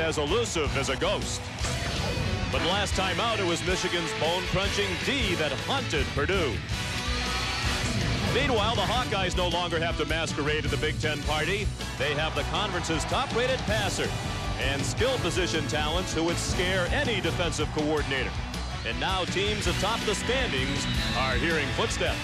as elusive as a ghost. But last time out, it was Michigan's bone-crunching D that hunted Purdue. Meanwhile, the Hawkeyes no longer have to masquerade at the Big Ten party. They have the conference's top-rated passer and skill position talents who would scare any defensive coordinator. And now teams atop the standings are hearing footsteps.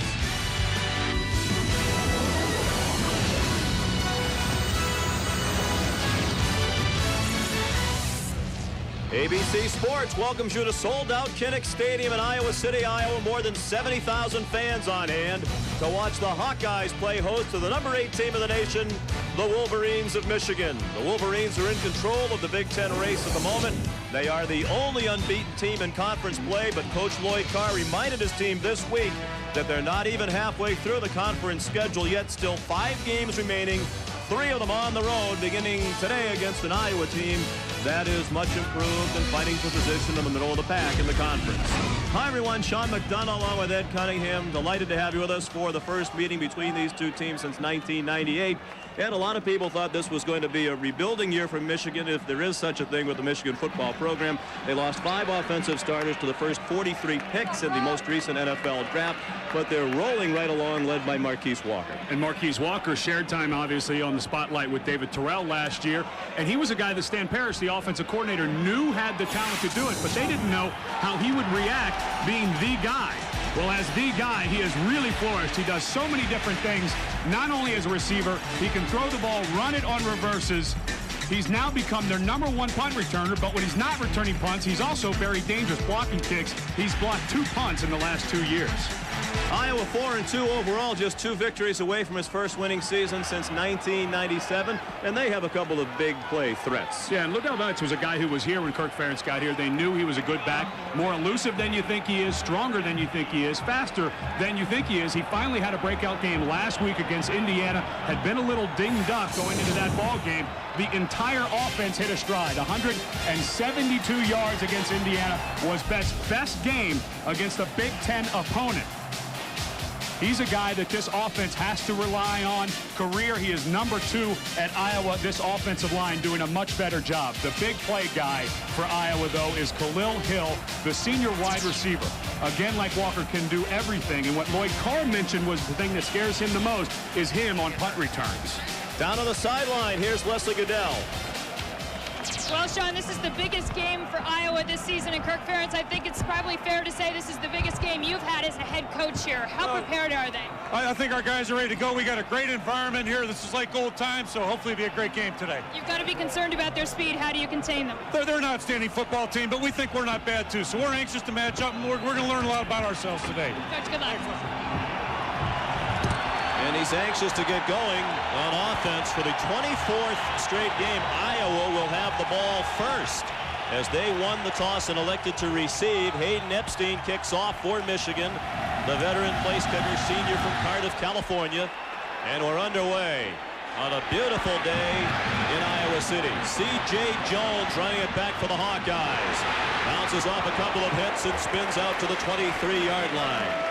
ABC Sports welcomes you to sold-out Kinnick Stadium in Iowa City, Iowa. More than 70,000 fans on hand to watch the Hawkeyes play host to the number 8 team of the nation, the Wolverines of Michigan. The Wolverines are in control of the Big Ten race at the moment. They are the only unbeaten team in conference play, but Coach Lloyd Carr reminded his team this week that they're not even halfway through the conference schedule yet. Still 5 games remaining, 3 of them on the road, beginning today against an Iowa team that is much improved and fighting for position in the middle of the pack in the conference. Hi, everyone. Sean McDonough along with Ed Cunningham. Delighted to have you with us for the first meeting between these two teams since 1998. And a lot of people thought this was going to be a rebuilding year for Michigan, if there is such a thing with the Michigan football program. They lost 5 offensive starters to the first 43 picks in the most recent NFL draft, but they're rolling right along, led by Marquise Walker. And Marquise Walker shared time, obviously, on the spotlight with David Terrell last year. And he was a guy that Stan Parrish, the offensive coordinator, knew had the talent to do it, but they didn't know how he would react being the guy. Well, as the guy, he has really flourished. He does so many different things, not only as a receiver, he can throw the ball, run it on reverses. He's now become their #1 punt returner, but when he's not returning punts, he's also very dangerous blocking kicks. He's blocked 2 punts in the last 2 years. Iowa 4-2 overall, just 2 victories away from his first winning season since 1997, and they have a couple of big play threats. Yeah, and Liddell Betts was a guy who was here when Kirk Ferentz got here. They knew he was a good back, more elusive than you think he is, stronger than you think he is, faster than you think he is. He finally had a breakout game last week against Indiana, had been a little dinged up going into that ball game. The entire offense hit a stride. 172 yards against Indiana was Betts' best game against a Big Ten opponent. He's a guy that this offense has to rely on. Career, he is #2 at Iowa. This offensive line doing a much better job. The big play guy for Iowa, though, is Khalil Hill, the senior wide receiver. Again, like Walker, can do everything. And what Lloyd Carr mentioned was the thing that scares him the most is him on punt returns. Down on the sideline, here's Leslie Goodell. Well, Sean, this is the biggest game for Iowa this season, and Kirk Ferentz, I think it's probably fair to say this is the biggest game you've had as a head coach here. How prepared are they? I think our guys are ready to go. We got a great environment here. This is like old times, so hopefully it'll be a great game today. You've got to be concerned about their speed. How do you contain them? They're an outstanding football team, but we think we're not bad, too. So we're anxious to match up, and we're going to learn a lot about ourselves today. Coach, good luck. And he's anxious to get going on offense for the 24th straight game. Iowa will have the ball first as they won the toss and elected to receive. Hayden Epstein kicks off for Michigan, the veteran place kicker, senior from Cardiff, California. And we're underway on a beautiful day in Iowa City. C.J. Jones running it back for the Hawkeyes. Bounces off a couple of hits and spins out to the 23-yard line.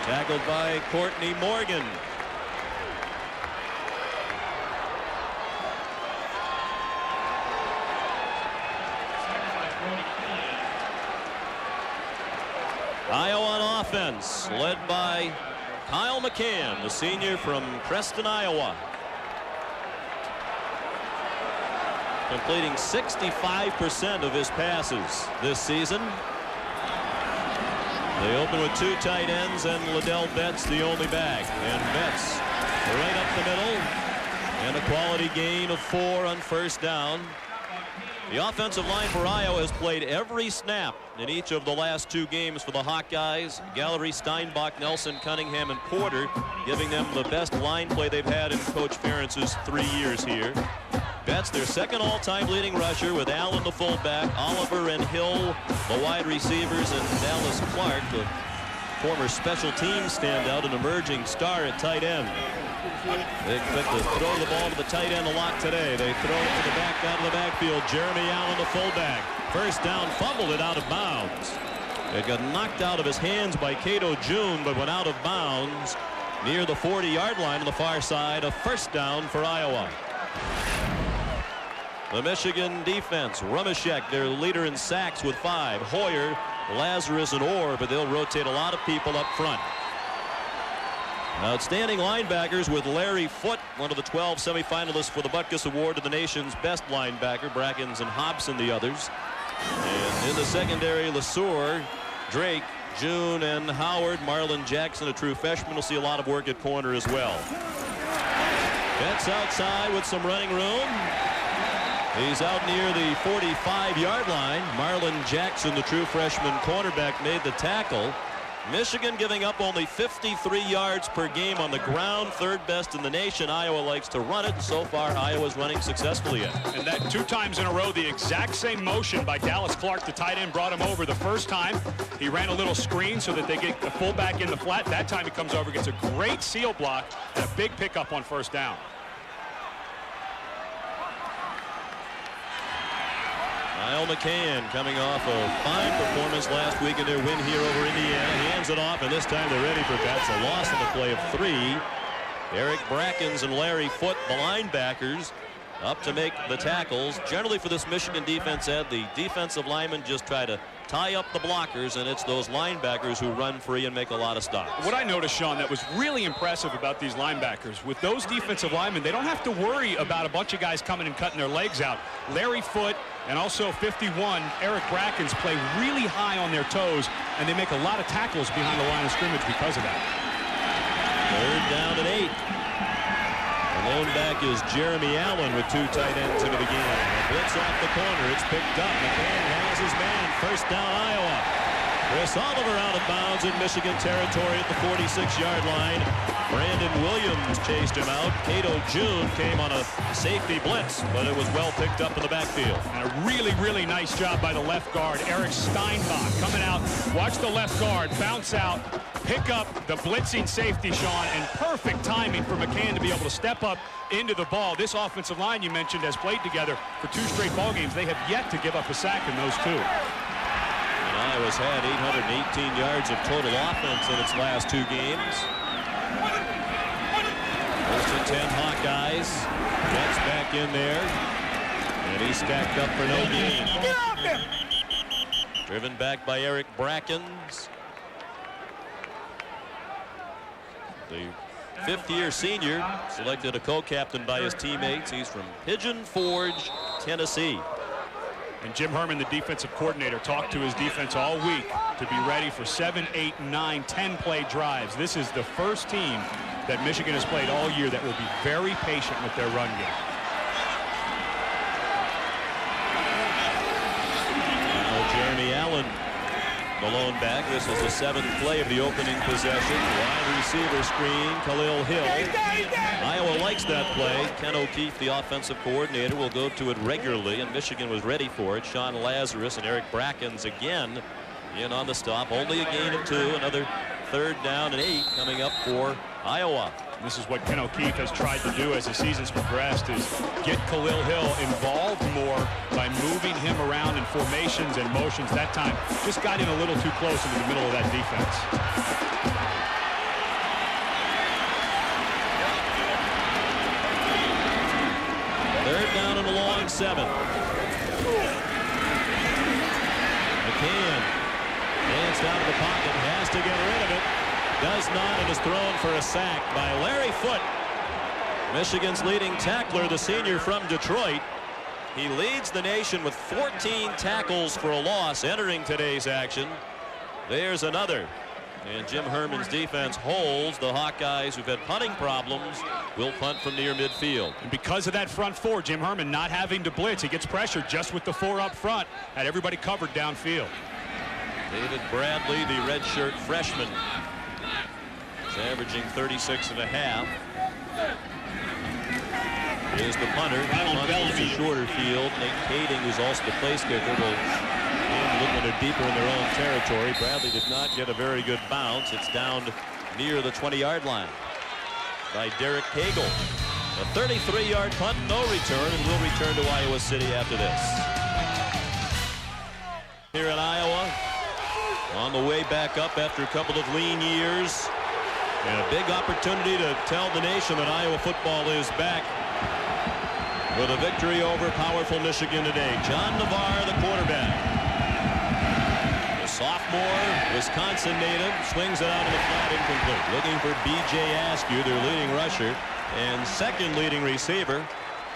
Tackled by Courtney Morgan. Iowa on offense, led by Kyle McCann, the senior from Creston, Iowa. Completing 65% of his passes this season. They open with 2 tight ends and Liddell Betts the only back. And Betts right up the middle. And a quality gain of 4 on first down. The offensive line for Iowa has played every snap in each of the last 2 games for the Hawkeyes. Gallery, Steinbach, Nelson, Cunningham, and Porter giving them the best line play they've had in Coach Ferentz's 3 years here. Betts, their second all-time leading rusher, with Allen the fullback, Oliver and Hill the wide receivers, and Dallas Clark, the former special teams standout and emerging star at tight end. They expect to throw the ball to the tight end a lot today. They throw it to the back out of the backfield. Jeremy Allen, the fullback. First down, fumbled it out of bounds. It got knocked out of his hands by Cato June, but went out of bounds near the 40-yard line on the far side. A first down for Iowa. The Michigan defense, Rumashek, their leader in sacks with 5. Hoyer, Lazarus, and Orr, but they'll rotate a lot of people up front. Outstanding linebackers with Larry Foote, one of the 12 semifinalists for the Butkus Award to the nation's best linebacker. Brackens and Hobson the others. And in the secondary, LeSueur, Drake, June, and Howard. Marlon Jackson, a true freshman, will see a lot of work at corner as well. Betts outside with some running room. He's out near the 45-yard line. Marlon Jackson, the true freshman cornerback, made the tackle. Michigan giving up only 53 yards per game on the ground, 3rd best in the nation. Iowa likes to run it. So far, Iowa's running successfully yet. And that 2 times in a row, the exact same motion by Dallas Clark, the tight end, brought him over. The first time, he ran a little screen so that they get the fullback in the flat. That time he comes over, gets a great seal block, and a big pickup on 1st down. Kyle McCann coming off a fine performance last week in their win here over Indiana. Hands it off, and this time they're ready for Betts. A loss in the play of 3. Eric Brackens and Larry Foote, the linebackers, up to make the tackles. Generally for this Michigan defense, Ed, the defensive linemen just try to tie up the blockers, and it's those linebackers who run free and make a lot of stops. What I noticed, Sean, that was really impressive about these linebackers, with those defensive linemen, they don't have to worry about a bunch of guys coming and cutting their legs out. Larry Foote and also 51, Eric Brackens, play really high on their toes, and they make a lot of tackles behind the line of scrimmage because of that. 3rd down and 8. The lone back is Jeremy Allen with 2 tight ends into the game. Blitz off the corner. It's picked up. McCann has his man. 1st down, Iowa. Chris Oliver out of bounds in Michigan territory at the 46-yard line. Brandon Williams chased him out. Cato June came on a safety blitz, but it was well picked up in the backfield. And a really, really nice job by the left guard, Eric Steinbach, coming out. Watch the left guard bounce out, pick up the blitzing safety, Sean, and perfect timing for McCann to be able to step up into the ball. This offensive line you mentioned has played together for 2 straight ball games. They have yet to give up a sack in those 2. And Iowa's had 818 yards of total offense in its last 2 games. First and 10 Hawkeyes. Betts back in there. And he's stacked up for no gain. Driven back by Eric Brackens. The 5th-year senior, selected a co-captain by his teammates. He's from Pigeon Forge, Tennessee. And Jim Herman, the defensive coordinator, talked to his defense all week to be ready for 7, 8, 9, 10-play drives. This is the first team that Michigan has played all year that will be very patient with their run game. Now Jeremy Allen, the lone back. This is the 7th play of the opening possession. Wide receiver screen, Khalil Hill. Iowa likes that play. Ken O'Keefe, the offensive coordinator, will go to it regularly, and Michigan was ready for it. Sean Lazarus and Eric Brackens again in on the stop. Only a gain of 2. Another 3rd down and 8 coming up for Iowa. This is what Ken O'Keefe has tried to do as the season's progressed, is get Khalil Hill involved more by moving him around in formations and motions. That time just got in a little too close into the middle of that defense. Third down and a long 7. McCann danced out of the pocket, has to get rid of it. Does not, and is thrown for a sack by Larry Foote. Michigan's leading tackler, the senior from Detroit. He leads the nation with 14 tackles for a loss entering today's action. There's another. And Jim Herman's defense holds. The Hawkeyes, who've had punting problems, will punt from near midfield. And because of that front 4, Jim Herman not having to blitz, he gets pressure just with the 4 up front. Had everybody covered downfield. David Bradley, the redshirt freshman, is averaging 36.5. Is the punter. Punts a shorter field. Nate Kading, who's also the place kicker, will handle it when they're deeper in their own territory. Bradley did not get a very good bounce. It's down near the 20-yard line by Derek Cagle. A 33-yard punt, no return, and will return to Iowa City after this. Here in Iowa, on the way back up after a couple of lean years, and a big opportunity to tell the nation that Iowa football is back. with a victory over powerful Michigan today. John Navarre, the quarterback. The sophomore, Wisconsin native, swings it out of the flat, incomplete. Looking for B.J. Askew, their leading rusher, and second leading receiver,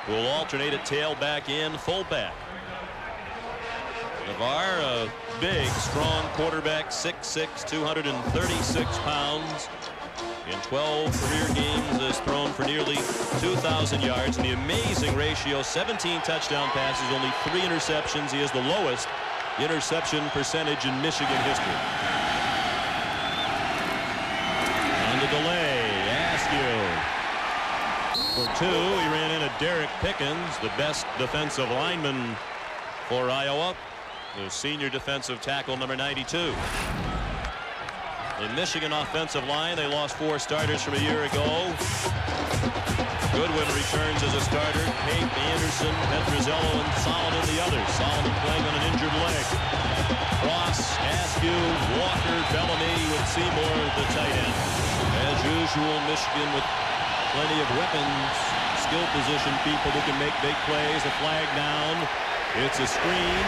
who will alternate at tailback and fullback. Navarre, a big, strong quarterback, 6'6", 236 pounds. In 12 career games, has thrown for nearly 2,000 yards. And the amazing ratio, 17 touchdown passes, only 3 interceptions. He has the lowest interception percentage in Michigan history. On the delay, Askew. For 2, he ran into Derek Pickens, the best defensive lineman for Iowa. The senior defensive tackle, number 92. The Michigan offensive line, they lost 4 starters from a year ago. Goodwin returns as a starter. Pape, Anderson, Petruzzello, and Solomon the others. Solomon playing on an injured leg. Ross, Askew, Walker, Bellamy with Seymour, the tight end. As usual, Michigan with plenty of weapons, skill position people who can make big plays. A flag down. It's a screen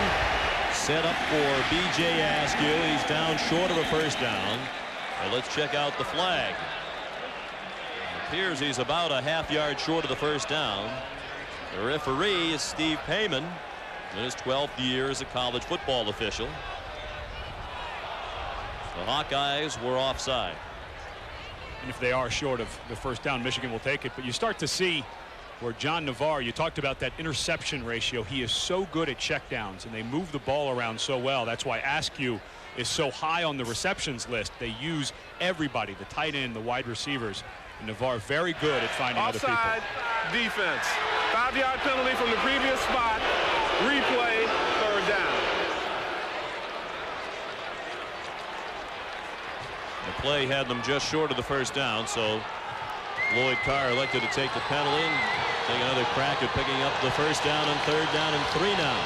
set up for B.J. Askew. He's down short of a first down. Well, let's check out the flag. It appears he's about a half-yard short of the first down. The referee is Steve Payman, in his 12th year as a college football official. The Hawkeyes were offside. And if they are short of the first down, Michigan will take it. But you start to see where John Navarre, you talked about that interception ratio. He is so good at checkdowns, and they move the ball around so well. That's why Askew is so high on the receptions list. They use everybody, the tight end, the wide receivers. And Navarre very good at finding other people. Offside defense. 5-yard penalty from the previous spot. Replay, third down. The play had them just short of the first down, so Lloyd Carr elected to take the penalty and take another crack at picking up the first down and third down and 3 now.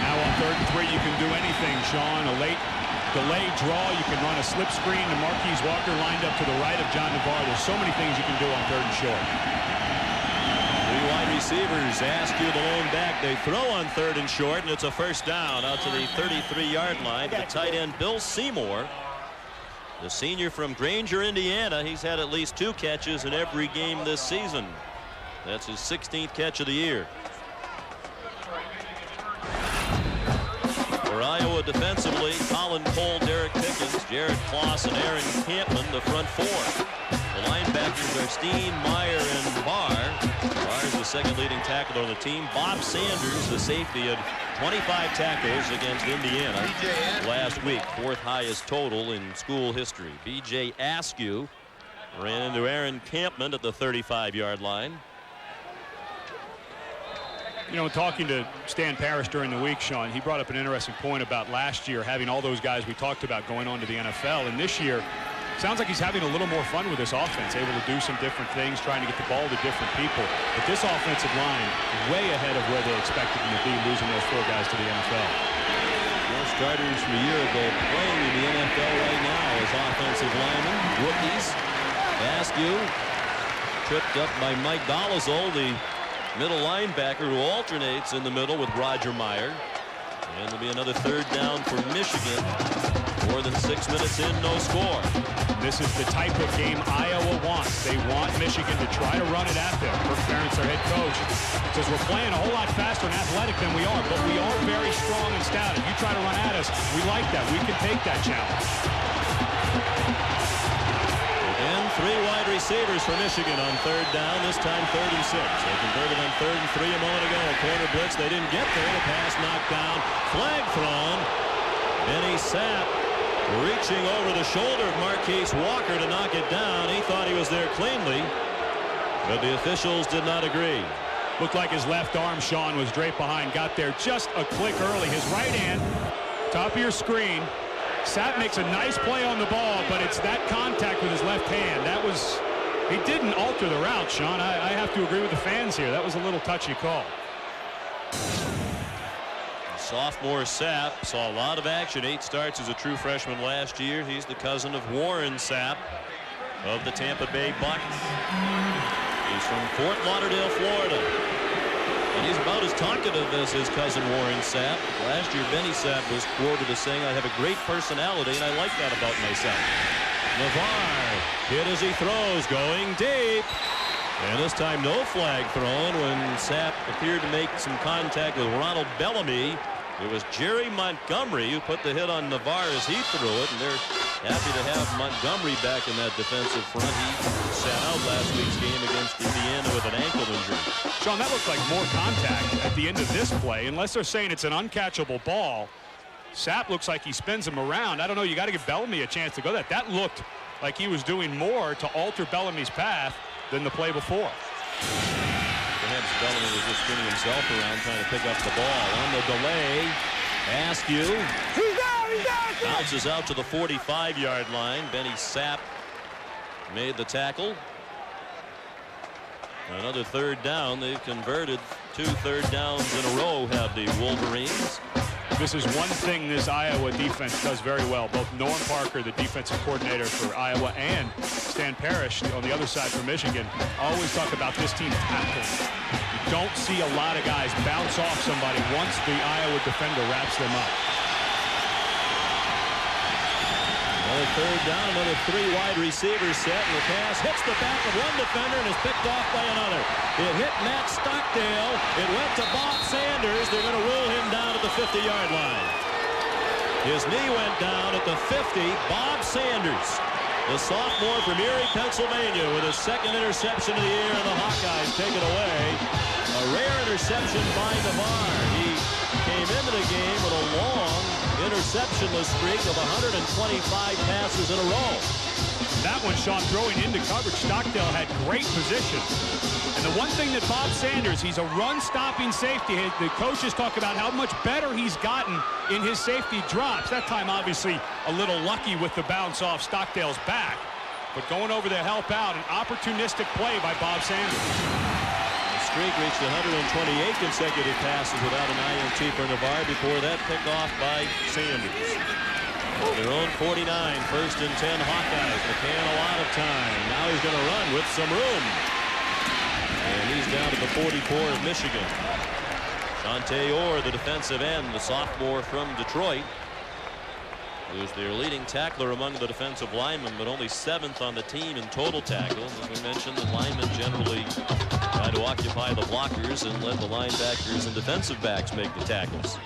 Now on 3rd and 3, you can do anything, Sean. A late delayed draw. You can run a slip screen to Marquise Walker lined up to the right of John Navarre. There's so many things you can do on 3rd and short. 3 wide receivers. Askew the lone back. They throw on 3rd and short, and it's a first down out to the 33-yard line. The tight end, Bill Seymour, the senior from Granger, Indiana. He's had at least 2 catches in every game this season. That's his 16th catch of the year. For Iowa defensively, Colin Cole, Derek Pickens, Jared Kloss, and Aaron Campman, the front 4. The linebackers are Steen, Meyer, and Barr. Barr's the second leading tackler on the team. Bob Sanders, the safety, had 25 tackles against Indiana last week, 4th highest total in school history. B.J. Askew ran into Aaron Campman at the 35-yard line. You know, talking to Stan Parrish during the week, Sean, he brought up an interesting point about last year having all those guys we talked about going on to the NFL. And this year, sounds like he's having a little more fun with this offense, able to do some different things, trying to get the ball to different people. But this offensive line way ahead of where they expected them to be, losing those 4 guys to the NFL. More starters from a year ago playing in the NFL right now as offensive linemen, rookies. Askew tripped up by Mike Dolezal, the middle linebacker who alternates in the middle with Roger Meyer. And there'll be another 3rd down for Michigan. More than 6 minutes in, no score. This is the type of game Iowa wants. They want Michigan to try to run it at them. Kirk Ferentz, their head coach, says we're playing a whole lot faster and athletic than we are, but we are very strong and stout. If you try to run at us, we like that. We can take that challenge. And 3 wide receivers for Michigan on 3rd down, this time 3rd and 6. They converted on 3rd and 3 a moment ago. A corner blitz, they didn't get there. The pass knocked down, flag thrown. Benny Sapp reaching over the shoulder of Marquise Walker to knock it down. He thought he was there cleanly, but the officials did not agree. Looked like his left arm, Sean, was draped behind. Got there just a click early. His right hand, top of your screen. Sapp makes a nice play on the ball, but it's that contact with his left hand. That was, he didn't alter the route, Sean. I have to agree with the fans here. That was a little touchy call. Sophomore Sapp saw a lot of action. 8 starts as a true freshman last year. He's the cousin of Warren Sapp of the Tampa Bay Bucks. He's from Fort Lauderdale, Florida. And he's about as talkative as his cousin Warren Sapp. Last year, Benny Sapp was quoted as saying, "I have a great personality, and I like that about myself." Navarre hit as he throws, going deep. And this time, no flag thrown when Sapp appeared to make some contact with Ronald Bellamy. It was Jerry Montgomery who put the hit on Navarre as he threw it, and they're happy to have Montgomery back in that defensive front. He sat out last week's game against Indiana with an ankle injury. Sean, that looked like more contact at the end of this play, unless they're saying it's an uncatchable ball. Sapp looks like he spins him around. I don't know, you got to give Bellamy a chance to go that. That looked like he was doing more to alter Bellamy's path than the play before. Perhaps Bellamy was just spinning himself around trying to pick up the ball. On the delay, Askew bounces out to the 45-yard line. Benny Sapp made the tackle. Another third down. They've converted 2 third downs in a row, have the Wolverines. This is one thing this Iowa defense does very well. Both Norm Parker, the defensive coordinator for Iowa, and Stan Parrish on the other side for Michigan always talk about this team tackling. You don't see a lot of guys bounce off somebody once the Iowa defender wraps them up. Another third down, another 3 wide receivers set, and the pass hits the back of one defender and is picked off by another. It hit Matt Stockdale. It went to Bob Sanders. They're going to rule him down at the 50-yard line. His knee went down at the 50. Bob Sanders, the sophomore from Erie, Pennsylvania, with his second interception of the year, and the Hawkeyes take it away. A rare interception by Navarre. He came into the game with a long interceptionless streak of 125 passes in a row. That one, Sean, throwing into coverage. Stockdale had great position. And the one thing that Bob Sanders, he's a run-stopping safety. The coaches talk about how much better he's gotten in his safety drops. That time, obviously, a little lucky with the bounce off Stockdale's back. But going over to help out, an opportunistic play by Bob Sanders. Streak reached 128 consecutive passes without an INT for Navarre. Before that, picked off by Sanders. Their own 49, 1st and 10 Hawkeyes. McCann a lot of time. Now he's going to run with some room. And he's down to the 44 of Michigan. Shante Orr, the defensive end, the sophomore from Detroit, who's their leading tackler among the defensive linemen, but only 7th on the team in total tackles. As we mentioned, the linemen generally try to occupy the blockers and let the linebackers and defensive backs make the tackles.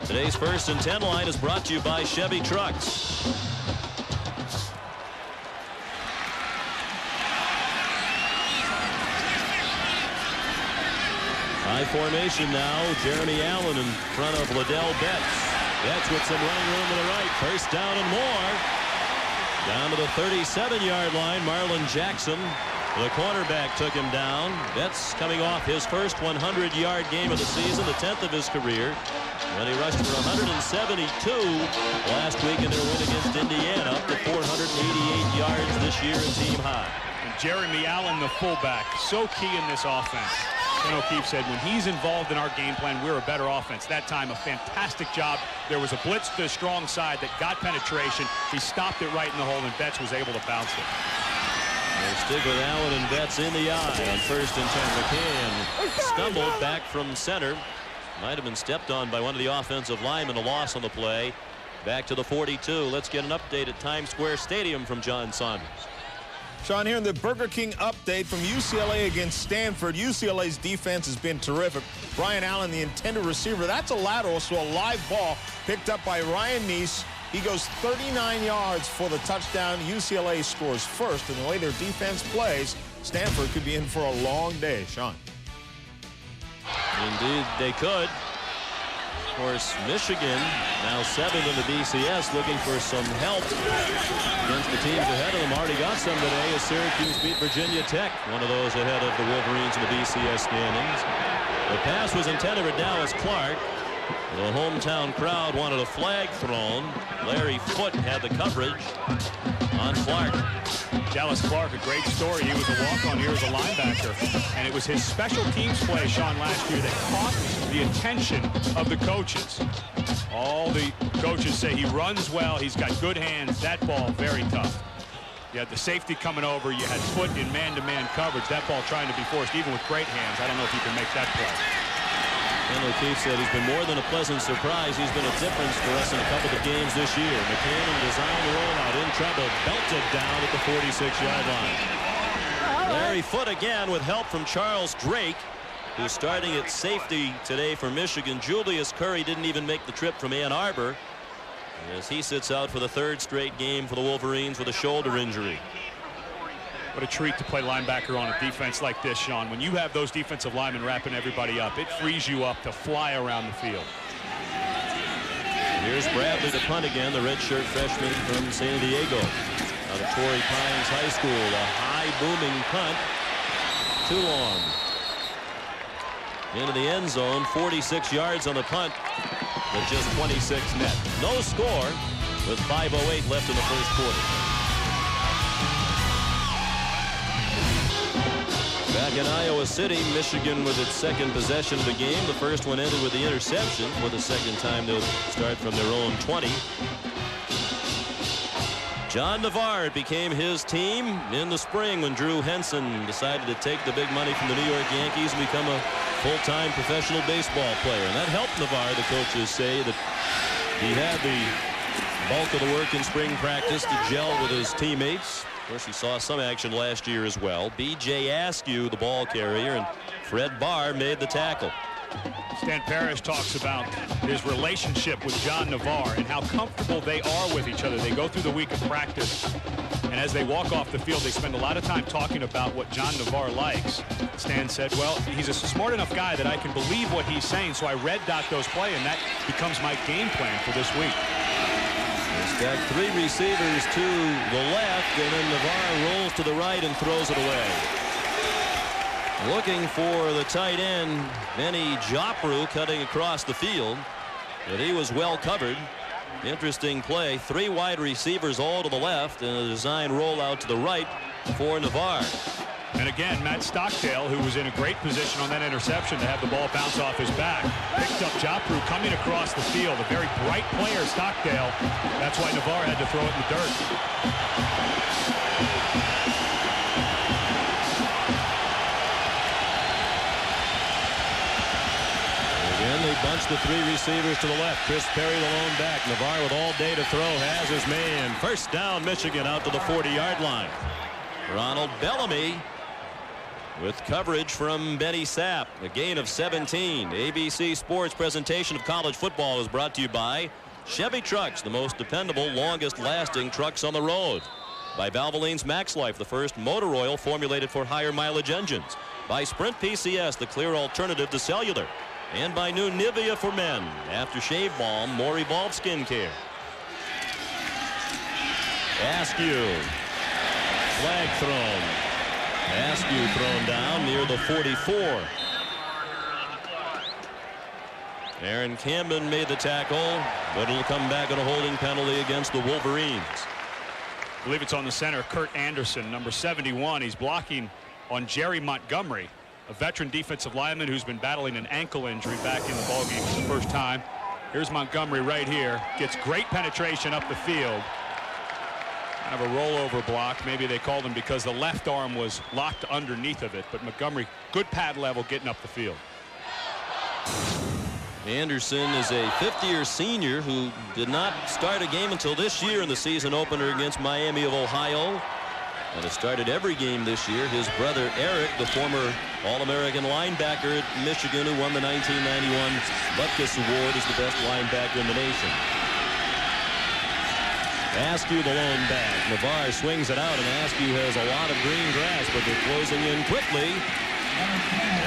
Today's 1st and 10 line is brought to you by Chevy Trucks. High formation now. Jeremy Allen in front of Liddell Betts. Betts with some running room to the right. 1st down and more. Down to the 37-yard line. Marlon Jackson, the cornerback, took him down. Betts coming off his first 100-yard game of the season, the 10th of his career. When he rushed for 172 last week in their win against Indiana, up to 488 yards this year in team high. And Jeremy Allen, the fullback, so key in this offense. Ken O'Keefe said when he's involved in our game plan, we're a better offense. That time, a fantastic job. There was a blitz to the strong side that got penetration. He stopped it right in the hole, and Betts was able to bounce it. They stick with Allen and Betts in the eye on 1st and 10. McCann stumbled back from center. Might have been stepped on by one of the offensive linemen. A loss on the play. Back to the 42. Let's get an update at Times Square Stadium from John Saunders. Sean, here in the Burger King update from UCLA against Stanford. UCLA's defense has been terrific. Brian Allen, the intended receiver, that's a lateral, so a live ball picked up by Ryan Neese. He goes 39 yards for the touchdown. UCLA scores first, and the way their defense plays, Stanford could be in for a long day. Sean. Indeed, they could. Of course, Michigan, now 7th in the BCS, looking for some help against the teams ahead of them. Already got some today as Syracuse beat Virginia Tech, one of those ahead of the Wolverines in the BCS standings. The pass was intended for Dallas Clark. The hometown crowd wanted a flag thrown. Larry Foote had the coverage on Clark. Dallas Clark, a great story. He was a walk-on here as a linebacker. And it was his special teams play, Sean, last year that caught the attention of the coaches. All the coaches say he runs well, he's got good hands. That ball, very tough. You had the safety coming over. You had foot in man-to-man coverage. That ball trying to be forced, even with great hands. I don't know if you can make that play. And O'Keefe said he's been more than a pleasant surprise. He's been a difference for us in a couple of games this year. McCann in design rollout in trouble. Belted down at the 46-yard line. Larry Foote again with help from Charles Drake, who's starting at safety today for Michigan. Julius Curry didn't even make the trip from Ann Arbor, as he sits out for the third straight game for the Wolverines with a shoulder injury. What a treat to play linebacker on a defense like this, Sean. When you have those defensive linemen wrapping everybody up, it frees you up to fly around the field. Here's Bradley to punt again, the redshirt freshman from San Diego. Out of Torrey Pines High School, a high booming punt. Too long. Into the end zone, 46 yards on the punt, with just 26 net. No score with 5:08 left in the first quarter. Back in Iowa City, Michigan with its second possession of the game. The first one ended with the interception. For the second time, they'll start from their own 20. John Navarre became his team in the spring when Drew Henson decided to take the big money from the New York Yankees and become a full-time professional baseball player. And that helped Navarre, the coaches say, that he had the bulk of the work in spring practice to gel with his teammates. Of course, he saw some action last year as well. B.J. Askew, the ball carrier, and Fred Barr made the tackle. Stan Parrish talks about his relationship with John Navarre and how comfortable they are with each other. They go through the week of practice, and as they walk off the field, they spend a lot of time talking about what John Navarre likes. Stan said, well, he's a smart enough guy that I can believe what he's saying, so I red dot those plays, and that becomes my game plan for this week. He's got three receivers to the left, and then Navarre rolls to the right and throws it away. Looking for the tight end, Benny Jopru, cutting across the field, but he was well covered. Interesting play. Three wide receivers all to the left, and a design rollout to the right for Navarre. And again, Matt Stockdale, who was in a great position on that interception to have the ball bounce off his back, picked up Jopru coming across the field. A very bright player, Stockdale. That's why Navarre had to throw it in the dirt. Again, they bunch the three receivers to the left. Chris Perry, the lone back. Navarre with all day to throw, has his man. First down, Michigan, out to the 40-yard line. Ronald Bellamy with coverage from Benny Sapp. A gain of 17. ABC Sports presentation of college football is brought to you by Chevy Trucks, the most dependable, longest-lasting trucks on the road. By Valvoline's Max Life, the first motor oil formulated for higher mileage engines. By Sprint PCS, the clear alternative to cellular. And by new Nivea for Men. Aftershave balm, more evolved skincare. Askew. Flag thrown. Askew thrown down near the 44. Aaron Camden made the tackle, but it'll come back on a holding penalty against the Wolverines. I believe it's on the center, Kurt Anderson, number 71. He's blocking on Jerry Montgomery, a veteran defensive lineman who's been battling an ankle injury back in the ballgame for the first time. Here's Montgomery right here. Gets great penetration up the field. Kind of a rollover block. Maybe they called him because the left arm was locked underneath of it. But Montgomery, good pad level getting up the field. Anderson is a fifth-year senior who did not start a game until this year in the season opener against Miami of Ohio. And has started every game this year. His brother Eric, the former All-American linebacker at Michigan, who won the 1991 Butkus Award as the best linebacker in the nation. Askew, the lone back. Navarre swings it out, and Askew has a lot of green grass, but they're closing in quickly.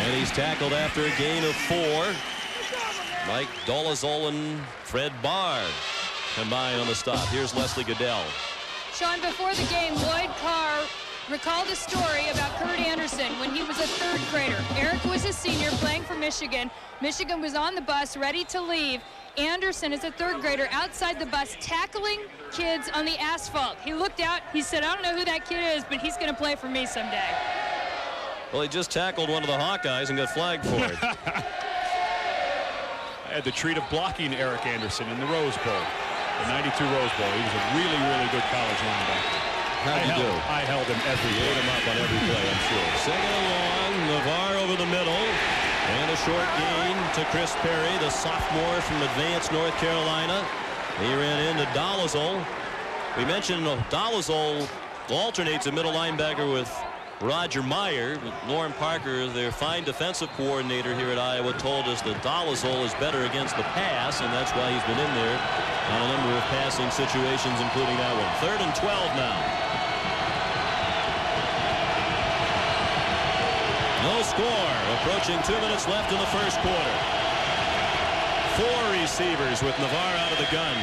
And he's tackled after a gain of 4. Mike Dolezal and Fred Barr combine on the stop. Here's Leslie Goodell. Sean, before the game, Lloyd Carr recalled a story about Kurt Anderson when he was a third grader. Eric was a senior playing for Michigan. Michigan was on the bus ready to leave. Anderson is a third grader outside the bus tackling kids on the asphalt. He looked out, he said, I don't know who that kid is, but he's going to play for me someday. Well, he just tackled one of the Hawkeyes and got flagged for it. I had the treat of blocking Eric Anderson in the Rose Bowl, the 92 Rose Bowl. He was a really, really good college linebacker. How'd you do? I held him every You ate him up on every play, I'm sure. Second and long, Navar over the middle. And a short gain to Chris Perry, the sophomore from Advance, North Carolina. He ran into Dolezal. We mentioned Dolezal alternates a middle linebacker with Roger Meyer. Norm Parker, their fine defensive coordinator here at Iowa, told us that Dolezal is better against the pass, and that's why he's been in there on a number of passing situations, including that one. 3rd and 12 now. No score. Approaching 2 minutes left in the first quarter. 4 receivers with Navar out of the gun.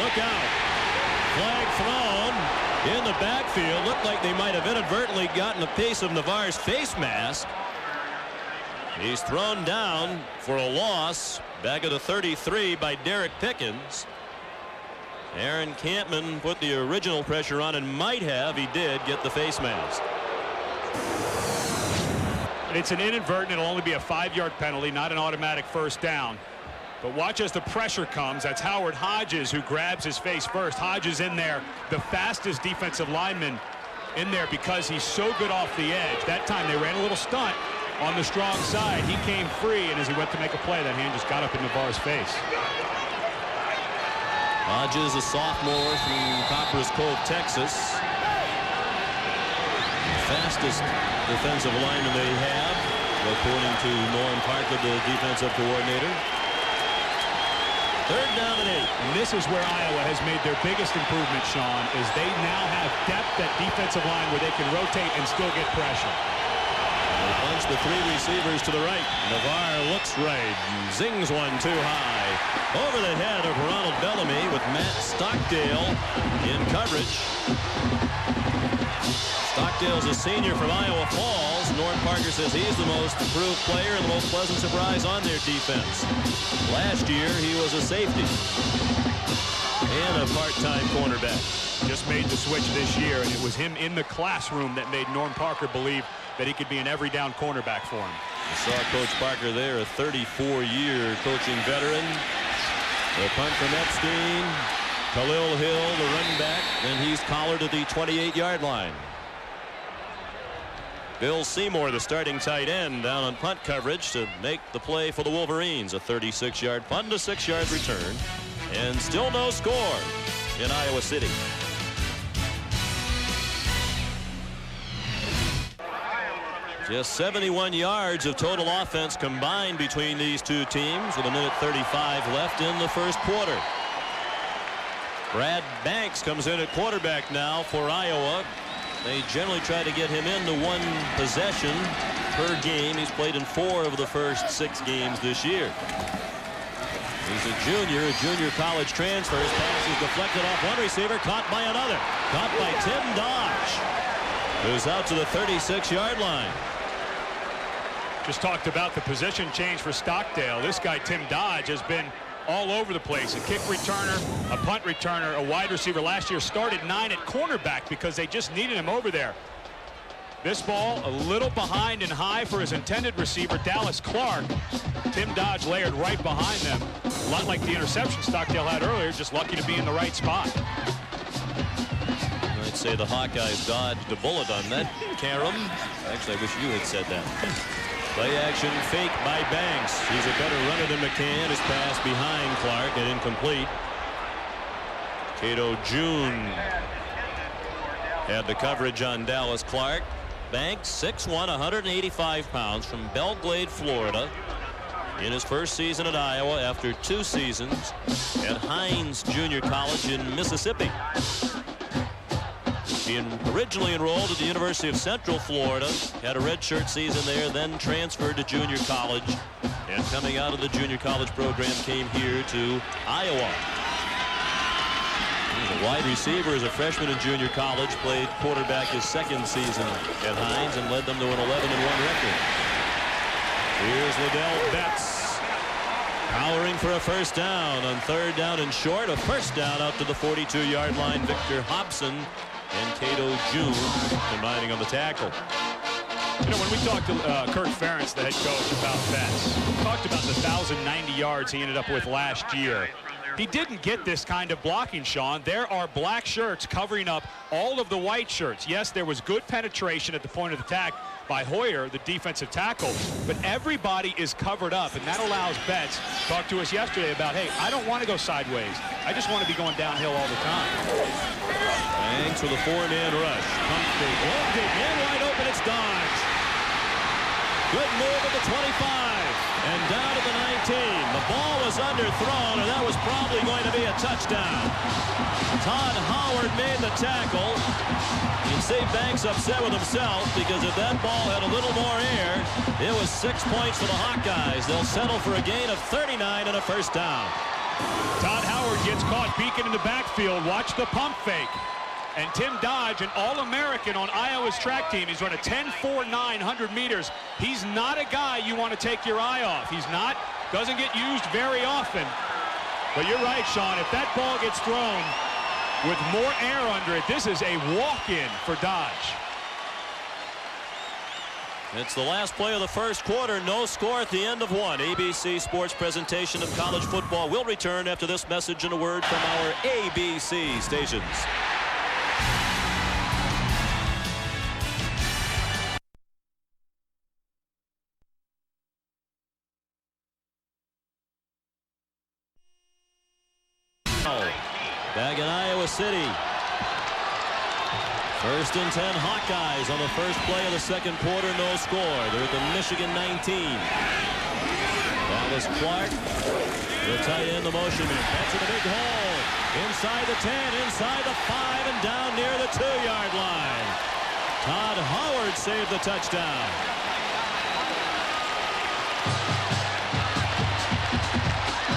Look out. Flag thrown in the backfield. Looked like they might have inadvertently gotten a piece of Navar's face mask. He's thrown down for a loss. Back at the 33 by Derek Pickens. Aaron Campman put the original pressure on and might have, he did, get the face mask. It's an inadvertent. It'll only be a 5-yard penalty, not an automatic first down. But watch as the pressure comes. That's Howard Hodges who grabs his face first. Hodges in there, the fastest defensive lineman in there because he's so good off the edge. That time they ran a little stunt on the strong side. He came free, and as he went to make a play, that hand just got up in Navar's face. Hodges, a sophomore from Copperas Cove, Texas. Fastest defensive lineman they have, according to Norm Parker, the defensive coordinator. 3rd down and 8. And this is where Iowa has made their biggest improvement, Sean, is they now have depth at defensive line where they can rotate and still get pressure. They punch the 3 receivers to the right. Navar looks right and zings one too high. Over the head of Ronald Bellamy with Matt Stockdale in coverage. Stockdale's a senior from Iowa Falls. Norm Parker says he's the most improved player and the most pleasant surprise on their defense. Last year, he was a safety and a part-time cornerback. Just made the switch this year, and it was him in the classroom that made Norm Parker believe that he could be an every-down cornerback for him. You saw Coach Parker there, a 34-year coaching veteran. The punt from Epstein. Khalil Hill, the running back, and he's collared at the 28-yard line. Bill Seymour, the starting tight end, down on punt coverage to make the play for the Wolverines. A 36-yard punt and a 6-yard return. And still no score in Iowa City. Just 71 yards of total offense combined between these two teams with a minute 35 left in the first quarter. Brad Banks comes in at quarterback now for Iowa. They generally try to get him into 1 possession per game. He's played in 4 of the first 6 games this year. He's a junior college transfer. His pass is deflected off one receiver, caught by another. Caught by Tim Dodge, who's out to the 36-yard line. Just talked about the position change for Stockdale. This guy, Tim Dodge, has been all over the place. A kick returner, a punt returner, a wide receiver. Last year started 9 at cornerback because they just needed him over there. This ball a little behind and high for his intended receiver, Dallas Clark. Tim Dodge layered right behind them. A lot like the interception Stockdale had earlier, just lucky to be in the right spot. I'd say the Hawkeyes dodged a bullet on that. Karam. Actually, I wish you had said that. Play action fake by Banks. He's a better runner than McCann. His pass behind Clark and incomplete. Cato June had the coverage on Dallas Clark. Banks, 6'1", 185 pounds, from Belglade, Florida. In his first season at Iowa after 2 seasons at Hines Junior College in Mississippi. He originally enrolled at the University of Central Florida, had a redshirt season there, then transferred to junior college, and coming out of the junior college program came here to Iowa. He was a wide receiver as a freshman in junior college, played quarterback his 2nd season at Hines and led them to an 11-1 record. Here's Liddell Betts powering for a first down on 3rd down and short. A first down out to the 42-yard line. Victor Hobson and Cato June combining on the tackle. You know, when we talked to Kirk Ferentz, the head coach, about Betts, we talked about the 1,090 yards he ended up with last year. He didn't get this kind of blocking, Sean. There are black shirts covering up all of the white shirts. Yes, there was good penetration at the point of attack by Hoyer, the defensive tackle, but everybody is covered up, and that allows Betts talked to us yesterday about, hey, I don't want to go sideways. I just want to be going downhill all the time. Thanks for the four-man rush. Pump fake. One big man wide open. It's Dodge. Good move at the 25. And down to the 19. The ball was underthrown, and that was probably going to be a touchdown. Todd Howard made the tackle. You can see Banks upset with himself because if that ball had a little more air, it was 6 points for the Hawkeyes. They'll settle for a gain of 39 and a first down. Todd Howard gets caught peeking in the backfield. Watch the pump fake. And Tim Dodge, an All-American on Iowa's track team. He's run a 10.49 100 meters. He's not a guy you want to take your eye off. He's not, doesn't get used very often. But you're right, Sean. If that ball gets thrown with more air under it, this is a walk-in for Dodge. It's the last play of the first quarter. No score at the end of one. ABC Sports presentation of college football will return after this message and a word from our ABC stations. Back in Iowa City. First and 10 Hawkeyes on the first play of the second quarter. No score. They're at the Michigan 19. That was Clark. The tight end, the motion man. That's in a big hole. Inside the 10, inside the 5, and down near the 2-yard line. Todd Howard saved the touchdown.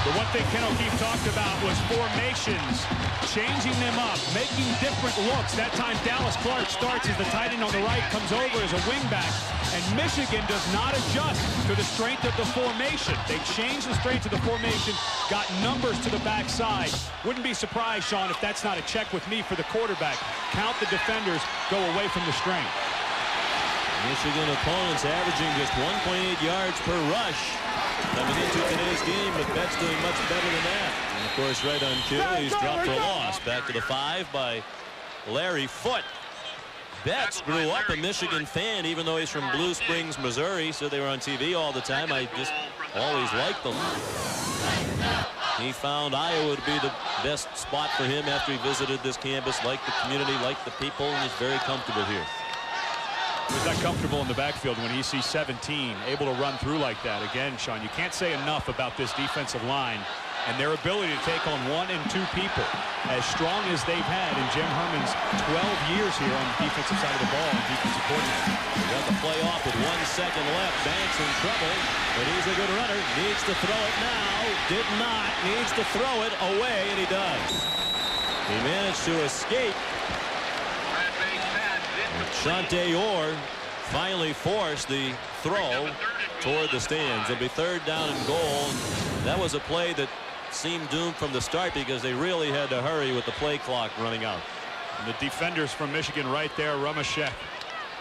The one thing Ken O'Keefe talked about was formations, changing them up, making different looks. That time Dallas Clark starts as the tight end on the right, comes over as a wingback, and Michigan does not adjust to the strength of the formation. They changed the strength of the formation, got numbers to the backside. Wouldn't be surprised, Sean, if that's not a check with me for the quarterback. Count the defenders, go away from the strength. Michigan opponents averaging just 1.8 yards per rush coming into today's game, but Betts doing much better than that. And of course, right on cue, he's dropped for a loss. Back to the 5 by Larry Foote. Betts grew up a Michigan fan, even though he's from Blue Springs, Missouri, so they were on TV all the time. I just always liked them. He found Iowa to be the best spot for him after he visited this campus, liked the community, liked the people, and he's very comfortable here. He's not comfortable in the backfield when he sees 17 able to run through like that. Again, Sean, you can't say enough about this defensive line and their ability to take on 1 and 2 people as strong as they've had in Jim Herman's 12 years here on the defensive side of the ball and defensive coordinator. They got the play off with 1 second left. Banks in trouble, but he's a good runner. Needs to throw it now. Did not. Needs to throw it away, and he does. He managed to escape. Shante Orr finally forced the throw toward the stands. It'll be 3rd down and goal. That was a play that seemed doomed from the start because they really had to hurry with the play clock running out. And the defenders from Michigan right there, Ramashek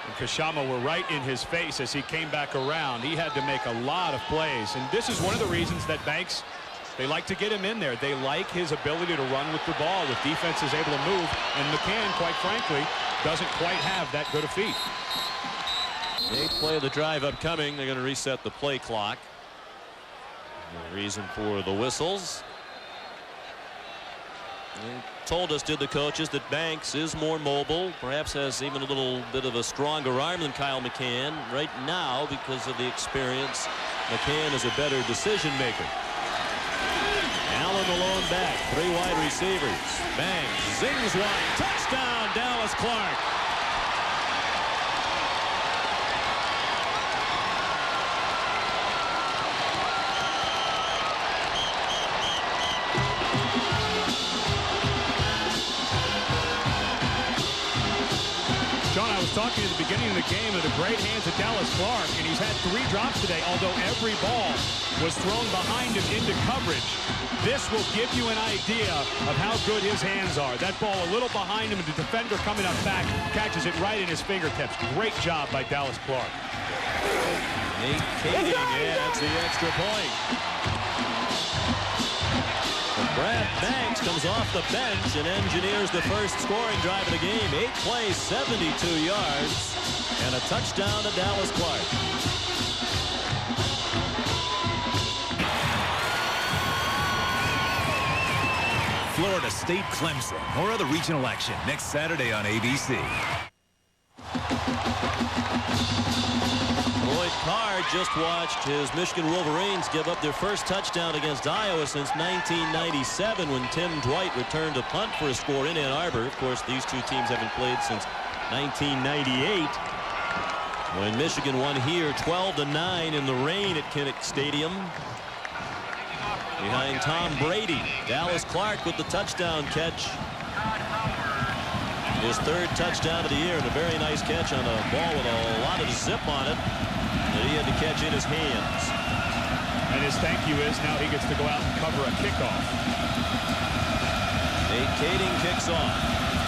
and Kashama, were right in his face as he came back around. He had to make a lot of plays. And this is one of the reasons that Banks, they like to get him in there. They like his ability to run with the ball, with defenses able to move. And McCann, quite frankly, doesn't quite have that good a feat. 8th play of the drive upcoming. They're going to reset the play clock. The reason for the whistles. They told us, did the coaches, that Banks is more mobile, perhaps has even a little bit of a stronger arm than Kyle McCann. Right now, because of the experience, McCann is a better decision maker. Allen alone back, 3 wide receivers. Banks zings one, touchdown Dallas Clark. John, I was talking at the beginning of the game of the great hands of Dallas Clark, and he's had 3 drops today, although every ball was thrown behind him into coverage. This will give you an idea of how good his hands are. That ball a little behind him, and the defender coming up back catches it right in his fingertips. Great job by Dallas Clark. Nate Kading adds the extra point. The Brad Banks comes off the bench and engineers the first scoring drive of the game. 8 plays, 72 yards, and a touchdown to Dallas Clark. Florida State Clemson. More other regional action next Saturday on ABC. Lloyd Carr just watched his Michigan Wolverines give up their first touchdown against Iowa since 1997 when Tim Dwight returned a punt for a score in Ann Arbor. Of course, these two teams haven't played since 1998 when Michigan won here 12-9 in the rain at Kinnick Stadium. Behind Tom Brady, Dallas Clark with the touchdown catch. His third touchdown of the year, and a very nice catch on a ball with a lot of zip on it that he had to catch in his hands. And his thank you is now he gets to go out and cover a kickoff. Nate Kading kicks off.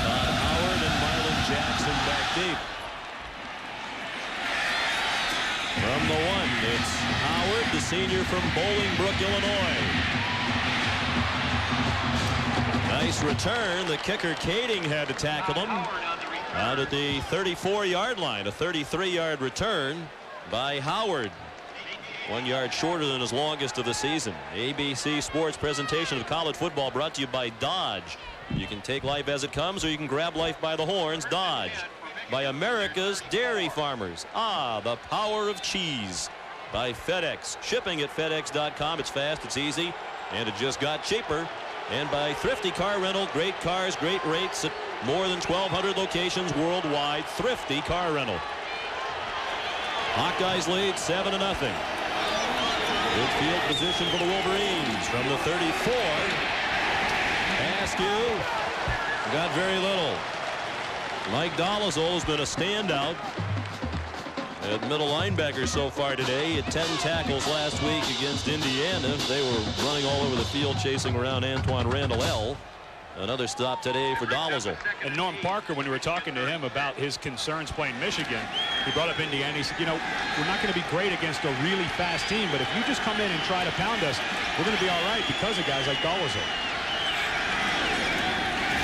Todd Howard and Marlon Jackson back deep. From the one, it's Howard, the senior from Bolingbrook, Illinois. Nice return. The kicker Kading had to tackle him out at the 34-yard line. A 33-yard return by Howard. 1 yard shorter than his longest of the season. ABC Sports presentation of college football brought to you by Dodge. You can take life as it comes, or you can grab life by the horns. Dodge. By America's Dairy Farmers. Ah, the power of cheese. By FedEx. Shipping at FedEx.com. It's fast, it's easy, and it just got cheaper. And by Thrifty Car Rental. Great cars, great rates at more than 1,200 locations worldwide. Thrifty Car Rental. Hawkeyes lead 7-0. Good field position for the Wolverines from the 34. Askew got very little. Mike Dolezal has been a standout at middle linebacker so far today. He had 10 tackles last week against Indiana. They were running all over the field chasing around Antoine Randall. Another stop today for Dolezal. And Norm Parker, when we were talking to him about his concerns playing Michigan, he brought up Indiana. He said, you know, we're not going to be great against a really fast team, but if you just come in and try to pound us, we're going to be all right because of guys like Dolezal.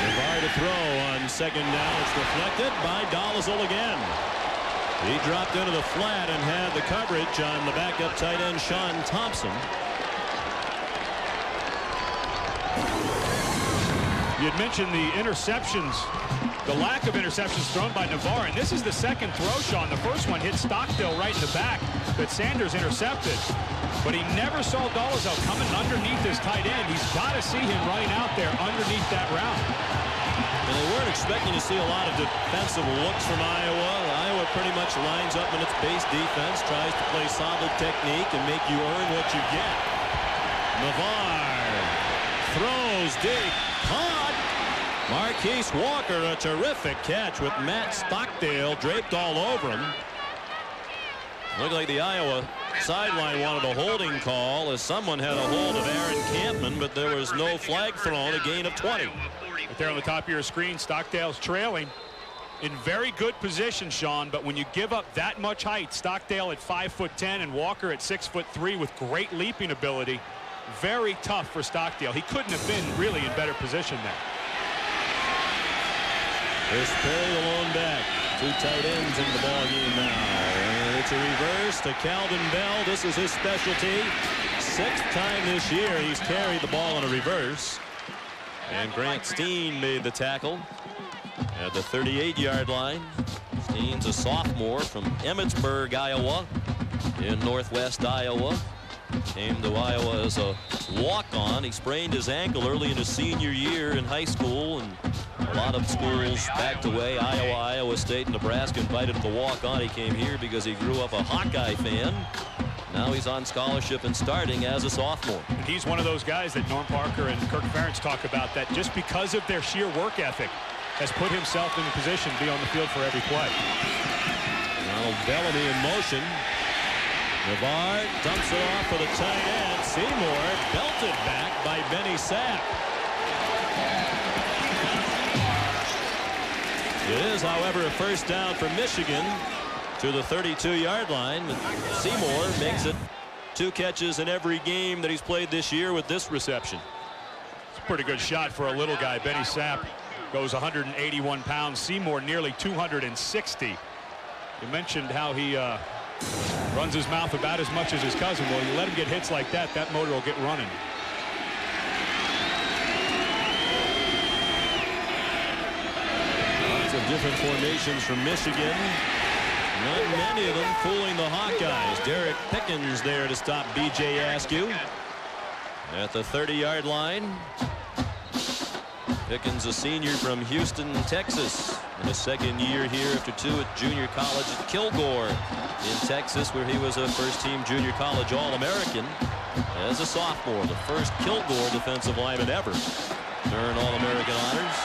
Navarre to throw on second down. It's deflected by Dolezal again. He dropped into the flat and had the coverage on the backup tight end Sean Thompson. You had mentioned the interceptions, the lack of interceptions thrown by Navarre, and this is the second throw, Sean. The first one hit Stockdale right in the back that Sanders intercepted, but he never saw Dolezal coming underneath his tight end. He's got to see him running out there underneath that route. And they weren't expecting to see a lot of defensive looks from Iowa. Iowa pretty much lines up in its base defense, tries to play solid technique and make you earn what you get. Navarre throws deep. Caught. Marquise Walker, a terrific catch with Matt Stockdale draped all over him. Looked like the Iowa sideline wanted a holding call as someone had a hold of Aaron Campman, but there was no flag thrown, a gain of 20. Right there on the top of your screen, Stockdale's trailing in very good position, Sean, but when you give up that much height, Stockdale at 5'10" and Walker at 6'3" with great leaping ability, very tough for Stockdale. He couldn't have been really in better position there. Chris Perry, the lone back. Two tight ends in the ball game now. And it's a reverse to Calvin Bell. This is his specialty. 6th time this year he's carried the ball in a reverse. And Grant Steen made the tackle at the 38-yard line. Steen's a sophomore from Emmitsburg, Iowa, in northwest Iowa. Came to Iowa as a walk-on. He sprained his ankle early in his senior year in high school, and a lot of schools backed away. Iowa, Iowa State, and Nebraska invited him to walk on. He came here because he grew up a Hawkeye fan. Now he's on scholarship and starting as a sophomore. And he's one of those guys that Norm Parker and Kirk Ferentz talk about that just because of their sheer work ethic has put himself in a position to be on the field for every play. Ronald Bellamy in motion. Navarre dumps it off for the tight end. Seymour belted back by Benny Sapp. It is, however, a first down for Michigan to the 32-yard line. Seymour makes it 2 catches in every game that he's played this year with this reception. pretty good shot for a little guy. Benny Sapp goes 181 pounds. Seymour nearly 260. You mentioned how he runs his mouth about as much as his cousin. Well, you let him get hits like that, that motor will get running. Lots of different formations from Michigan. Not many of them fooling the Hawkeyes. Derek Pickens there to stop B.J. Askew at the 30-yard line. Pickens, a senior from Houston, Texas, in his second year here after 2 at junior college at Kilgore in Texas, where he was a first-team junior college All-American as a sophomore, the first Kilgore defensive lineman ever to earn All-American honors.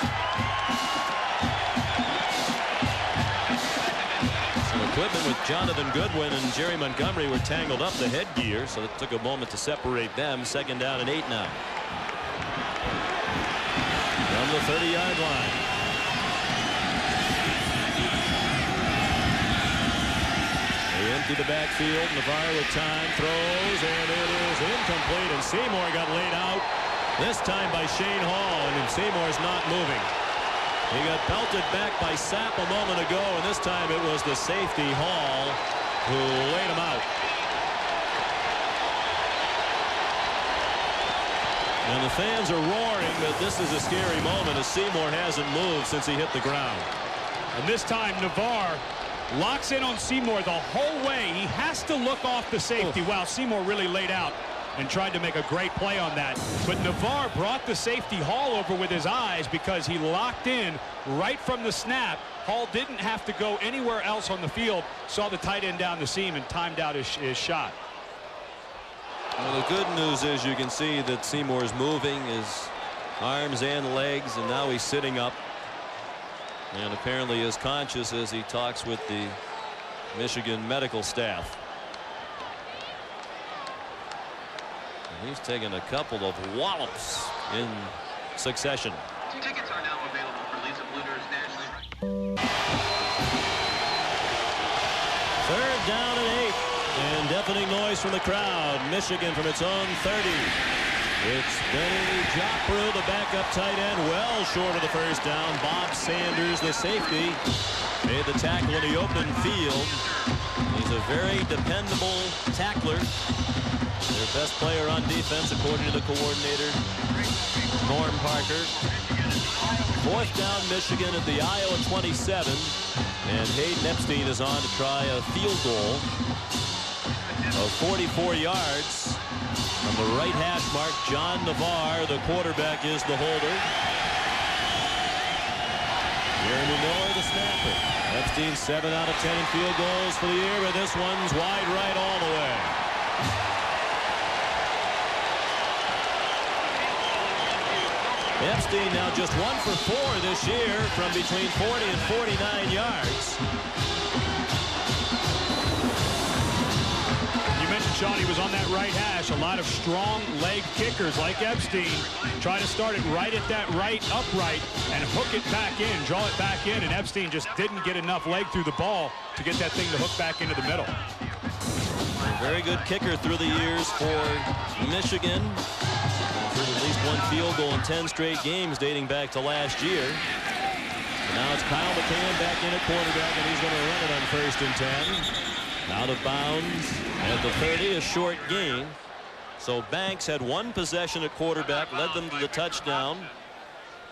Equipment with Jonathan Goodwin and Jerry Montgomery were tangled up the headgear, so it took a moment to separate them. Second down and 8 now. From the 30-yard line. They empty the backfield. Navarre with time throws, and it is incomplete, and Seymour got laid out, this time by Shane Hall, and Seymour's not moving. He got belted back by Sapp a moment ago, and this time it was the safety Hall who laid him out. And the fans are roaring, but this is a scary moment as Seymour hasn't moved since he hit the ground. And this time Navarre locks in on Seymour the whole way. He has to look off the safety. Wow, Seymour really laid out and tried to make a great play on that. But Navarre brought the safety Hall over with his eyes because he locked in right from the snap. Hall didn't have to go anywhere else on the field, saw the tight end down the seam and timed out his shot. Well, the good news is you can see that Seymour's moving his arms and legs, and now he's sitting up and apparently is conscious as he talks with the Michigan medical staff. He's taken a couple of wallops in succession. Tickets are now available for Lisa Bluder's nationally. Third down and 8. And deafening noise from the crowd. Michigan from its own 30. It's Benny Jopru, the backup tight end, well short of the first down. Bob Sanders, the safety, made the tackle in the open field. He's a very dependable tackler. Their best player on defense, according to the coordinator, Norm Parker. Fourth down, Michigan at the Iowa 27. And Hayden Epstein is on to try a field goal of 44 yards. From the right hash mark, John Navarre, the quarterback, is the holder. Jeremy Miller, the snapper. Epstein 7 out of 10 in field goals for the year, but this one's wide right all the way. Epstein now just 1 for 4 this year from between 40 and 49 yards. You mentioned, Sean, he was on that right hash. A lot of strong leg kickers like Epstein try to start it right at that right upright and hook it back in, draw it back in, and Epstein just didn't get enough leg through the ball to get that thing to hook back into the middle. A very good kicker through the years for Michigan. At least 1 field goal in 10 straight games dating back to last year. And now it's Kyle McCann back in at quarterback, and he's going to run it on 1st and 10. Out of bounds at the 30, a short gain. So Banks had 1 possession at quarterback, led them to the touchdown,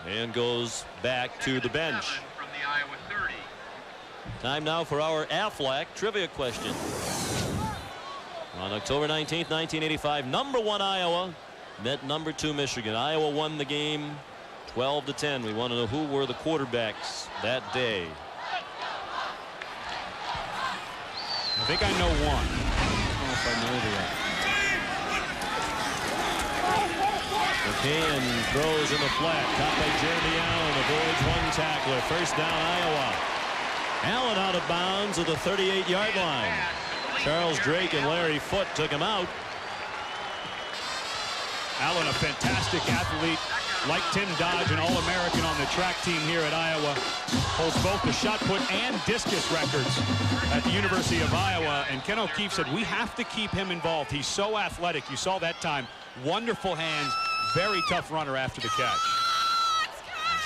and goes back to the bench. Time now for our Aflac trivia question. On October 19th, 1985, number 1 Iowa met number 2 Michigan. Iowa won the game 12-10. We want to know who were the quarterbacks that day. I think I know one. I don't know if I know the other. McCann throws in the flat. Caught by Jeremy Allen. Avoids 1 tackler. First down, Iowa. Allen out of bounds at the 38-yard line. Charles Drake and Larry Foote took him out. Allen, a fantastic athlete, like Tim Dodge, an All-American on the track team here at Iowa. Holds both the shot put and discus records at the University of Iowa. And Ken O'Keefe said, we have to keep him involved. He's so athletic. You saw that time. Wonderful hands, very tough runner after the catch.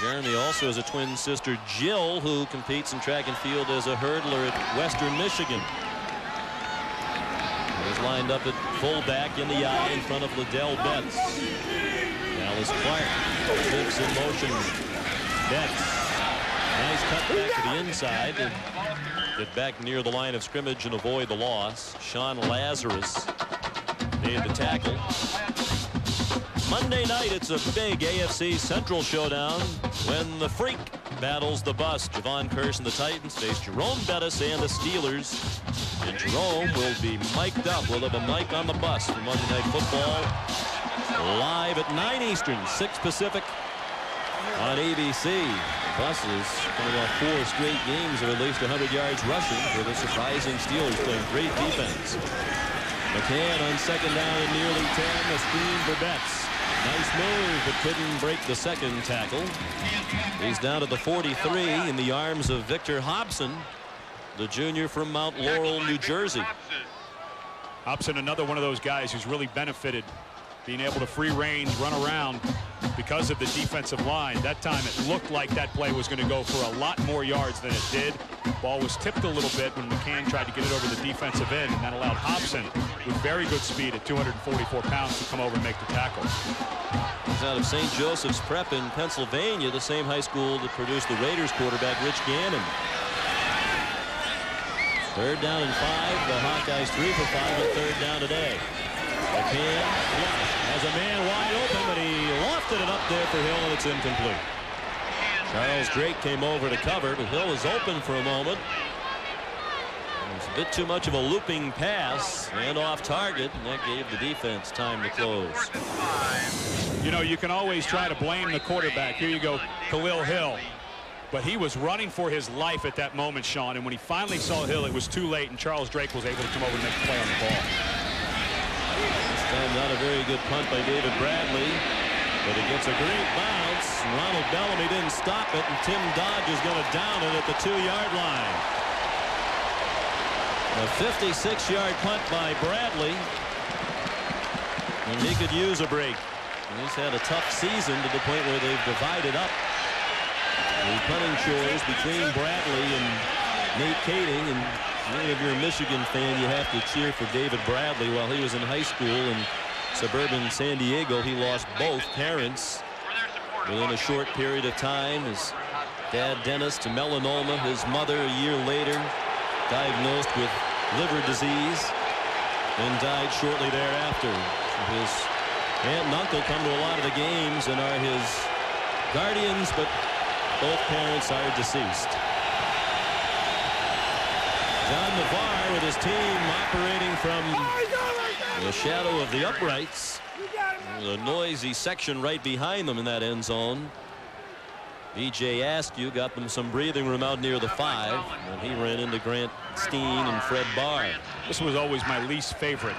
Jeremy also has a twin sister, Jill, who competes in track and field as a hurdler at Western Michigan. He's lined up at fullback in the eye in front of Liddell Betts. Dallas Clark flips in motion. Betts. Nice cut back to the inside. Get back near the line of scrimmage and avoid the loss. Sean Lazarus made the tackle. Monday night, it's a big AFC Central showdown when the Freak battles the Bus. Javon Curse and the Titans face Jerome Bettis and the Steelers. And Jerome will be mic'd up. We'll have a mic on the Bus for Monday Night Football. Live at 9 Eastern, 6 Pacific on ABC. The Bus is coming off 4 straight games of at least 100 yards rushing for the surprising Steelers playing great defense. McCann on second down and nearly 10. A screen for Betts. Nice move, but couldn't break the second tackle. He's down to the 43 in the arms of Victor Hobson, the junior from Mount Laurel, New Jersey. Hobson, another one of those guys who's really benefited being able to free range, run around because of the defensive line. That time it looked like that play was going to go for a lot more yards than it did. Ball was tipped a little bit when McCann tried to get it over the defensive end, and that allowed Hobson, with very good speed at 244 pounds, to come over and make the tackle. He's out of St. Joseph's Prep in Pennsylvania, the same high school that produced the Raiders quarterback Rich Gannon. Third down and 5. The Hawkeyes 3 for 5 on third down today. McCann has a man wide open, but he lofted it up there for Hill, and it's incomplete. Charles Drake came over to cover, but Hill was open for a moment. It was a bit too much of a looping pass and off target, and that gave the defense time to close. You know, you can always try to blame the quarterback. Here you go, Khalil Hill. But he was running for his life at that moment, Sean, and when he finally saw Hill, it was too late, and Charles Drake was able to come over and make a play on the ball. This time not a very good punt by David Bradley, but it gets a great bounce. Ronald Bellamy didn't stop it, and Tim Dodge is going to down it at the 2-yard line. A 56-yard punt by Bradley, and he could use a break. And he's had a tough season to the point where they've divided up the punting chores between Bradley and Nate Kading. And if you're a Michigan fan, you have to cheer for David Bradley. While he was in high school in suburban San Diego, he lost both parents within a short period of time. His dad, Dennis, to melanoma. His mother, a year later, diagnosed with liver disease and died shortly thereafter. His aunt and uncle come to a lot of the games and are his guardians, but both parents are deceased. John Navarre with his team operating from the shadow of the uprights. The noisy section right behind them in that end zone. B.J. Askew got them some breathing room out near the 5, and he ran into Grant Steen and Fred Barr. This was always my least favorite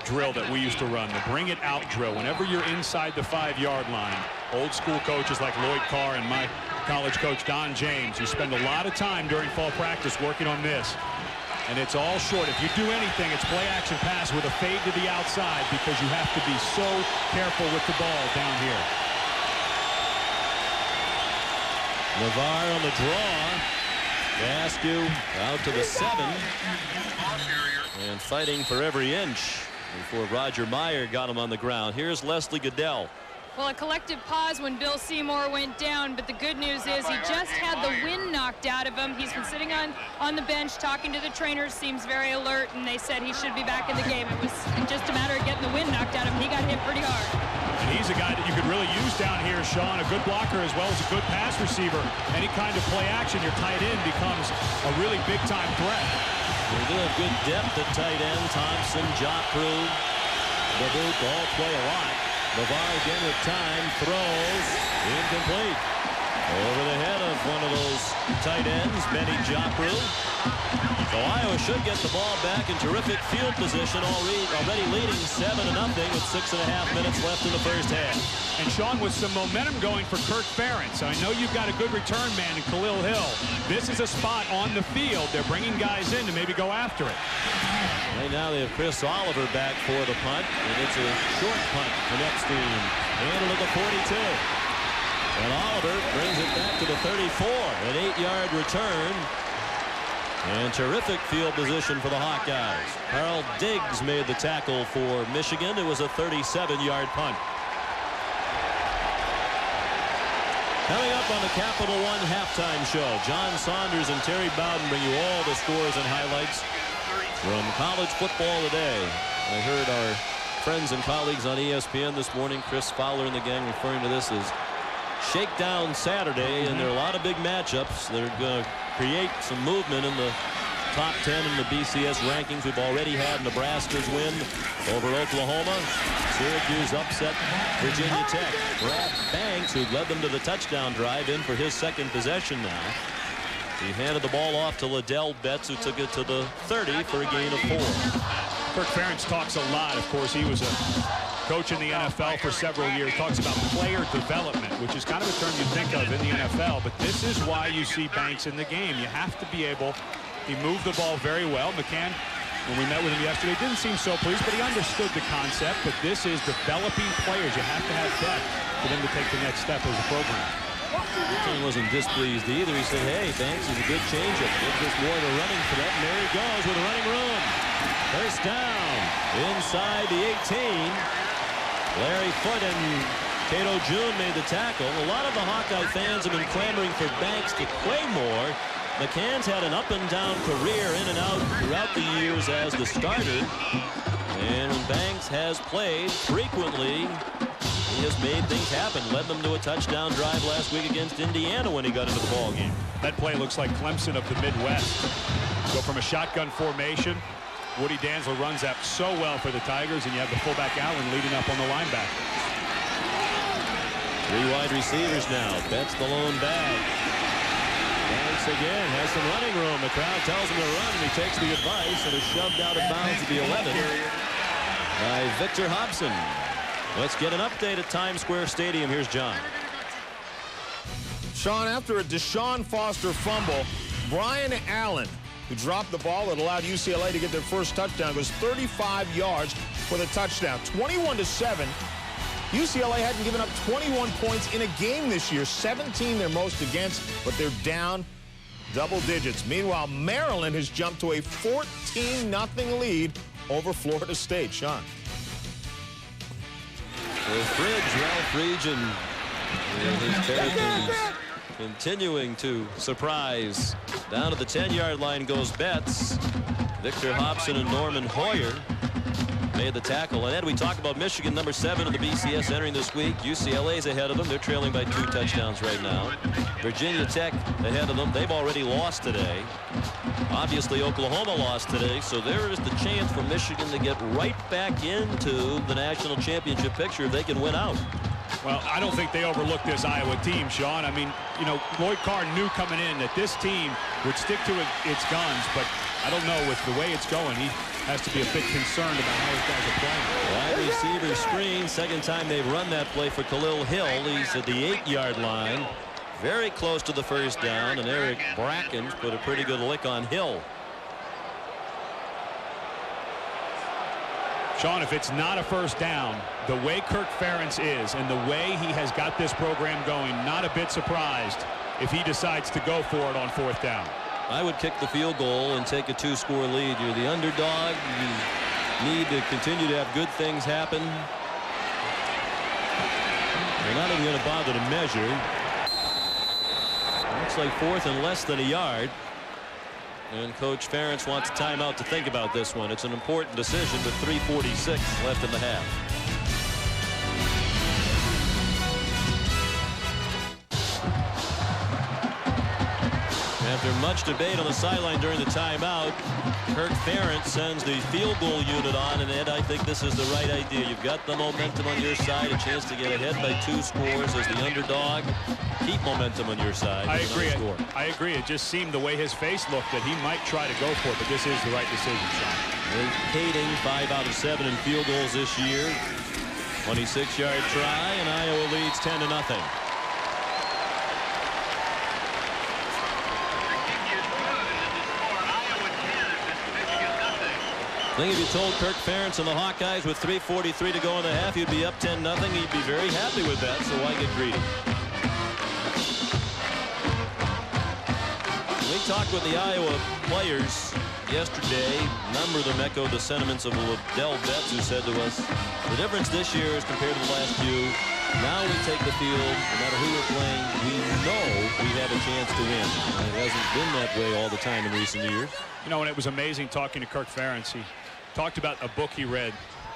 drill that we used to run, the bring it out drill. Whenever you're inside the 5-yard line, old school coaches like Lloyd Carr and my college coach Don James, who spend a lot of time during fall practice working on this. And it's all short. If you do anything, it's play action pass with a fade to the outside, because you have to be so careful with the ball down here. Navarre on the draw. Askew out to the 7. And fighting for every inch before Roger Meyer got him on the ground. Here's Leslie Goodell. Well, a collective pause when Bill Seymour went down, but the good news is he just had the wind knocked out of him. He's been sitting on the bench talking to the trainers, seems very alert, and they said he should be back in the game. It was just a matter of getting the wind knocked out of him. He got hit pretty hard. And he's a guy that you could really use down here, Sean, a good blocker as well as a good pass receiver. Any kind of play action, your tight end becomes a really big-time threat. They do have good depth at tight end. Thompson, Joffrey, Babouk all play a lot. Navarre again with time, throws, incomplete. Over the head of one of those tight ends, Benny Jopru. So Iowa should get the ball back in terrific field position, already leading 7-0 with 6.5 minutes left in the first half. And Sean, with some momentum going for Kirk Ferentz. I know you've got a good return man in Khalil Hill. This is a spot on the field. They're bringing guys in to maybe go after it. Right now they have Chris Oliver back for the punt, and it's a short punt from Epstein. Handled at the 42. And Oliver brings it back to the 34. An 8-yard return. And terrific field position for the Hawkeyes. Carl Diggs made the tackle for Michigan. It was a 37-yard punt. Coming up on the Capital One halftime show, John Saunders and Terry Bowden bring you all the scores and highlights from college football today. I heard our friends and colleagues on ESPN this morning, Chris Fowler and the gang, referring to this as Shakedown Saturday, and there are a lot of big matchups that are going to create some movement in the top 10 in the BCS rankings. We've already had Nebraska's win over Oklahoma. Syracuse upset Virginia Tech. Brad Banks, who led them to the touchdown drive, in for his second possession now. He handed the ball off to Liddell Betts, who took it to the 30 for a gain of 4. Kirk Ferentz talks a lot. Of course, he was a coach in the NFL for several years. Talks about player development, which is kind of a term you think of in the NFL. But this is why you see Banks in the game. You have to be able. He moved the ball very well. McCann, when we met with him yesterday, didn't seem so pleased, but he understood the concept. But this is developing players. You have to have depth for them to take the next step as a program. He wasn't displeased either. He said, hey, Banks is a good changeup. Gives us more of a running threat, and there he goes with a running room. First down inside the 18. Larry Foote and Cato June made the tackle. A lot of the Hawkeye fans have been clamoring for Banks to play more. McCann's had an up-and-down career in and out throughout the years as the starter. And when Banks has played frequently, he has made things happen. Led them to a touchdown drive last week against Indiana when he got into the ball game. That play looks like Clemson of the Midwest. Go from a shotgun formation. Woody Danzler runs that so well for the Tigers, and you have the fullback Allen leading up on the linebacker. 3 wide receivers now. Betts the lone bag. Banks again has some running room. The crowd tells him to run, and he takes the advice and is shoved out of bounds at the 11 by Victor Hobson. Let's get an update at Times Square Stadium. Here's John. Sean, after a Deshaun Foster fumble, Brian Allen, who dropped the ball that allowed UCLA to get their first touchdown, goes 35 yards for the touchdown. 21-7. UCLA hadn't given up 21 points in a game this year. 17 their most against, but they're down double digits. Meanwhile, Maryland has jumped to a 14-0 lead over Florida State. Sean. Ralph Region, and his Terrapins continuing to surprise. Down to the 10-yard line goes Betts. Victor Hobson and Norman Hoyer made the tackle. And then we talk about Michigan, number 7 of the BCS, entering this week. UCLA's ahead of them. They're trailing by 2 touchdowns right now. Virginia Tech ahead of them. They've already lost today. Obviously, Oklahoma lost today, so there is the chance for Michigan to get right back into the national championship picture if they can win out. Well, I don't think they overlooked this Iowa team, Sean. I mean, you know, Lloyd Carr knew coming in that this team would stick to its guns, but I don't know, with the way it's going, he has to be a bit concerned about how his guys are playing. Wide receiver screen. Second time they've run that play for Khalil Hill. He's at the 8-yard line. Very close to the first down, and Eric Brackens put a pretty good lick on Hill. Sean, if it's not a first down, the way Kirk Ferentz is and the way he has got this program going, not a bit surprised if he decides to go for it on 4th down. I would kick the field goal and take a 2-score lead. You're the underdog. You need to continue to have good things happen. They're not even going to bother to measure. Looks like 4th and less than a yard. And Coach Ferentz wants a timeout to think about this one. It's an important decision with 3:46 left in the half. After much debate on the sideline during the timeout, Kirk Ferentz sends the field goal unit on, and Ed, I think this is the right idea. You've got the momentum on your side, a chance to get ahead by 2 scores as the underdog. Keep momentum on your side. I agree. I agree. It just seemed the way his face looked that he might try to go for it, but this is the right decision, Sean. Kading 5 out of 7 in field goals this year. 26-yard try, and Iowa leads 10-0. I think if you told Kirk Ferentz and the Hawkeyes with 3:43 to go in the half, you'd be up 10-0, he'd be very happy with that, so why get greedy? We talked with the Iowa players yesterday. A number of them echoed the sentiments of Liddell Betts, who said to us, the difference this year is compared to the last few. Now we take the field, no matter who we're playing, we know we have a chance to win. And it hasn't been that way all the time in recent years. You know, and it was amazing talking to Kirk Ferentz. He talked about a book he read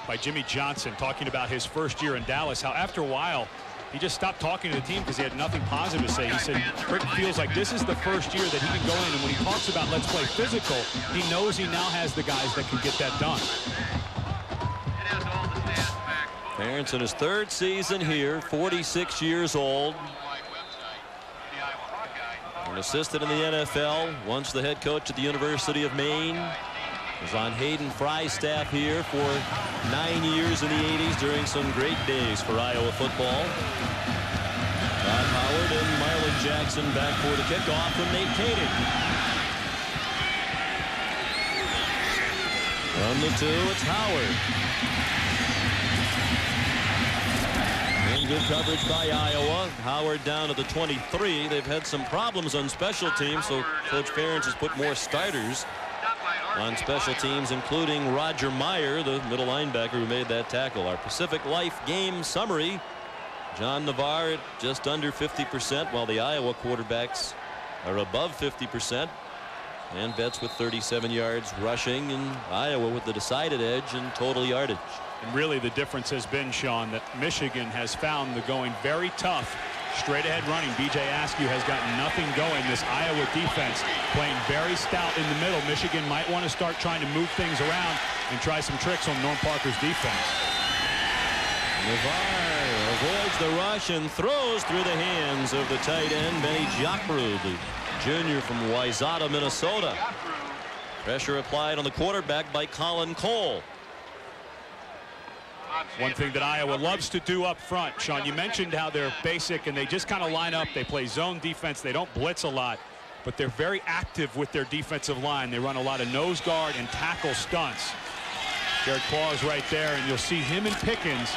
by Jimmy Johnson talking about his first year in Dallas, how after a while he just stopped talking to the team because he had nothing positive to say. He said Kirk feels like this is the first year that he can go in, and when he talks about let's play physical, he knows he now has the guys that can get that done. Ferentz in his 3rd season here, 46 years old. An assistant in the NFL, once the head coach at the University of Maine. Was on Hayden Fry's staff here for 9 years in the 80s during some great days for Iowa football. Todd Howard and Marlon Jackson back for the kickoff from Nate Kading. From the 2, it's Howard. And good coverage by Iowa. Howard down to the 23. They've had some problems on special teams, so Coach Ferentz has put more starters on special teams, including Roger Meyer, the middle linebacker who made that tackle. Our Pacific Life game summary. John Navarre at just under 50%, while the Iowa quarterbacks are above 50%. And Betts with 37 yards rushing, and Iowa with the decided edge in total yardage. And really the difference has been, Sean, that Michigan has found the going very tough. Straight ahead running. B.J. Askew has got nothing going. This Iowa defense playing very stout in the middle. Michigan might want to start trying to move things around and try some tricks on Norm Parker's defense. Navarre avoids the rush and throws through the hands of the tight end, Benny Jacru, the junior from Wayzata, Minnesota. Pressure applied on the quarterback by Colin Cole. One thing that Iowa loves to do up front, Sean, you mentioned how they're basic and they just kind of line up. They play zone defense. They don't blitz a lot, but they're very active with their defensive line. They run a lot of nose guard and tackle stunts. Jared Claus right there, and you'll see him and Pickens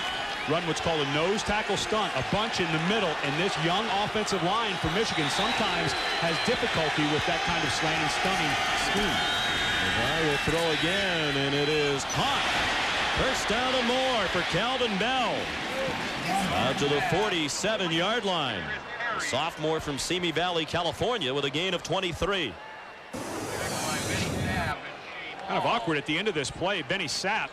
run what's called a nose tackle stunt, a bunch in the middle, and this young offensive line for Michigan sometimes has difficulty with that kind of slant and stunning scheme. I will throw again, and it is caught. First down and more for Calvin Bell. Out to the 47-yard line. A sophomore from Simi Valley, California, with a gain of 23. Kind of awkward at the end of this play. Benny Sapp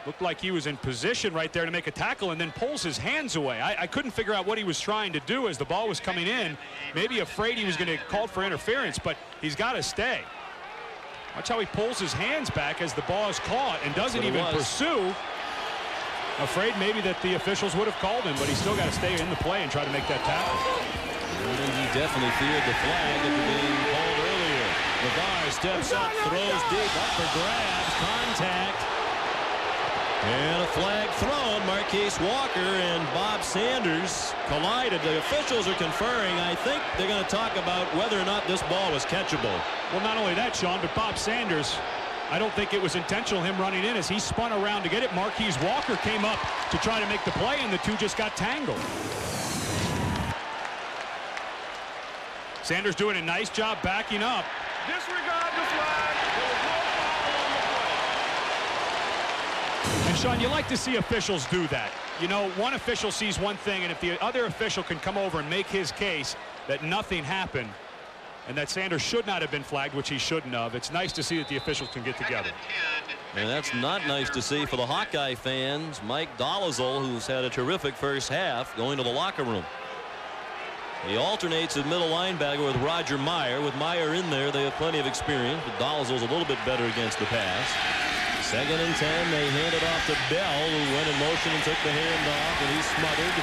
looked like he was in position right there to make a tackle and then pulls his hands away. I couldn't figure out what he was trying to do as the ball was coming in. Maybe afraid he was going to call for interference, but he's got to stay. Watch how he pulls his hands back as the ball is caught and doesn't even pursue. Afraid maybe that the officials would have called him, but he's still got to stay in the play and try to make that tackle. And he definitely feared the flag after being called earlier. Navarre steps up, throws deep, up for grabs, contact. And a flag thrown. Marquise Walker and Bob Sanders collided. The officials are conferring. I think they're going to talk about whether or not this ball was catchable. Well, not only that, Sean, but Bob Sanders, I don't think it was intentional him running in as he spun around to get it. Marquise Walker came up to try to make the play, and the two just got tangled. Sanders doing a nice job backing up. Disregard the flag. There was no foul on the play. And Sean, you like to see officials do that. You know, one official sees one thing, and if the other official can come over and make his case that nothing happened and that Sanders should not have been flagged, which he shouldn't have, it's nice to see that the officials can get together. And that's not nice to see for the Hawkeye fans. Mike Dolezal, who's had a terrific first half, going to the locker room. He alternates at middle linebacker with Roger Meyer. With Meyer in there, they have plenty of experience, but Dolezal's a little bit better against the pass. 2nd and 10. They hand it off to Bell, who went in motion and took the hand off, and he's smothered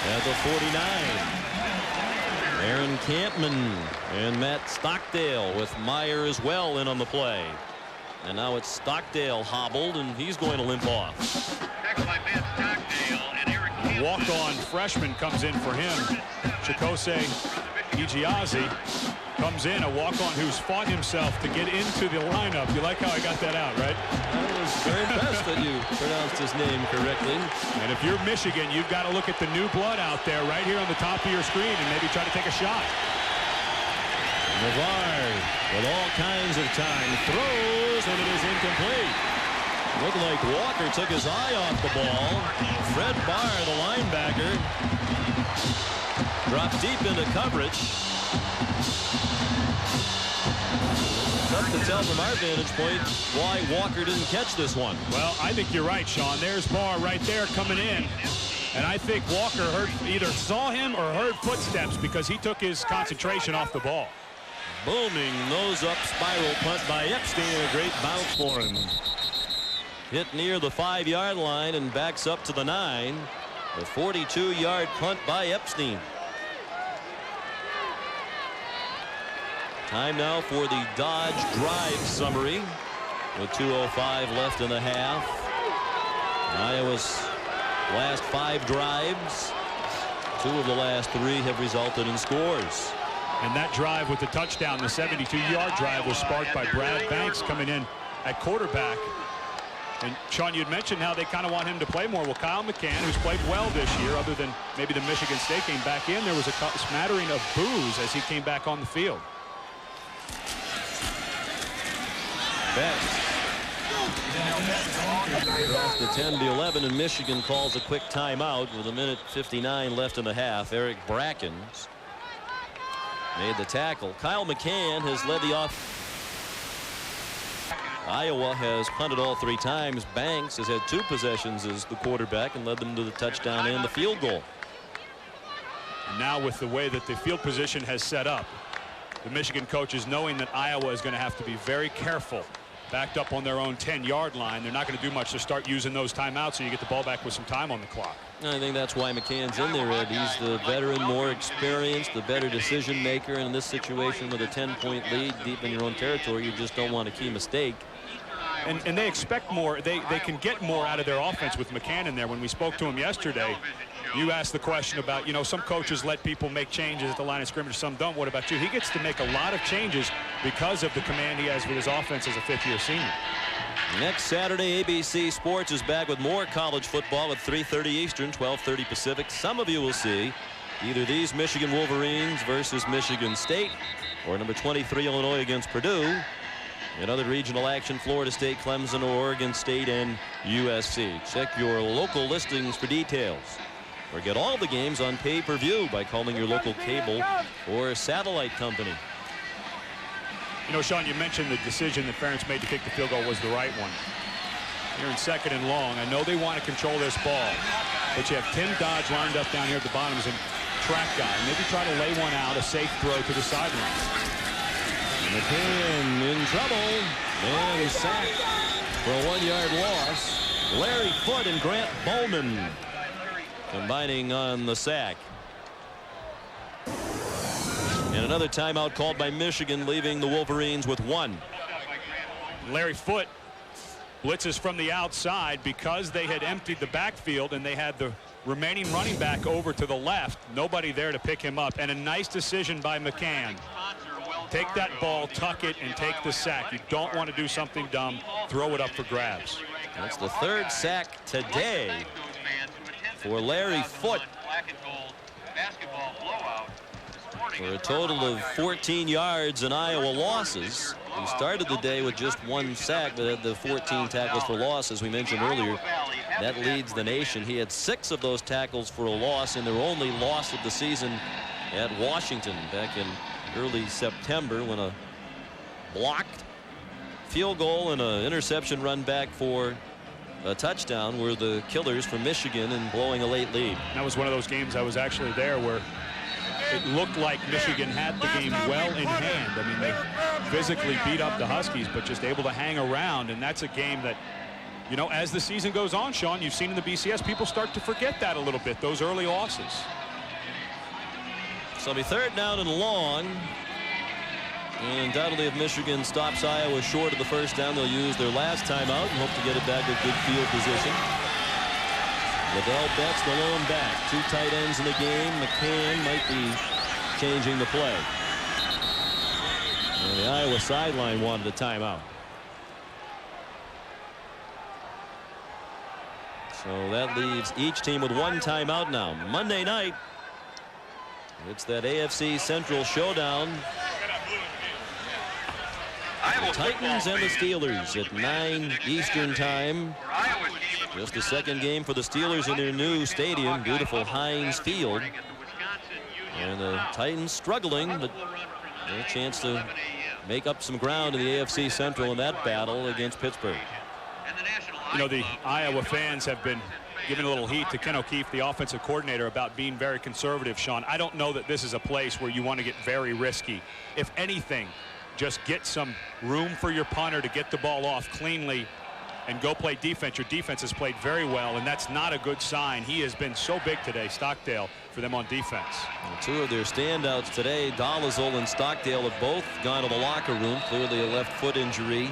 at the 49. Aaron Campman and Matt Stockdale with Meyer as well in on the play. And now it's Stockdale hobbled, and he's going to limp off. Walk-on freshman comes in for him. Chikose Igiazi comes in, a walk-on who's fought himself to get into the lineup. You like how I got that out, right? I was very impressed that you pronounced his name correctly. And if you're Michigan, you've got to look at the new blood out there right here on the top of your screen and maybe try to take a shot. Navarre with all kinds of time throws, and it is incomplete. Looked like Walker took his eye off the ball. Fred Barr, the linebacker, dropped deep into coverage. Tough to tell from our vantage point why Walker didn't catch this one. Well, I think you're right, Sean. There's Barr right there coming in. And I think Walker either saw him or heard footsteps because he took his concentration off the ball. Booming nose-up spiral punt by Epstein. A great bounce for him. Hit near the 5-yard line and backs up to the 9. A 42-yard punt by Epstein. Time now for the Dodge drive summary with 2:05 left in the half. Iowa's last 5 drives, 2 of the last 3 have resulted in scores. And that drive with the touchdown, the 72-yard drive, was sparked by Brad Banks coming in at quarterback. And Sean, you'd mentioned how they kind of want him to play more. Well, Kyle McCann, who's played well this year, other than maybe the Michigan State game, back in, there was a smattering of boos as he came back on the field. Best. Across the 10-11, and Michigan calls a quick timeout with 1:59 left in the half. Eric Brackens made the tackle. Kyle McCann has led the off. Iowa has punted all 3 times. Banks has had 2 possessions as the quarterback and led them to the touchdown and the field goal. Now with the way that the field position has set up, the Michigan coaches, knowing that Iowa is going to have to be very careful, backed up on their own 10-yard line, they're not going to do much to start using those timeouts so you get the ball back with some time on the clock. I think that's why McCann's in there, Ed. He's the veteran, more experienced, the better decision maker. And in this situation with a 10-point lead deep in your own territory, you just don't want a key mistake. And they expect more. They can get more out of their offense with McCann in there. When we spoke to him yesterday, you asked the question about, you know, some coaches let people make changes at the line of scrimmage, some don't. What about you? He gets to make a lot of changes because of the command he has with his offense as a 5th-year senior. Next Saturday, ABC Sports is back with more college football at 3:30 Eastern, 12:30 Pacific. Some of you will see either these Michigan Wolverines versus Michigan State or number 23 Illinois against Purdue. In other regional action, Florida State, Clemson, Oregon State, and USC. Check your local listings for details. Or get all the games on pay-per-view by calling your local cable or satellite company. You know, Sean, you mentioned the decision that Ferentz made to kick the field goal was the right one. Here in 2nd and long, I know they want to control this ball, but you have Tim Dodge lined up down here at the bottom as a track guy. Maybe try to lay one out, a safe throw to the sideline. McCann in trouble and sacked for a 1-yard loss. Larry Foote and Grant Bowman combining on the sack. And another timeout called by Michigan, leaving the Wolverines with 1. Larry Foote blitzes from the outside because they had emptied the backfield and they had the remaining running back over to the left. Nobody there to pick him up, and a nice decision by McCann. Take that ball, tuck it, and take the sack. You don't want to do something dumb. Throw it up for grabs. That's the 3rd sack today for Larry Foote, for a total of 14 yards in Iowa losses. He started the day with just 1 sack, but had the 14 tackles for loss, as we mentioned earlier. That leads the nation. He had 6 of those tackles for a loss in their only loss of the season at Washington back in early September, when a blocked field goal and an interception run back for a touchdown were the killers for Michigan in blowing a late lead. That was one of those games I was actually there where it looked like Michigan had the game well in hand. I mean, they physically beat up the Huskies, but just able to hang around. And that's a game that, you know, as the season goes on, Sean, you've seen in the BCS, people start to forget that a little bit, those early losses. So it'll be third down and long. And undoubtedly, if Michigan stops Iowa short of the first down, they'll use their last timeout and hope to get it back with good field position. Liddell Betts, the lone back. 2 tight ends in the game. McCann might be changing the play. And the Iowa sideline wanted a timeout. So that leaves each team with 1 timeout now. Monday night, it's that AFC Central showdown. The Titans and the Steelers at 9 Eastern time. Just the second game for the Steelers in their new stadium, beautiful Heinz Field. And the Titans struggling, but a chance to make up some ground in the AFC Central in that battle against Pittsburgh. You know, the Iowa fans have been giving a little heat to Ken O'Keefe, the offensive coordinator, about being very conservative, Sean. I don't know that this is a place where you want to get very risky. If anything, just get some room for your punter to get the ball off cleanly and go play defense. Your defense has played very well, and that's not a good sign. He has been so big today, Stockdale, for them on defense. And 2 of their standouts today, Dolezal and Stockdale, have both gone to the locker room. Clearly a left foot injury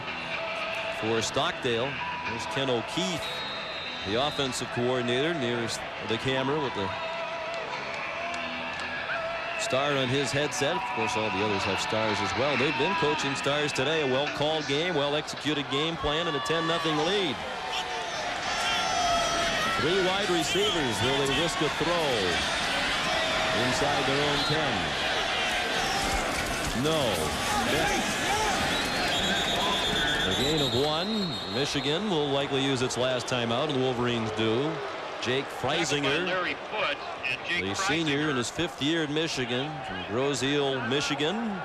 for Stockdale. There's Ken O'Keefe, the offensive coordinator, nearest the camera with the star on his headset. Of course, all the others have stars as well. They've been coaching stars today. A well-called game, well-executed game plan, and a 10-0 lead. 3 wide receivers. Will they risk a throw inside their own 10? No. A gain of 1. Michigan will likely use its last timeout, and the Wolverines do. Jake Freisinger, the senior in his 5th year at Michigan, from Grosse Ile, Michigan,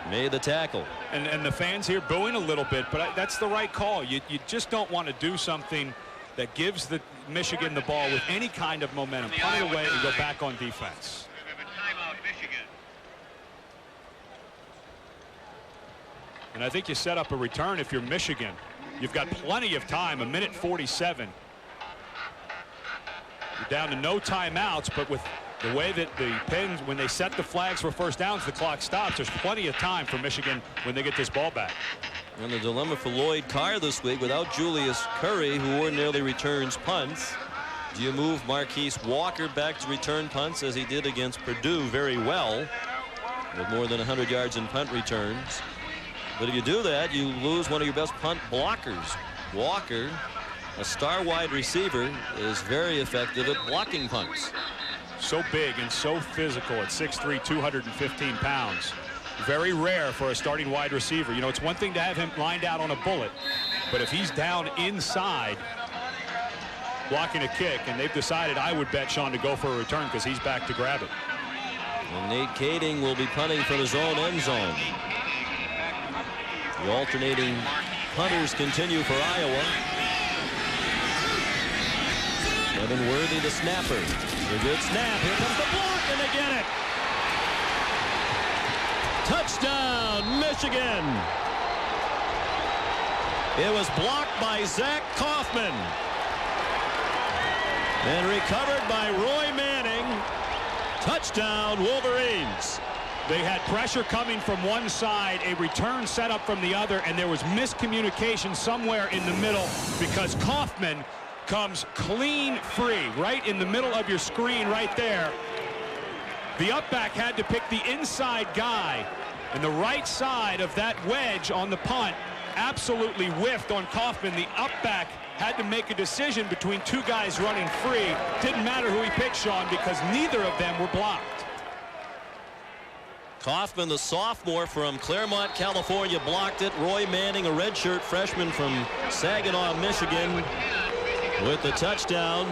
made the tackle. And the fans here booing a little bit, but that's the right call. You just don't want to do something that gives the Michigan the ball with any kind of momentum. Punt it away and go back on defense. And I think you set up a return if you're Michigan. You've got plenty of time, 1:47. You're down to no timeouts, but with the way that the Pens, when they set the flags for first downs, the clock stops. There's plenty of time for Michigan when they get this ball back. And the dilemma for Lloyd Carr this week, without Julius Curry, who ordinarily returns punts, do you move Marquise Walker back to return punts, as he did against Purdue very well, with more than 100 yards in punt returns? But if you do that, you lose one of your best punt blockers. Walker, a star wide receiver, is very effective at blocking punts. So big and so physical at 6'3", 215 pounds. Very rare for a starting wide receiver. You know, it's one thing to have him lined out on a bullet, but if he's down inside blocking a kick, and they've decided, I would bet, Sean, to go for a return because he's back to grab it. And Nate Kading will be punting from his own end zone. The alternating punters continue for Iowa. Evan Worthy, the snapper. A good snap. Here comes the block, and they get it. Touchdown, Michigan. It was blocked by Zach Kaufman and recovered by Roy Manning. Touchdown, Wolverines. They had pressure coming from one side, a return set up from the other, and there was miscommunication somewhere in the middle because Kaufman comes clean free right in the middle of your screen right there. The up back had to pick the inside guy, and the right side of that wedge on the punt absolutely whiffed on Kaufman. The up back had to make a decision between 2 guys running free. Didn't matter who he picked, Sean, because neither of them were blocked. Kaufman, the sophomore from Claremont, California, blocked it. Roy Manning, a redshirt freshman from Saginaw, Michigan, with the touchdown.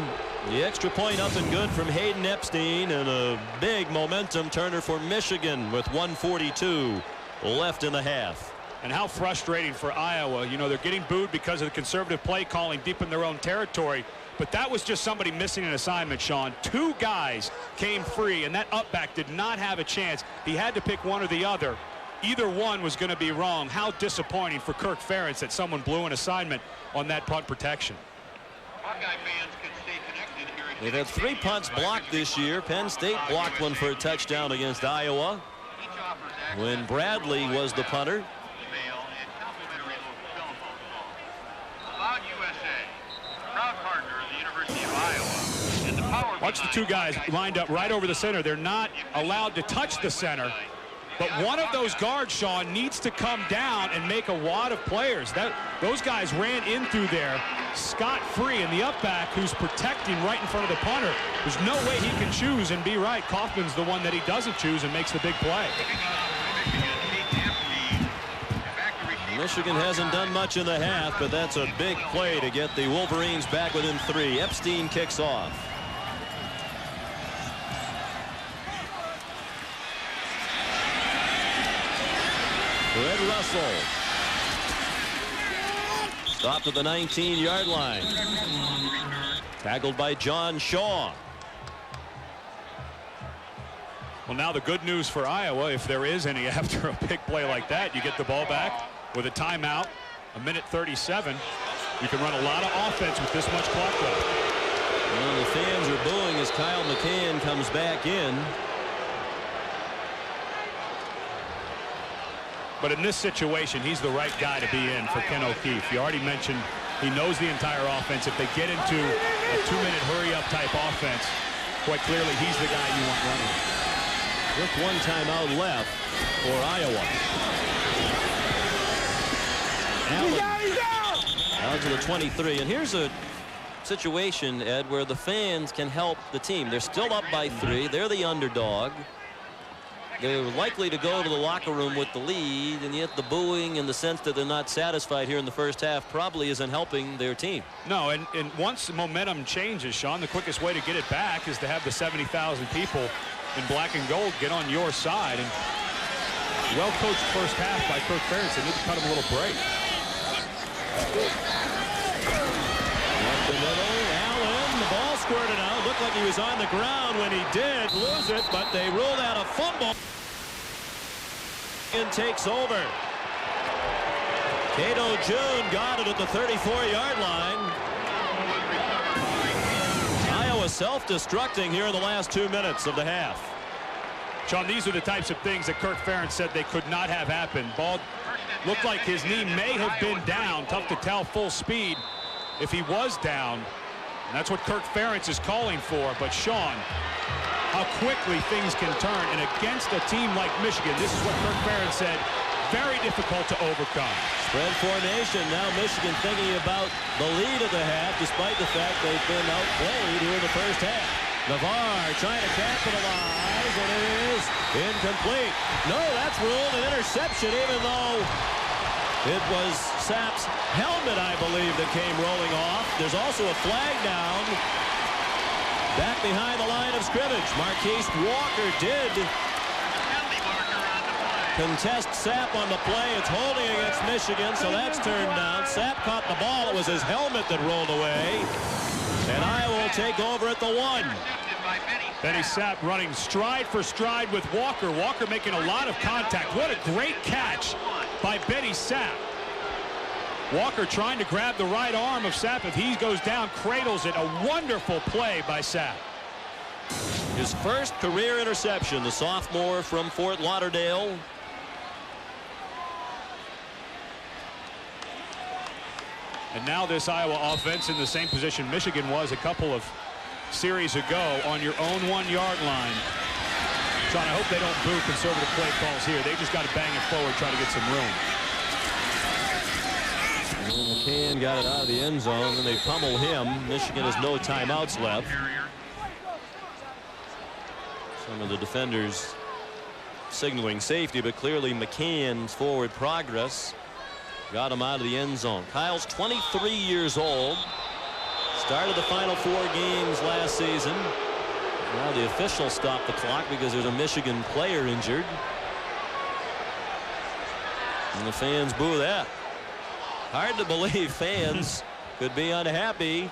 The extra point up and good from Hayden Epstein, and a big momentum turner for Michigan with 1:42 left in the half. And how frustrating for Iowa. You know, they're getting booed because of the conservative play calling deep in their own territory. But that was just somebody missing an assignment, Sean. Two guys came free, and that up back did not have a chance. He had to pick one or the other. Either one was going to be wrong. How disappointing for Kirk Ferentz that someone blew an assignment on that punt protection. They've had 3 punts blocked this year. Penn State blocked one for a touchdown against Iowa when Bradley was the punter. Watch the two guys lined up right over the center. They're not allowed to touch the center. But one of those guards, Sean, needs to come down and make a wad of players. Those guys ran in through there scot-free, and the up back who's protecting right in front of the punter, there's no way he can choose and be right. Kaufman's the one that he doesn't choose and makes the big play. Michigan hasn't done much in the half, but that's a big play to get the Wolverines back within 3. Epstein kicks off. Red Russell stopped at the 19-yard line. Tackled by John Shaw. Well, now the good news for Iowa, if there is any after a big play like that, you get the ball back with a timeout, 1:37. You can run a lot of offense with this much clock left. Well, the fans are booing as Kyle McCann comes back in. But in this situation, he's the right guy to be in for Ken O'Keefe. You already mentioned he knows the entire offense. If they get into a 2-minute hurry-up type offense, quite clearly he's the guy you want running. With 1 timeout left for Iowa. Allen out to the 23. And here's a situation, Ed, where the fans can help the team. They're still up by 3. They're the underdog. They're likely to go to the locker room with the lead, and yet the booing and the sense that they're not satisfied here in the first half probably isn't helping their team. No, and once momentum changes, Sean, the quickest way to get it back is to have the 70,000 people in black and gold get on your side. And well-coached first half by Kirk Ferentz. They need to cut him a little break. Up the middle, Allen, the ball squirted out. Looked like he was on the ground when he did lose it, but they ruled out a fumble. And takes over. Cato June got it at the 34-yard line. Iowa self-destructing here in the last 2 minutes of the half. Sean, these are the types of things that Kirk Ferentz said they could not have happened. Ball looked like his knee may have been down. Tough to tell full speed if he was down. And that's what Kirk Ferentz is calling for. But Sean, how quickly things can turn. And against a team like Michigan, this is what Kirk Ferentz said, very difficult to overcome. Spread formation. Now Michigan thinking about the lead of the half, despite the fact they've been outplayed here in the first half. Navarre trying to capitalize, and it is incomplete. No, that's ruled an interception, even though it was Sapp's helmet, I believe, that came rolling off. There's also a flag down back behind the line of scrimmage. Marquise Walker did contest Sapp on the play. It's holding against Michigan, so that's turned down. Sapp caught the ball. It was his helmet that rolled away. And Iowa will take over at the 1. Benny Sapp running stride for stride with Walker. Walker making a lot of contact. What a great catch by Benny Sapp. Walker trying to grab the right arm of Sapp. If he goes down, cradles it. A wonderful play by Sapp. His first career interception, the sophomore from Fort Lauderdale. And now this Iowa offense in the same position Michigan was a couple of series ago on your own 1-yard line. Sean, I hope they don't boo conservative play calls here. They just got to bang it forward, try to get some room. McCann got it out of the end zone, and they pummel him. Michigan has no timeouts left. Some of the defenders signaling safety, but clearly McCann's forward progress got him out of the end zone. Kyle's 23 years old. Started the final 4 games last season. Now the officials stopped the clock because there's a Michigan player injured. And the fans boo that. Hard to believe fans could be unhappy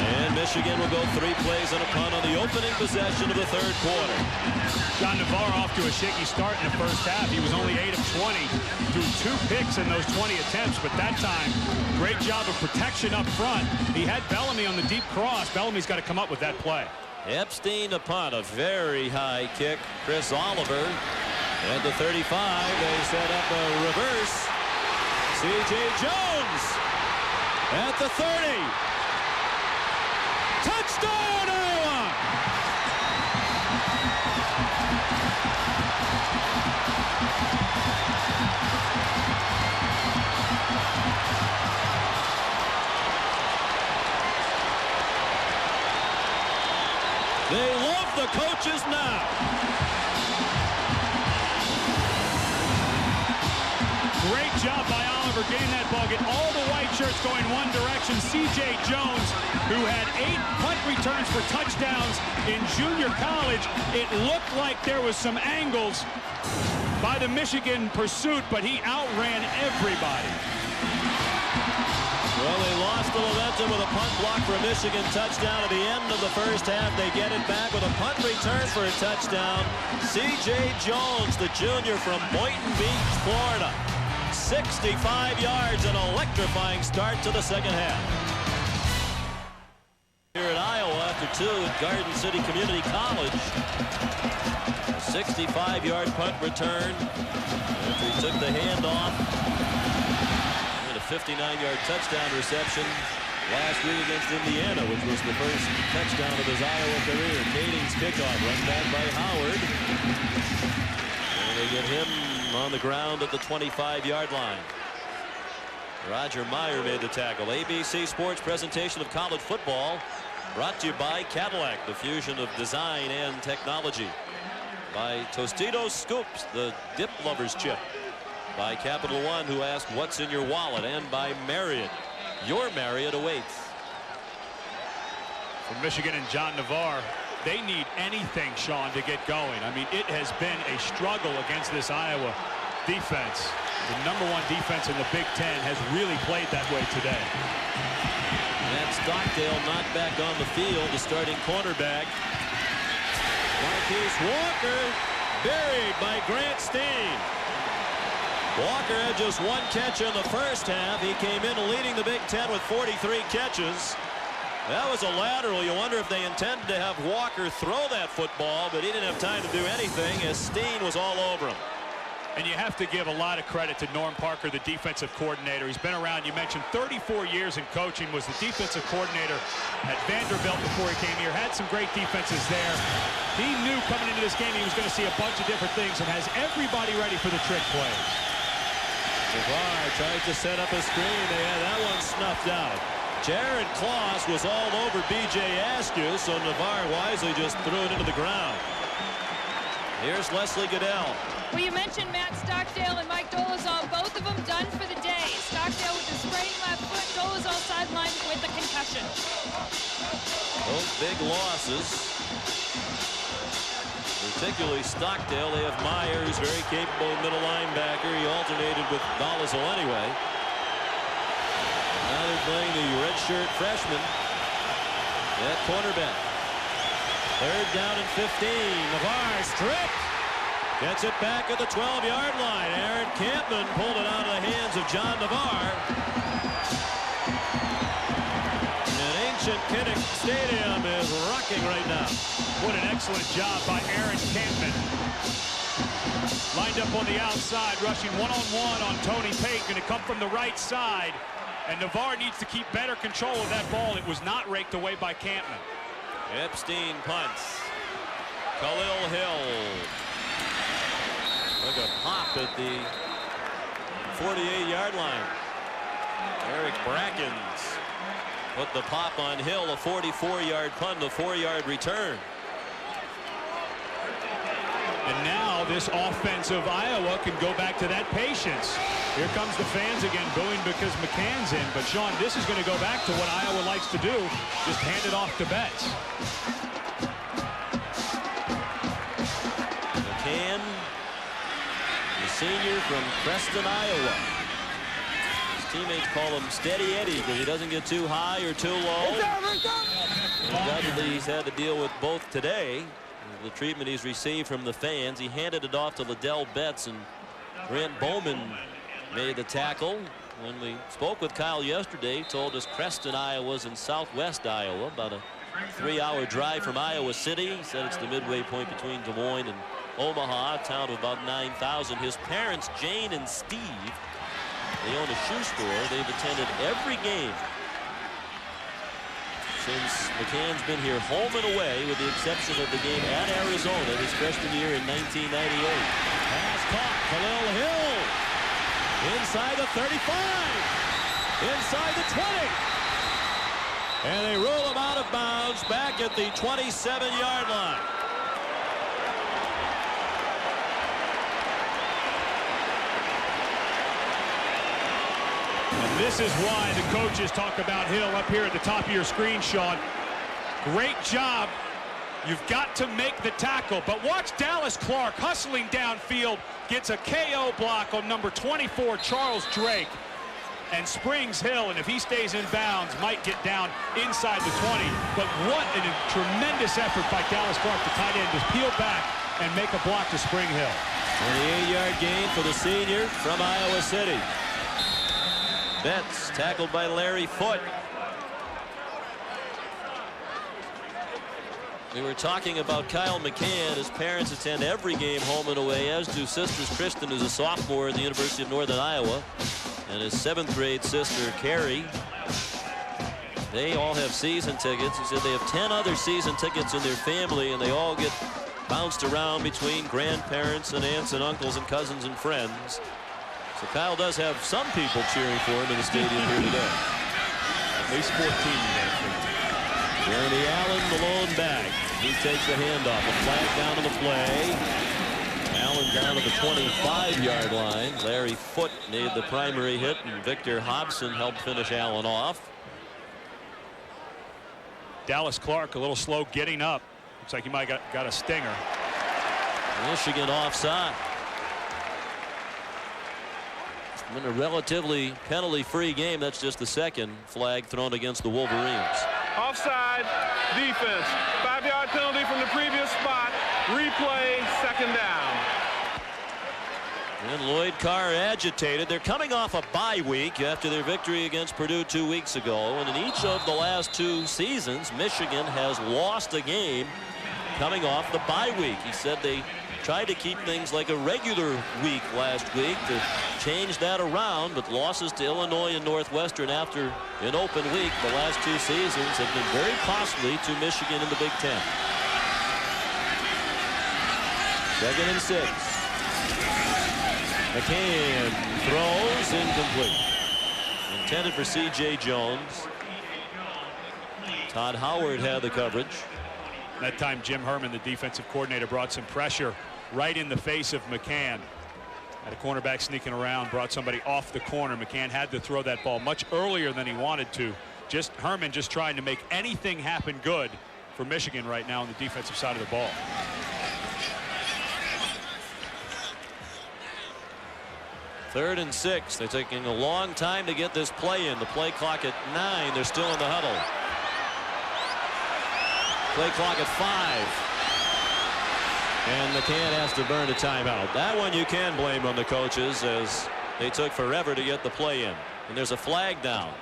And Michigan will go 3 plays and a punt on the opening possession of the third quarter. John Navarre off to a shaky start in the first half. He was only 8 of 20, threw 2 picks in those 20 attempts, but that time, great job of protection up front. He had Bellamy on the deep cross. Bellamy's got to come up with that play. Epstein to punt, a very high kick. Chris Oliver at the 35. They set up a reverse. C.J. Jones at the 30. Touchdown, Iowa! They love the coaches now. Great job by Oliver getting that ball. Get all the white shirts going one direction. C.J. Jones, who had 8 punt returns for touchdowns in junior college. It looked like there was some angles by the Michigan pursuit, but he outran everybody. Well, they lost the momentum with a punt block for a Michigan touchdown at the end of the first half. They get it back with a punt return for a touchdown. C.J. Jones, the junior from Boynton Beach, Florida. 65 yards, an electrifying start to the second half. Here at Iowa after 2 at Garden City Community College. 65-yard punt return after he took the handoff. 59-yard touchdown reception last week against Indiana, which was the first touchdown of his Iowa career. Kading's kickoff, run back by Howard. And they get him on the ground at the 25-yard line. Roger Meyer made the tackle. ABC Sports presentation of college football brought to you by Cadillac, the fusion of design and technology. By Tostitos Scoops, the dip lover's chip. By Capital One, who asked what's in your wallet, and by Marriott. Your Marriott awaits. For Michigan and John Navarre, they need anything, Sean, to get going. I mean, it has been a struggle against this Iowa defense. The #1 defense in the Big Ten has really played that way today. And Stockdale not back on the field, the starting cornerback. Marquise Walker buried by Grant Steen. Walker had just 1 catch in the first half. He came in leading the Big Ten with 43 catches. That was a lateral. You wonder if they intended to have Walker throw that football, but he didn't have time to do anything as Steen was all over him. And you have to give a lot of credit to Norm Parker, the defensive coordinator. He's been around, you mentioned 34 years in coaching, was the defensive coordinator at Vanderbilt before he came here, had some great defenses there. He knew coming into this game he was going to see a bunch of different things and has everybody ready for the trick plays. Navarre tried to set up a screen. They had that one snuffed out. Jared Kloss was all over B.J. Askew, so Navarre wisely just threw it into the ground. Here's Leslie Goodell. Well, you mentioned Matt Stockdale and Mike Dolezal, both of them done for the day. Stockdale with a sprained left foot, Dolezal sidelined with a concussion. Both big losses. Particularly Stockdale. They have Meyer, who's very capable middle linebacker. He alternated with Dolezal anyway. Now they're playing the redshirt freshman at cornerback. 3rd down and 15. Navarre stripped. Gets it back at the 12-yard line. Aaron Campman pulled it out of the hands of John Navarre. And ancient Kinnick Stadium is rocking right now. What an excellent job by Aaron Campman. Lined up on the outside, rushing one-on-one on Tony Pate. Going to come from the right side. And Navarre needs to keep better control of that ball. It was not raked away by Campman. Epstein punts. Khalil Hill. Took a pop at the 48-yard line. Eric Brackens put the pop on Hill, a 44-yard punt, a 4-yard return. And now this offensive Iowa can go back to that patience. Here comes the fans again booing because McCann's in. But, Sean, this is going to go back to what Iowa likes to do, just hand it off to Betts. McCann, the senior from Preston, Iowa. teammates call him Steady Eddie because he doesn't get too high or too low. Undoubtedly, he's had to deal with both today. The treatment he's received from the fans. He handed it off to Liddell Betts, and Grant Bowman made the tackle. When we spoke with Kyle yesterday, he told us Creston, Iowa's in southwest Iowa, about a 3-hour drive from Iowa City. He said it's the midway point between Des Moines and Omaha, a town of about 9,000. His parents, Jane and Steve, they own a shoe store. They've attended every game since McCann's been here, home and away, with the exception of the game at Arizona his freshman year in 1998. Pass caught. Khalil Hill inside the 35, inside the 20, and they roll him out of bounds back at the 27-yard line. And this is why the coaches talk about Hill up here at the top of your screen, Sean. Great job. You've got to make the tackle, but watch Dallas Clark hustling downfield, gets a KO block on number 24, Charles Drake, and springs Hill, and if he stays in bounds, might get down inside the 20. But what a tremendous effort by Dallas Clark, the tight end, to peel back and make a block to spring Hill. 28-yard gain for the senior from Iowa City. Betts tackled by Larry Foote. We were talking about Kyle McCann. His parents attend every game home and away, as do sisters Kristen, who's a sophomore at the University of Northern Iowa, and his 7th grade sister Carrie. They all have season tickets. He said they have 10 other season tickets in their family, and they all get bounced around between grandparents and aunts and uncles and cousins and friends. So Kyle does have some people cheering for him in the stadium here today. At least 14 there. Jeremy Allen, the lone back. He takes the handoff. A flag down to the play. Allen down to the 25-yard line. Larry Foote made the primary hit, and Victor Hobson helped finish Allen off. Dallas Clark a little slow getting up. Looks like he might got a stinger. Michigan offside. In a relatively penalty-free game, that's just the second flag thrown against the Wolverines. Offside defense. 5-yard penalty from the previous spot. Replay, second down. And Lloyd Carr agitated. They're coming off a bye week after their victory against Purdue 2 weeks ago. And in each of the last 2 seasons, Michigan has lost a game coming off the bye week. He said they tried to keep things like a regular week last week to change that around, but losses to Illinois and Northwestern after an open week the last 2 seasons have been very costly to Michigan in the Big Ten. 2nd and 6. McCann throws incomplete. Intended for C.J. Jones. Todd Howard had the coverage. That time Jim Herman, the defensive coordinator, brought some pressure right in the face of McCann. Had a cornerback sneaking around, brought somebody off the corner. McCann had to throw that ball much earlier than he wanted to. Herman just trying to make anything happen good for Michigan right now on the defensive side of the ball. Third and 6. They're taking a long time to get this play in. The play clock at 9. They're still in the huddle. Play clock at 5. And McCann has to burn a timeout. That one you can blame on the coaches, as they took forever to get the play in. And there's a flag down.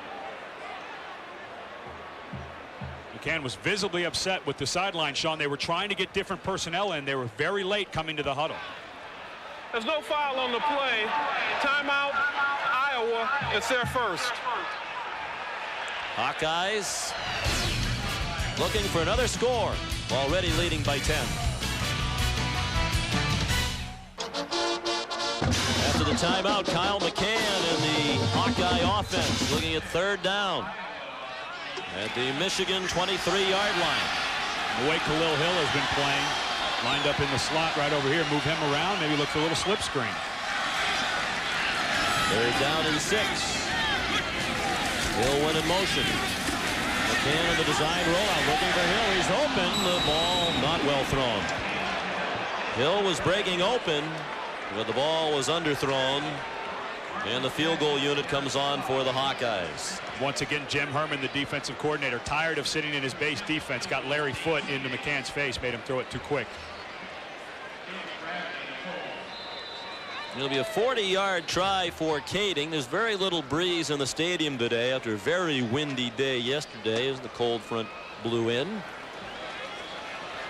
McCann was visibly upset with the sideline, Sean. They were trying to get different personnel in. They were very late coming to the huddle. There's no foul on the play. Timeout, Iowa. It's their first. Hawkeyes looking for another score. Already leading by 10. After the timeout, Kyle McCann and the Hawkeye offense looking at 3rd down at the Michigan 23-yard line. The way Khalil Hill has been playing, lined up in the slot right over here, move him around, maybe look for a little slip screen. 3rd down and 6. Hill went in motion. McCann in the design rollout looking for Hill. He's open. The ball not well thrown. Hill was breaking open, but the ball was underthrown. And the field goal unit comes on for the Hawkeyes. Once again, Jim Herman, the defensive coordinator, tired of sitting in his base defense, got Larry Foote into McCann's face, made him throw it too quick. It'll be a 40-yard try for Kading. There's very little breeze in the stadium today after a very windy day yesterday as the cold front blew in.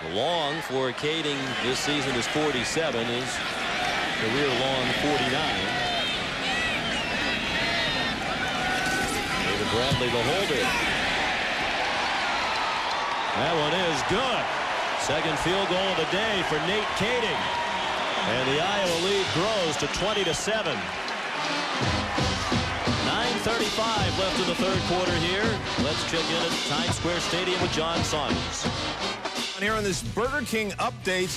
The long for Kading this season is 47, his career long 49. David Bradley the holder. That one is good. Second field goal of the day for Nate Kading. And the Iowa lead grows to 20-7. 9:35 left in the third quarter here. Let's check in at Times Square Stadium with John Saunders. Here on this Burger King update,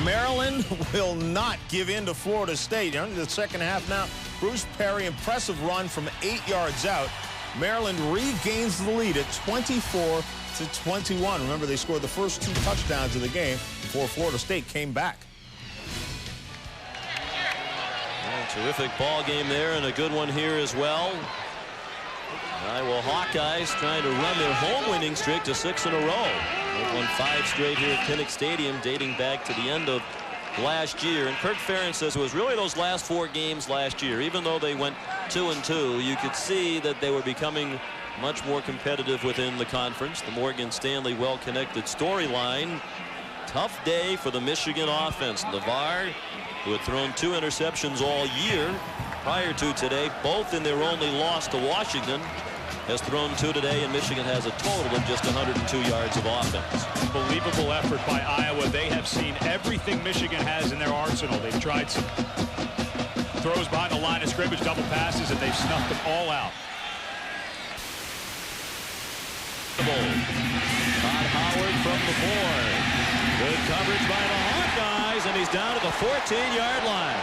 Maryland will not give in to Florida State. Into the second half now. Bruce Perry, impressive run from 8 yards out. Maryland regains the lead at 24-21. Remember, they scored the first 2 touchdowns of the game before Florida State came back. Terrific ball game there, and a good one here as well. Iowa Hawkeyes trying to run their home winning streak to 6 in a row. They've won 5 straight here at Kinnick Stadium, dating back to the end of last year. And Kirk Ferentz says it was really those last 4 games last year. Even though they went 2-2, you could see that they were becoming much more competitive within the conference. The Morgan Stanley well-connected storyline. Tough day for the Michigan offense. Navarre, who had thrown 2 interceptions all year prior to today, both in their only loss to Washington, has thrown 2 today, and Michigan has a total of just 102 yards of offense. Unbelievable effort by Iowa. They have seen everything Michigan has in their arsenal. They've tried some throws behind the line of scrimmage, double passes, and they've snuffed them all out. Todd Howard from the board. Good coverage by the Hawkeyes, and he's down at the 14-yard line.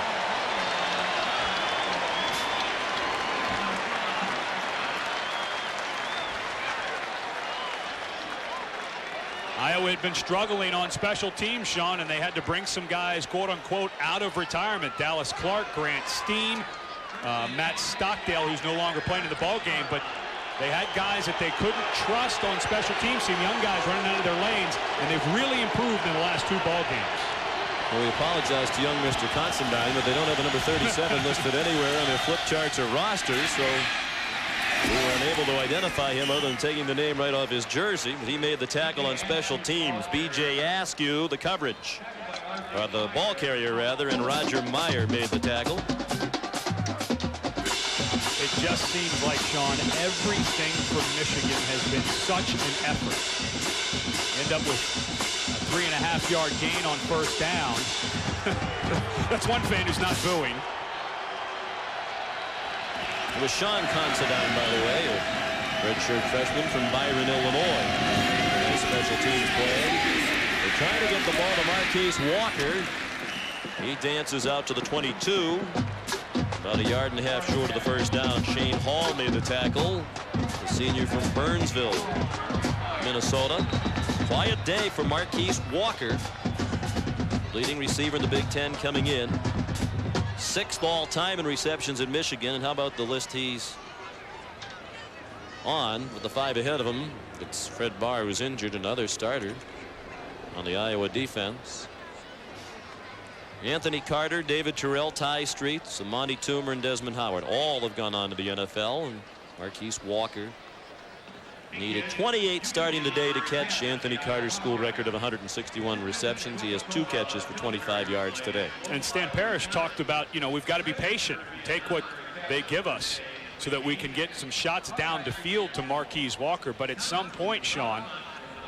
Iowa had been struggling on special teams, Sean, and they had to bring some guys, quote-unquote, out of retirement. Dallas Clark, Grant Steen, Matt Stockdale, who's no longer playing in the ball game, but they had guys that they couldn't trust on special teams, some young guys running out of their lanes, and they've really improved in the last 2 ball games. Well, we apologize to young Mr. Constantine, but they don't have a number 37 listed anywhere on their flip charts or rosters, so we were unable to identify him other than taking the name right off his jersey. But he made the tackle on special teams. B.J. Askew, the coverage, or the ball carrier rather, and Roger Meyer made the tackle. It just seems like, Sean, everything from Michigan has been such an effort. End up with a 3.5-yard gain on first down. That's one fan who's not booing. It was Sean Considine, by the way, a redshirt freshman from Byron, Illinois. Special teams play. They're trying to get the ball to Marquise Walker. He dances out to the 22. About 1.5 yards short of the first down. Shane Hall made the tackle. The senior from Burnsville, Minnesota. Quiet day for Marquise Walker. Leading receiver in the Big Ten coming in. 6th all-time in receptions in Michigan. And how about the list he's on with the 5 ahead of him? It's Fred Barr, who's injured, another starter on the Iowa defense. Anthony Carter, David Terrell, Ty Streets, Amani Toomer, and Desmond Howard all have gone on to the NFL. And Marquise Walker needed 28 starting today to catch Anthony Carter's school record of 161 receptions. He has 2 catches for 25 yards today. And Stan Parrish talked about, we've got to be patient, take what they give us so that we can get some shots down the field to Marquise Walker. But at some point, Sean,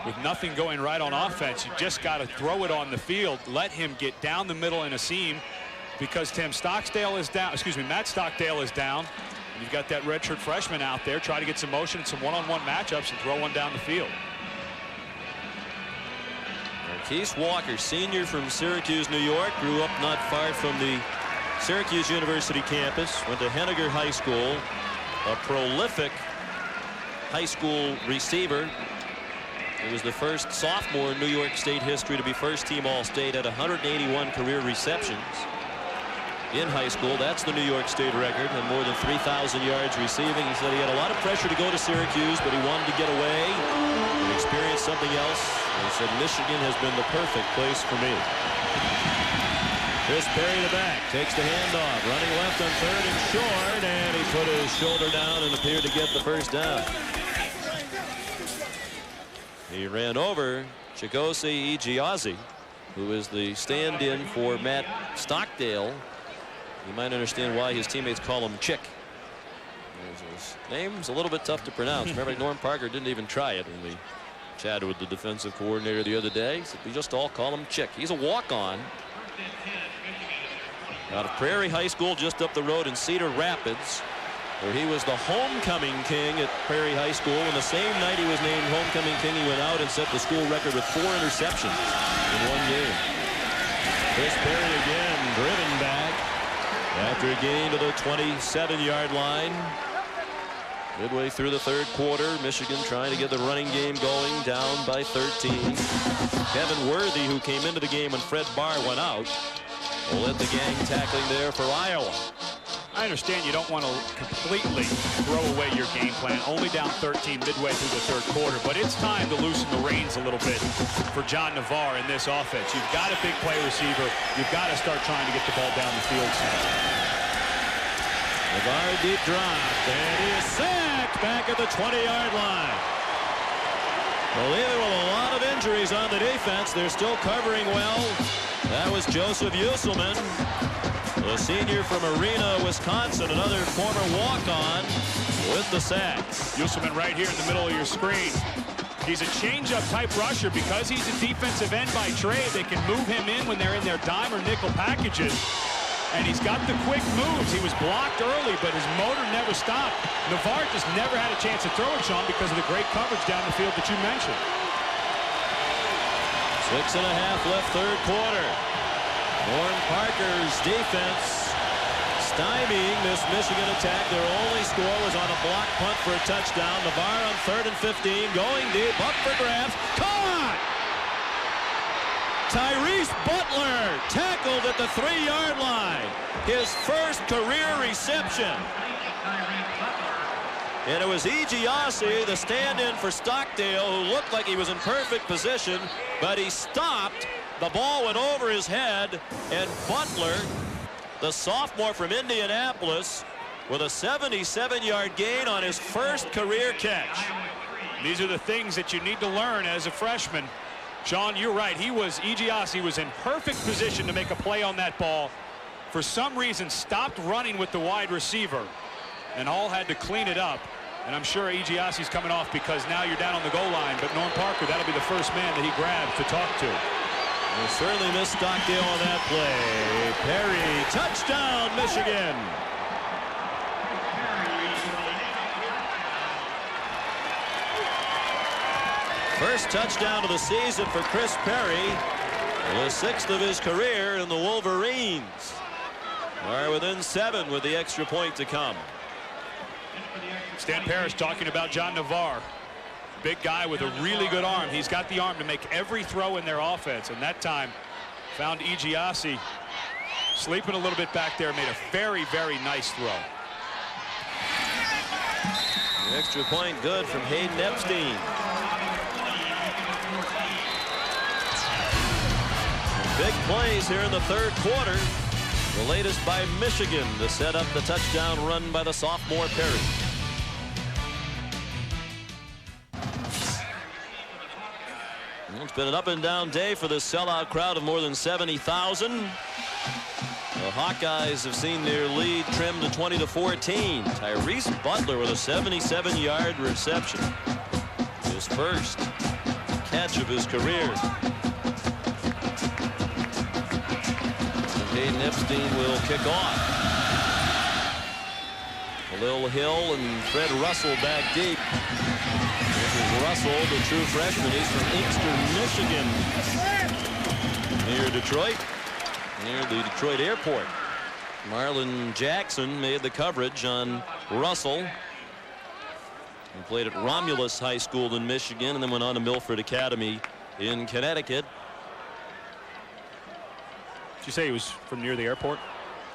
with nothing going right on offense, you just got to throw it on the field, let him get down the middle in a seam, because Matt Stockdale is down. You've got that redshirt freshman out there. Try to get some motion and some one-on-one matchups and throw one down the field. Marquise Walker, senior from Syracuse, New York, grew up not far from the Syracuse University campus, went to Henniger High School, a prolific high school receiver. He was the first sophomore in New York State history to be first-team All-State at 181 career receptions. in high school. That's the New York State record, and more than 3,000 yards receiving. He said he had a lot of pressure to go to Syracuse, but he wanted to get away and experience something else. And he said Michigan has been the perfect place for me. Chris Perry, the back, takes the handoff, running left on third and short, and he put his shoulder down and appeared to get the first down. He ran over Chigozie Igiazzi, who is the stand-in for Matt Stockdale. You might understand why his teammates call him Chick. His name's a little bit tough to pronounce. Remember, Norm Parker didn't even try it when we chatted with the defensive coordinator the other day. He said we just all call him Chick. He's a walk-on out of Prairie High School just up the road in Cedar Rapids, where he was the homecoming king at Prairie High School. And the same night he was named homecoming king, he went out and set the school record with 4 interceptions in one game. Chris Perry again driven back after a gain to the 27-yard line. Midway through the third quarter, Michigan trying to get the running game going, down by 13. Kevin Worthy, who came into the game when Fred Barr went out, will lead the gang tackling there for Iowa. I understand you don't want to completely throw away your game plan, only down 13 midway through the third quarter, but it's time to loosen the reins a little bit for John Navarre in this offense. You've got a big play receiver. You've got to start trying to get the ball down the field soon. Navarre deep drop, and he is sacked back at the 20-yard line. Well, even with a lot of injuries on the defense, they're still covering well. That was Joseph Usselman, the senior from Arena, Wisconsin, another former walk-on with the sack. Usselman right here in the middle of your screen. He's a change-up type rusher. Because he's a defensive end by trade, they can move him in when they're in their dime or nickel packages. And he's got the quick moves. He was blocked early, but his motor never stopped. Navarre just never had a chance to throw it, Sean, because of the great coverage down the field that you mentioned. 6.5 left third quarter. Norm Parker's defense stymieing this Michigan attack. Their only score was on a block punt for a touchdown. Navarre on 3rd and 15, going deep, up for grabs. Caught! Tyrese Butler tackled at the 3-yard line. His first career reception. And it was Igiazzi, the stand-in for Stockdale, who looked like he was in perfect position, but he stopped. The ball went over his head, and Butler, the sophomore from Indianapolis, with a 77-yard gain on his first career catch. These are the things that you need to learn as a freshman. Sean, you're right. Igiazzi was in perfect position to make a play on that ball. For some reason, stopped running with the wide receiver, and all had to clean it up. And I'm sure Igiazzi's coming off because now you're down on the goal line. But Norm Parker, that'll be the first man that he grabs to talk to. They certainly missed Stockdale on that play. Perry, touchdown, Michigan. First touchdown of the season for Chris Perry, the 6th of his career, and the Wolverines are within 7 with the extra point to come. Stan Parrish talking about John Navarre. Big guy with a really good arm. He's got the arm to make every throw in their offense, and that time found Igiazzi sleeping a little bit back there, made a very, very nice throw. The extra point good from Hayden Epstein. Big plays here in the third quarter. The latest by Michigan to set up the touchdown run by the sophomore Perry. Well, it's been an up and down day for this sellout crowd of more than 70,000. The Hawkeyes have seen their lead trimmed to 20-14. Tyrese Butler with a 77-yard reception. His first catch of his career. Hayden Epstein will kick off. Lil Hill and Fred Russell back deep. This is Russell, the true freshman. He's from Inkster, Michigan. Near Detroit, near the Detroit airport. Marlon Jackson made the coverage on Russell. He played at Romulus High School in Michigan and then went on to Milford Academy in Connecticut. Did you say he was from near the airport?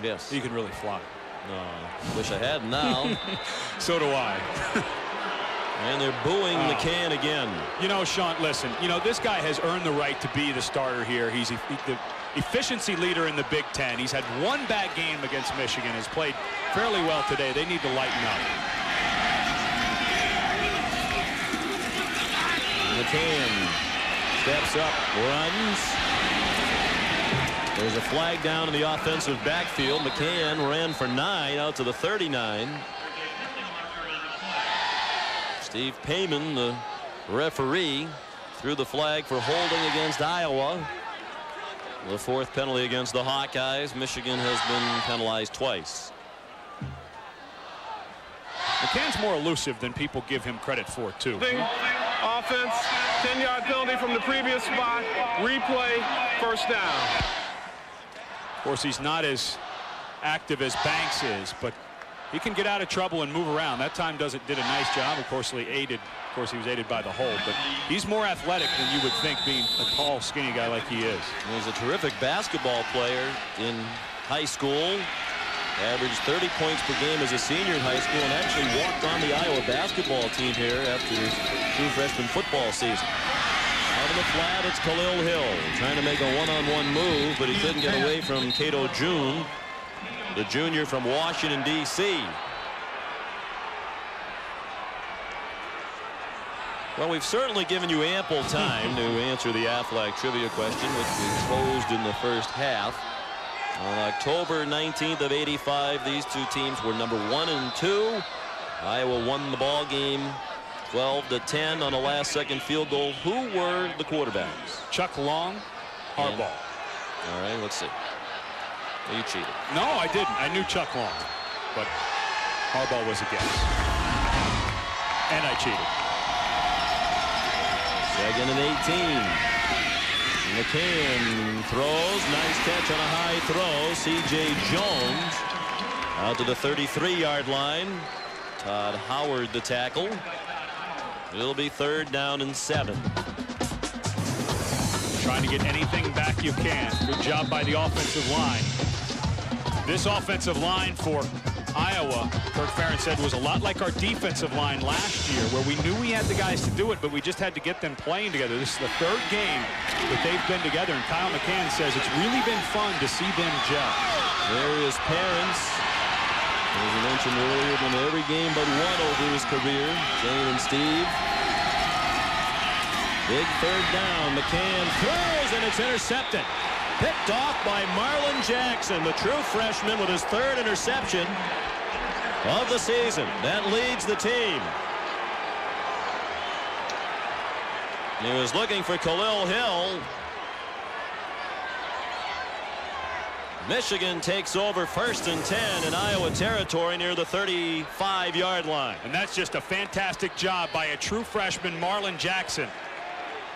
Yes. He can really fly. Wish I had now. So do I. And they're booing McCann again. You know, Sean, listen, you know, this guy has earned the right to be the starter here. He's the efficiency leader in the Big Ten. He's had one bad game against Michigan, has played fairly well today. They need to lighten up. McCann steps up, runs. There's a flag down in the offensive backfield. McCann ran for 9 out to the 39. Steve Payman, the referee, threw the flag for holding against Iowa. The 4th penalty against the Hawkeyes. Michigan has been penalized twice. McCann's more elusive than people give him credit for, too. Offense, 10-yard penalty from the previous spot. Replay, first down. Of course, he's not as active as Banks is, but he can get out of trouble and move around. That time did a nice job. Of course, he was aided by the hold, but he's more athletic than you would think, being a tall, skinny guy like he is. He's a terrific basketball player in high school. Averaged 30 points per game as a senior in high school, and actually walked on the Iowa basketball team here after his true freshman football season. Out of the flat, it's Khalil Hill trying to make a one-on-one move, but he couldn't get away from Cato June, the junior from Washington, D.C. Well, we've certainly given you ample time to answer the Aflac trivia question, which was posed in the first half. On October 19th of '85, these two teams were number 1 and 2. Iowa won the ball game 12-10 on a last-second field goal. Who were the quarterbacks? Chuck Long, Harbaugh. All right, let's see. Well, you cheated. No, I didn't. I knew Chuck Long, but Harbaugh was a guess. And I cheated. 2nd and 18. McCann throws. Nice catch on a high throw. C.J. Jones out to the 33-yard line. Todd Howard the tackle. It'll be 3rd down and 7. Trying to get anything back you can. Good job by the offensive line. This offensive line for Iowa, Kirk Ferentz said, was a lot like our defensive line last year, where we knew we had the guys to do it, but we just had to get them playing together. This is the 3rd game that they've been together, and Kyle McCann says it's really been fun to see them gel. There is Parents. As I mentioned earlier, been every game but one over his career. Jane and Steve. Big 3rd down. McCann throws, and it's intercepted. Picked off by Marlon Jackson, the true freshman, with his 3rd interception of the season. That leads the team. He was looking for Khalil Hill. Michigan takes over 1st and 10 in Iowa territory near the 35-yard line. And that's just a fantastic job by a true freshman, Marlon Jackson.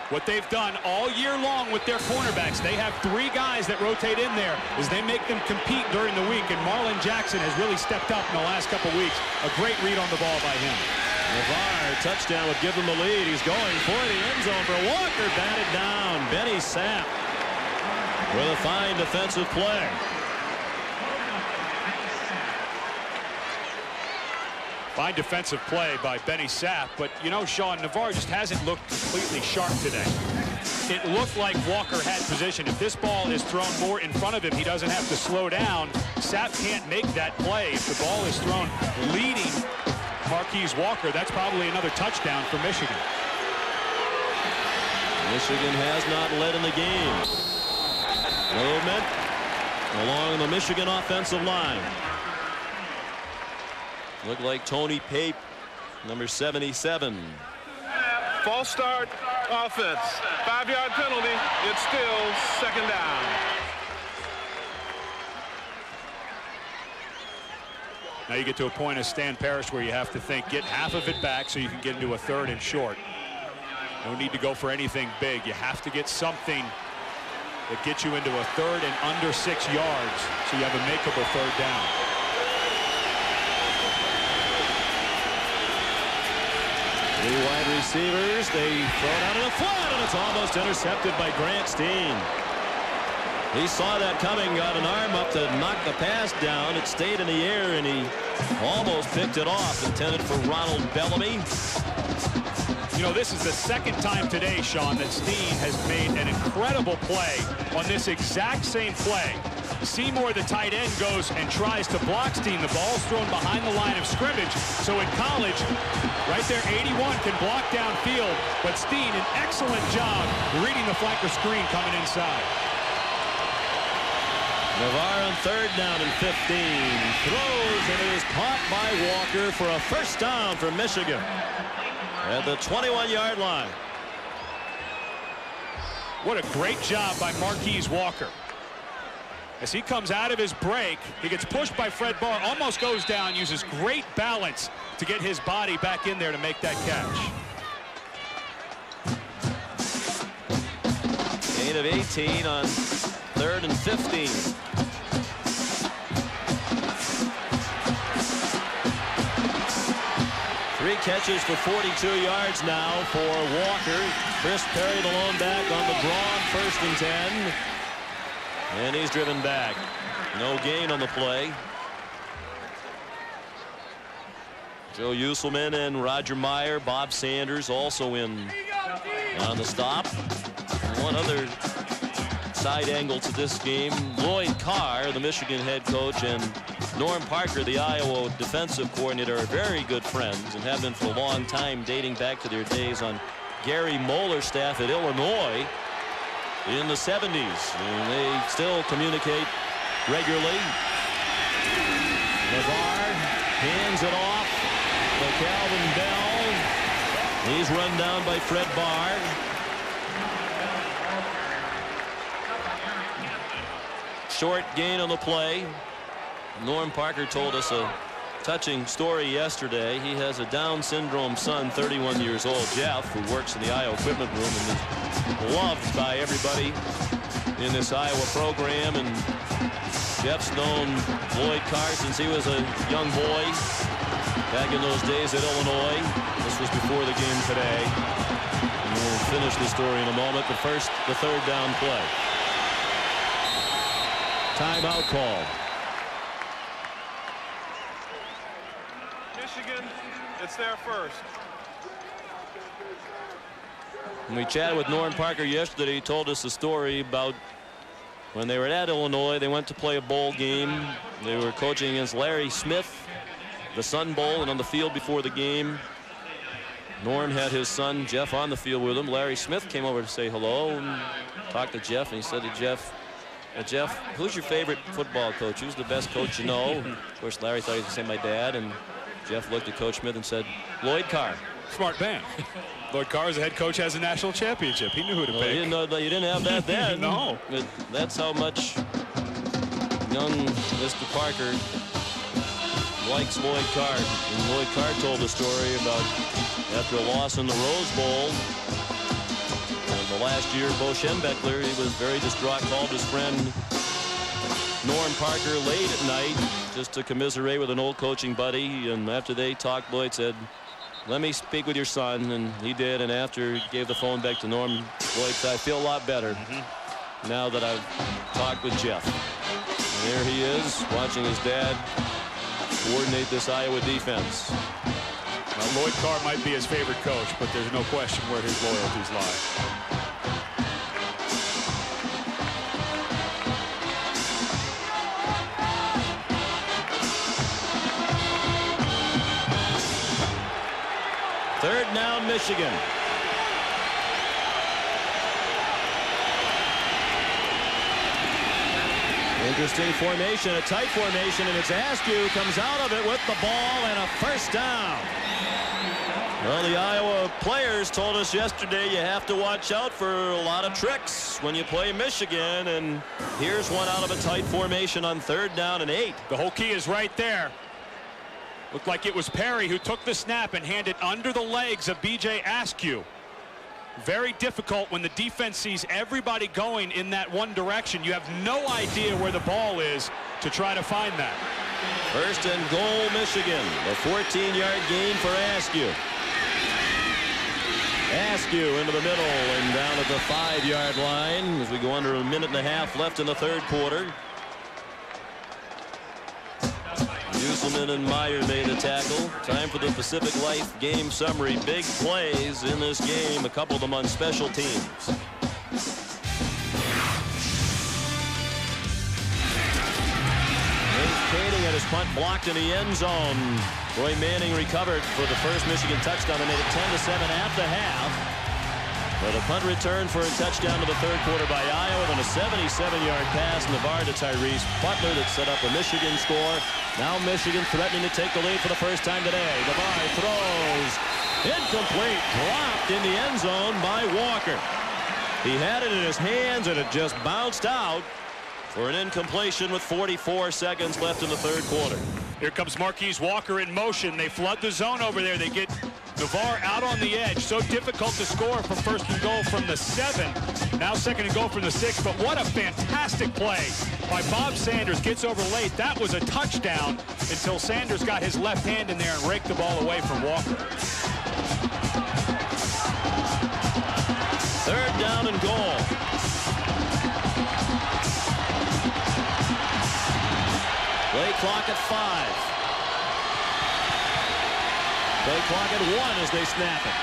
What they've done all year long with their cornerbacks, they have 3 guys that rotate in there as they make them compete during the week, and Marlon Jackson has really stepped up in the last couple weeks. A great read on the ball by him. Navarre, touchdown would give him the lead. He's going for the end zone for Walker, batted down. Benny Sapp with a fine defensive play. Fine defensive play by Benny Sapp, but you know, Sean, Navarre just hasn't looked completely sharp today. It looked like Walker had position. If this ball is thrown more in front of him, he doesn't have to slow down. Sapp can't make that play. If the ball is thrown leading Marquise Walker, that's probably another touchdown for Michigan. Michigan has not led in the game. Movement along the Michigan offensive line. Looked like Tony Pape, number 77. False start, offense. 5-yard penalty. It's still 2nd down. Now you get to a point as Stan Parrish where you have to think, get half of it back so you can get into a 3rd and short. No need to go for anything big. You have to get something that gets you into a 3rd and under 6 yards so you have a makeable 3rd down. The wide receivers, they throw it out in the flat, and it's almost intercepted by Grant Steen. He saw that coming, got an arm up to knock the pass down. It stayed in the air, and he almost picked it off. Intended for Ronald Bellamy. You know, this is the second time today, Sean, that Steen has made an incredible play on this exact same play. Seymour, the tight end, goes and tries to block Steen. The ball's thrown behind the line of scrimmage. So in college, right there, 81 can block downfield. But Steen, an excellent job reading the flanker screen coming inside. Navarre on 3rd down and 15. Throws, and it is caught by Walker for a first down for Michigan at the 21-yard line. What a great job by Marquise Walker. As he comes out of his break, he gets pushed by Fred Barr, almost goes down, uses great balance to get his body back in there to make that catch. Gain of 18 on 3rd and 15. Three catches for 42 yards now for Walker. Chris Perry, the lone back, on the draw, 1st and 10. And he's driven back. No gain on the play. Joe Usselman and Roger Meyer, Bob Sanders also in on the stop. One other side angle to this game. Lloyd Carr, the Michigan head coach, and Norm Parker, the Iowa defensive coordinator, are very good friends and have been for a long time, dating back to their days on Gary Moeller's staff at Illinois in the 70s. And they still communicate regularly. Navarre hands it off to Calvin Bell. He's run down by Fred Barr. Short gain on the play. Norm Parker told us a touching story yesterday. He has a Down syndrome son, 31 years old, Jeff, who works in the Iowa equipment room and is loved by everybody in this Iowa program. And Jeff's known Lloyd Carr since he was a young boy back in those days at Illinois. This was before the game today. And we'll finish the story in a moment. But first, the 3rd down play. Timeout called. Michigan, it's their first. When we chatted with Norm Parker yesterday, he told us a story about when they were at Illinois. They went to play a bowl game. They were coaching against Larry Smith, the Sun Bowl, and on the field before the game, Norm had his son Jeff on the field with him. Larry Smith came over to say hello and talked to Jeff, and he said to Jeff, Jeff, who's your favorite football coach? Who's the best coach you know? Of course, Larry thought he was going to say my dad, and Jeff looked at Coach Smith and said, Lloyd Carr. Smart man. Lloyd Carr, as a head coach, has a national championship. He knew who to pick. You didn't know that. You didn't have that then. No. But that's how much young Mr. Parker likes Lloyd Carr. And Lloyd Carr told a story about after a loss in the Rose Bowl. The last year, Bo Schembechler, he was very distraught, called his friend Norm Parker late at night just to commiserate with an old coaching buddy. And after they talked, Lloyd said, let me speak with your son. And he did. And after he gave the phone back to Norm, Lloyd said, I feel a lot better now that I've talked with Jeff. And there he is watching his dad coordinate this Iowa defense. Well, Lloyd Carr might be his favorite coach, but there's no question where his loyalties lie. Third down, Michigan. Interesting formation, a tight formation, and it's Askew comes out of it with the ball and a first down. Well, the Iowa players told us yesterday you have to watch out for a lot of tricks when you play Michigan, and here's one out of a tight formation on 3rd down and 8. The whole key is right there. Looked like it was Perry who took the snap and handed under the legs of B.J. Askew. Very difficult when the defense sees everybody going in that one direction. You have no idea where the ball is to try to find that. 1st and goal, Michigan. A 14-yard gain for Askew. Askew into the middle and down at the 5-yard line as we go under a minute and a half left in the third quarter. Uselman and Meyer made a tackle. Time for the Pacific Life game summary. Big plays in this game, a couple of them on special teams. Kading at his punt blocked in the end zone. Roy Manning recovered for the first Michigan touchdown. They made it 10-7 at the half. But a punt return for a touchdown to the third quarter by Iowa. Then a 77-yard pass, Navarre to Tyrese Butler that set up a Michigan score. Now Michigan threatening to take the lead for the first time today. Navarre throws. Incomplete. Dropped in the end zone by Walker. He had it in his hands and it just bounced out for an incompletion with 44 seconds left in the third quarter. Here comes Marquise Walker in motion. They flood the zone over there. They get Navarre out on the edge. So difficult to score from first and goal from the 7. Now second and goal from the 6. But what a fantastic play by Bob Sanders. Gets over late. That was a touchdown until Sanders got his left hand in there and raked the ball away from Walker. Third down and goal. Play clock at 5. Play clock at 1 as they snap it.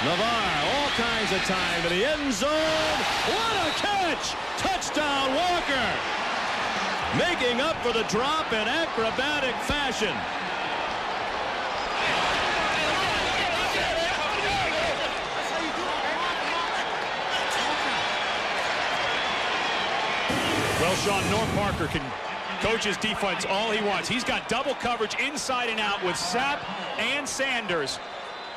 Navarre, all kinds of time to the end zone. What a catch! Touchdown, Walker! Making up for the drop in acrobatic fashion. Well, Sean, Norm Parker can coach his defense all he wants. He's got double coverage inside and out with Sapp and Sanders.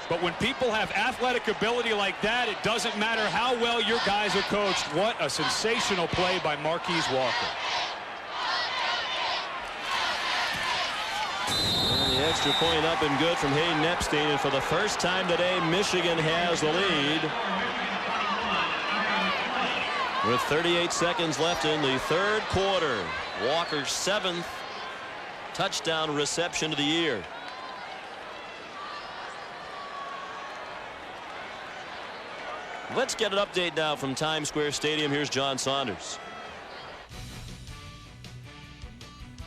But when people have athletic ability like that, it doesn't matter how well your guys are coached. What a sensational play by Marquise Walker. And the extra point up and good from Hayden Epstein. And for the first time today, Michigan has the lead. With 38 seconds left in the third quarter. Walker's 7th touchdown reception of the year. Let's get an update now from Times Square Stadium. Here's John Saunders.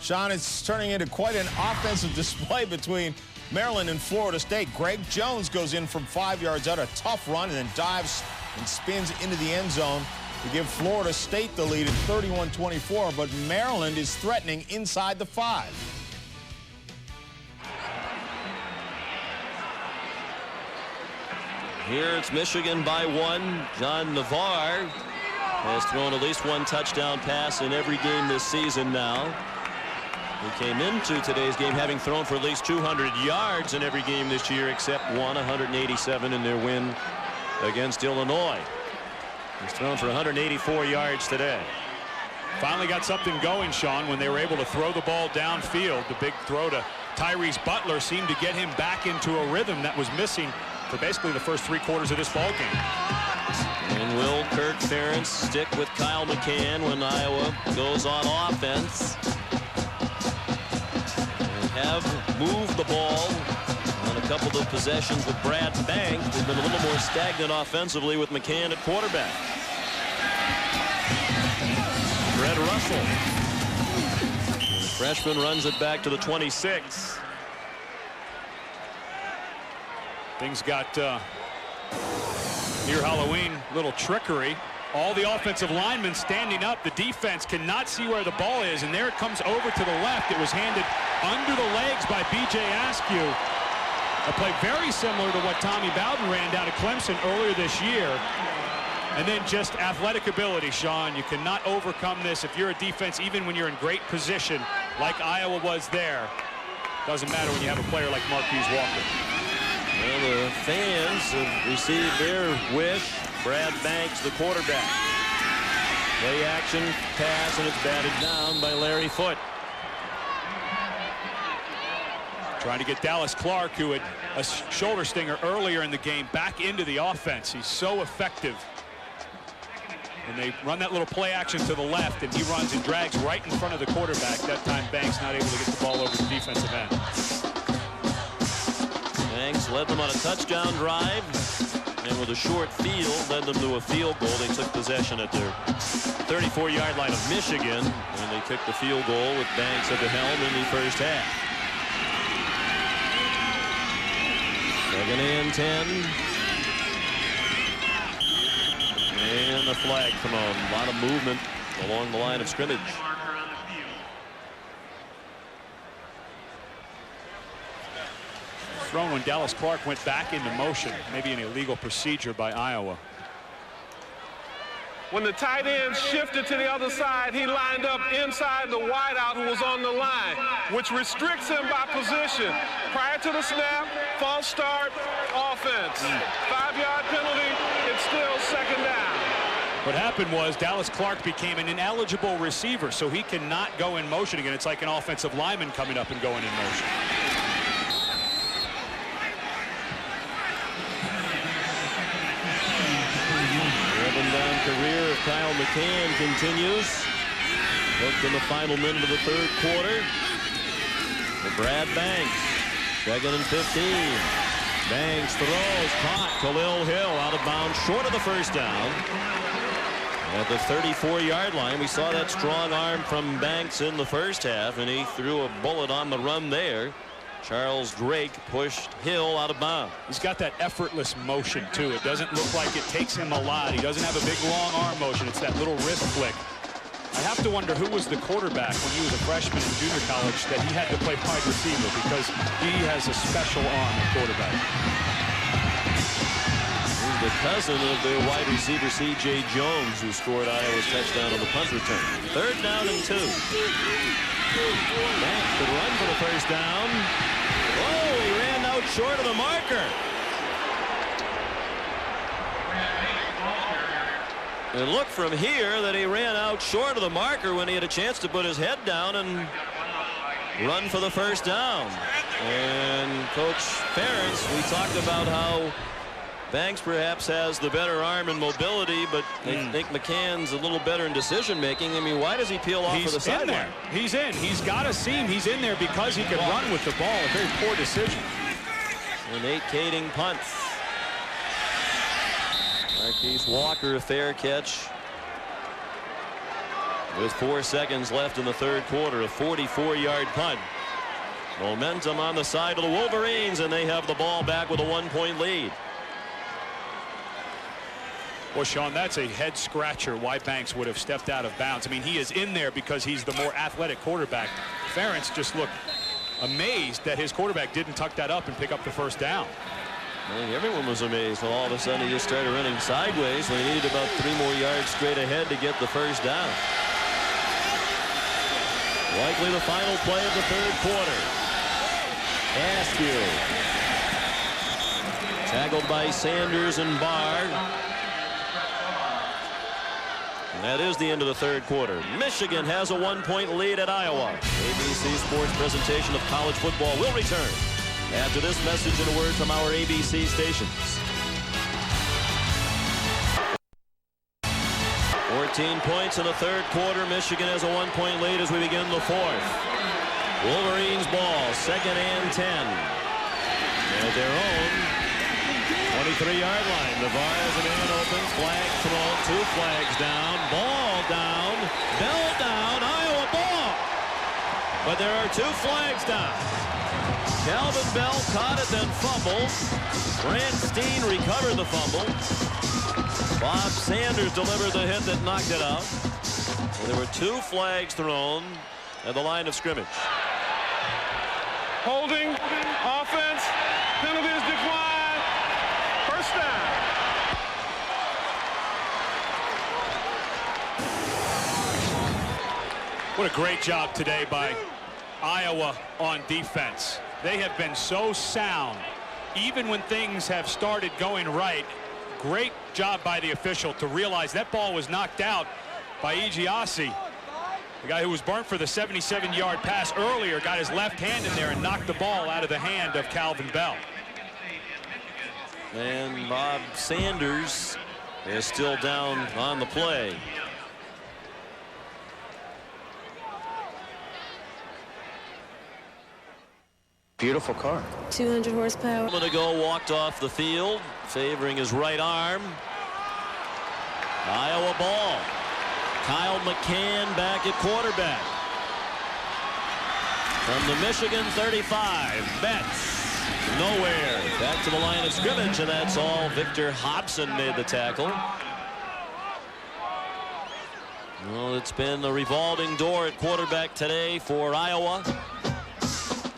Sean, it's turning into quite an offensive display between Maryland and Florida State. Greg Jones goes in from 5 yards out, a tough run, and then dives and spins into the end zone to give Florida State the lead at 31-24, but Maryland is threatening inside the 5. Here it's Michigan by 1. John Navarre has thrown at least one touchdown pass in every game this season now. He came into today's game having thrown for at least 200 yards in every game this year except one, 187 in their win against Illinois. He's thrown for 184 yards today. Finally got something going, Sean, when they were able to throw the ball downfield. The big throw to Tyrese Butler seemed to get him back into a rhythm that was missing for basically the first 3 quarters of this ball game. And will Kirk Ferentz stick with Kyle McCann when Iowa goes on offense? And have moved the ball on a couple of possessions with Brad Bank. They've been a little more stagnant offensively with McCann at quarterback. Fred Russell. The freshman runs it back to the 26. Things got near Halloween, little trickery. All the offensive linemen standing up. The defense cannot see where the ball is, and there it comes over to the left. It was handed under the legs by B.J. Askew. A play very similar to what Tommy Bowden ran down at Clemson earlier this year. And then just athletic ability, Sean. You cannot overcome this if you're a defense, even when you're in great position like Iowa was there. Doesn't matter when you have a player like Marquise Walker. Well, the fans have received their wish. Brad Banks, the quarterback. Play action pass, and it's batted down by Larry Foote. Trying to get Dallas Clark, who had a shoulder stinger earlier in the game, back into the offense. He's so effective. And they run that little play action to the left, and he runs and drags right in front of the quarterback. That time Banks not able to get the ball over the defensive end. Banks led them on a touchdown drive. and with a short field led them to a field goal. They took possession at their 34-yard line of Michigan, and they kicked the field goal with Banks at the helm in the first half. Second and 10. And a flag thrown. A lot of movement along the line of scrimmage. Thrown when Dallas Clark went back into motion. Maybe an illegal procedure by Iowa. When the tight end shifted to the other side, he lined up inside the wideout who was on the line, which restricts him by position. Prior to the snap, false start, offense. 5-yard penalty, it's still second down. What happened was Dallas Clark became an ineligible receiver, so he cannot go in motion again. It's like an offensive lineman coming up and going in motion. 11-down career of Kyle McCann continues. Hooked in the final minute of the third quarter. For Brad Banks. Second and 15. Banks throws, caught. Khalil Hill out of bounds, short of the first down. At the 34-yard line, we saw that strong arm from Banks in the first half, and he threw a bullet on the run there. Charles Drake pushed Hill out of bounds. He's got that effortless motion, too. It doesn't look like it takes him a lot. He doesn't have a big, long arm motion. It's that little wrist flick. I have to wonder who was the quarterback when he was a freshman in junior college that he had to play wide receiver, because he has a special arm at quarterback. He's the cousin of the wide receiver C.J. Jones, who scored Iowa's touchdown on the punt return. Third down and 2. Banks could run for the first down. Oh, he ran out short of the marker. It looked from here that he ran out short of the marker when he had a chance to put his head down and run for the first down. And Coach Ferentz, we talked about how Banks perhaps has the better arm and mobility, but I think McCann's a little better in decision making. I mean, why does he peel off for the sideline? He's in. He's got a seam. He's in there because he can run with the ball. A very poor decision. An 8-Kading punt. Marquise Walker, a fair catch. With 4 seconds left in the third quarter, a 44-yard punt. Momentum on the side of the Wolverines, and they have the ball back with a 1-point lead. Well, Sean, that's a head scratcher why Banks would have stepped out of bounds. I mean, he is in there because he's the more athletic quarterback. Ferentz just looked amazed that his quarterback didn't tuck that up and pick up the first down. I think everyone was amazed when all of a sudden he just started running sideways when he needed about 3 more yards straight ahead to get the first down. Likely the final play of the third quarter. Askew. Tackled by Sanders and Barr. And that is the end of the third quarter. Michigan has a 1-point lead at Iowa. ABC Sports presentation of college football will return after this message and a word from our ABC stations. 14 points in the third quarter. Michigan has a 1-point lead as we begin the fourth. Wolverines ball, second and 10. At their own 23-yard line. Navarre has a man open. Flag thrown. 2 flags down. Ball down. Bell down. Iowa ball. But there are 2 flags down. Calvin Bell caught it, then fumbled. Grant Steen recovered the fumble. Bob Sanders delivered the hit that knocked it out. And there were 2 flags thrown at the line of scrimmage. Holding, offense, penalties declined, first down. What a great job today by Iowa on defense. They have been so sound, even when things have started going right. Great job by the official to realize that ball was knocked out by Igiasi. The guy who was burnt for the 77-yard pass earlier got his left hand in there and knocked the ball out of the hand of Calvin Bell. And Bob Sanders is still down on the play. Beautiful car. 200 horsepower. A moment ago walked off the field, favoring his right arm. Iowa ball. Kyle McCann back at quarterback. From the Michigan 35, Betts nowhere. Back to the line of scrimmage, and that's all. Victor Hobson made the tackle. Well, it's been a revolving door at quarterback today for Iowa.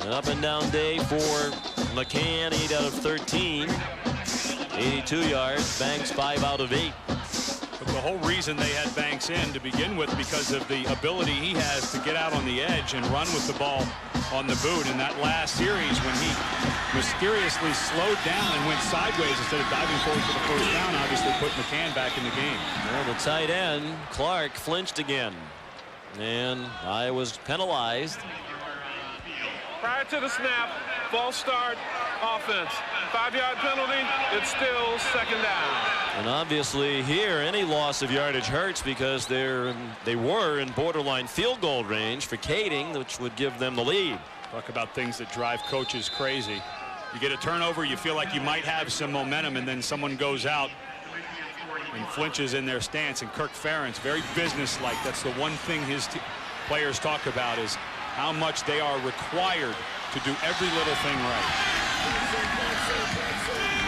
An up and down day for McCann, 8 out of 13. 82 yards. Banks 5 out of 8. But the whole reason they had Banks in to begin with, because of the ability he has to get out on the edge and run with the ball on the boot. In that last series, when he mysteriously slowed down and went sideways instead of diving forward for the first down, obviously put McCann back in the game. Well, the tight end, Clark, flinched again. And Iowa's penalized. Prior to the snap, false start, offense. 5-yard penalty, it's still second down. And obviously here, any loss of yardage hurts, because they were in borderline field goal range for Kading, which would give them the lead. Talk about things that drive coaches crazy. You get a turnover, you feel like you might have some momentum, and then someone goes out and flinches in their stance. And Kirk Ferentz, very businesslike. That's the one thing his players talk about, is how much they are required to do every little thing right.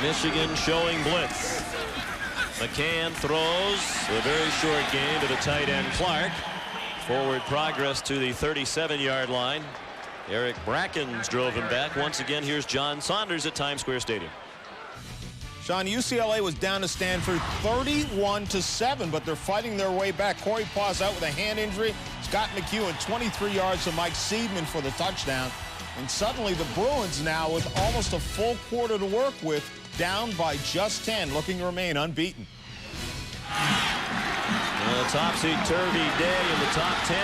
Michigan showing blitz. McCann throws a very short gain to the tight end Clark. Forward progress to the 37-yard line. Eric Brackens drove him back. Once again, here's John Saunders at Times Square Stadium. Sean, UCLA was down to Stanford 31-7, but they're fighting their way back. Corey Paws out with a hand injury. Scott McEwen 23 yards to Mike Seidman for the touchdown. And suddenly the Bruins now with almost a full quarter to work with, down by just 10, looking to remain unbeaten. A topsy-turvy day in the top 10.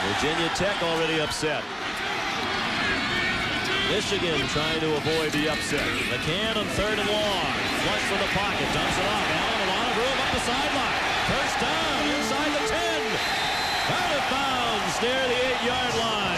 Virginia Tech already upset. Michigan trying to avoid the upset. McCann on 3rd and long. Flush from the pocket. Dumps it off. Allen a lot of room up the sideline. First down inside the 10. Out of bounds near the 8-yard line.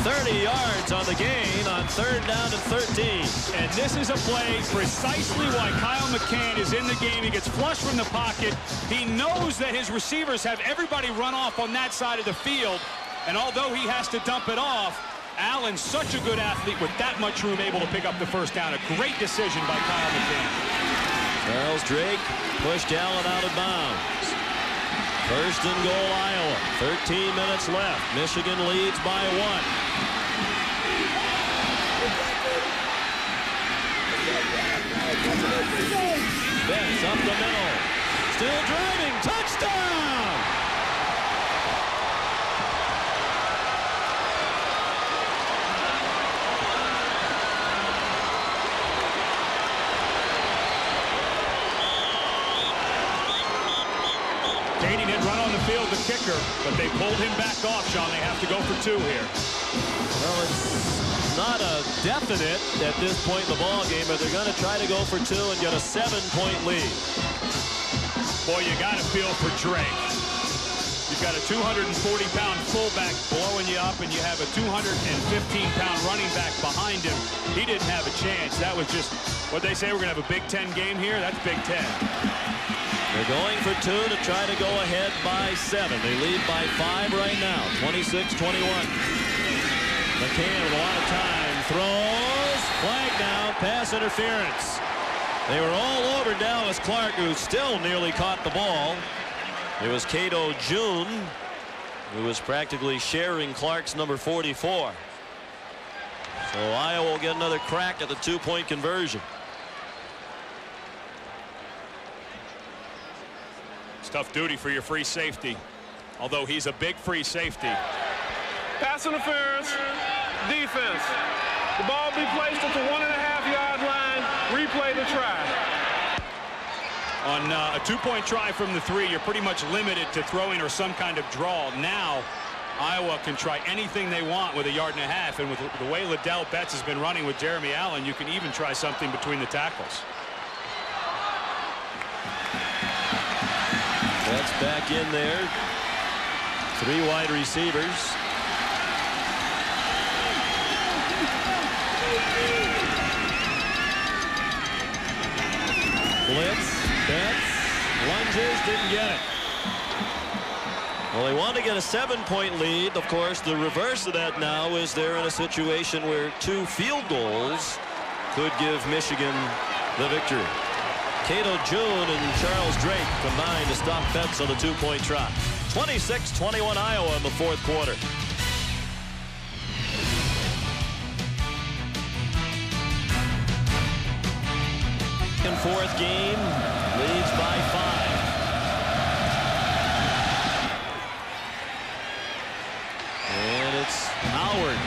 30 yards on the gain on 3rd down and 13. And this is a play precisely why Kyle McCann is in the game. He gets flushed from the pocket. He knows that his receivers have everybody run off on that side of the field. And although he has to dump it off, Allen's such a good athlete with that much room, able to pick up the first down. A great decision by Kyle McCann. Charles Drake pushed Allen out of bounds. 1st and goal, Iowa. 13 minutes left. Michigan leads by 1. Betts up the middle. Still driving. Touchdown! Kading had run on the field, the kicker, but they pulled him back off, Sean. They have to go for 2 here. Well, it's not a definite at this point in the ball game, but they're going to try to go for 2 and get a 7-point lead. Boy, you got to feel for Drake. You've got a 240-pound fullback blowing you up, and you have a 215-pound running back behind him. He didn't have a chance. That was just what they say. We're going to have a Big Ten game here. That's Big Ten. They're going for 2 to try to go ahead by 7. They lead by 5 right now, 26-21. McCann with a lot of time. Throws. Flag down. Pass interference. They were all over Dallas Clark, who still nearly caught the ball. It was Cato June, who was practically sharing Clark's number 44. So Iowa will get another crack at the 2-point conversion. Tough duty for your free safety, although he's a big free safety. Pass interference, defense. The ball be placed at the 1.5-yard line. Replay the try. On a 2-point try from the 3, you're pretty much limited to throwing or some kind of draw. Now, Iowa can try anything they want with a 1.5 yards, and with the way Liddell Betts has been running with Jeremy Allen, you can even try something between the tackles. That's back in there. Three wide receivers. Blitz, Betts, lunges, didn't get it. Well, they want to get a 7-point lead. Of course, the reverse of that now is they're in a situation where 2 field goals could give Michigan the victory. Cato June and Charles Drake combined to stop Betts on the 2-point try. 26-21 Iowa in the fourth quarter. In fourth game, leads by 5. And it's Howard.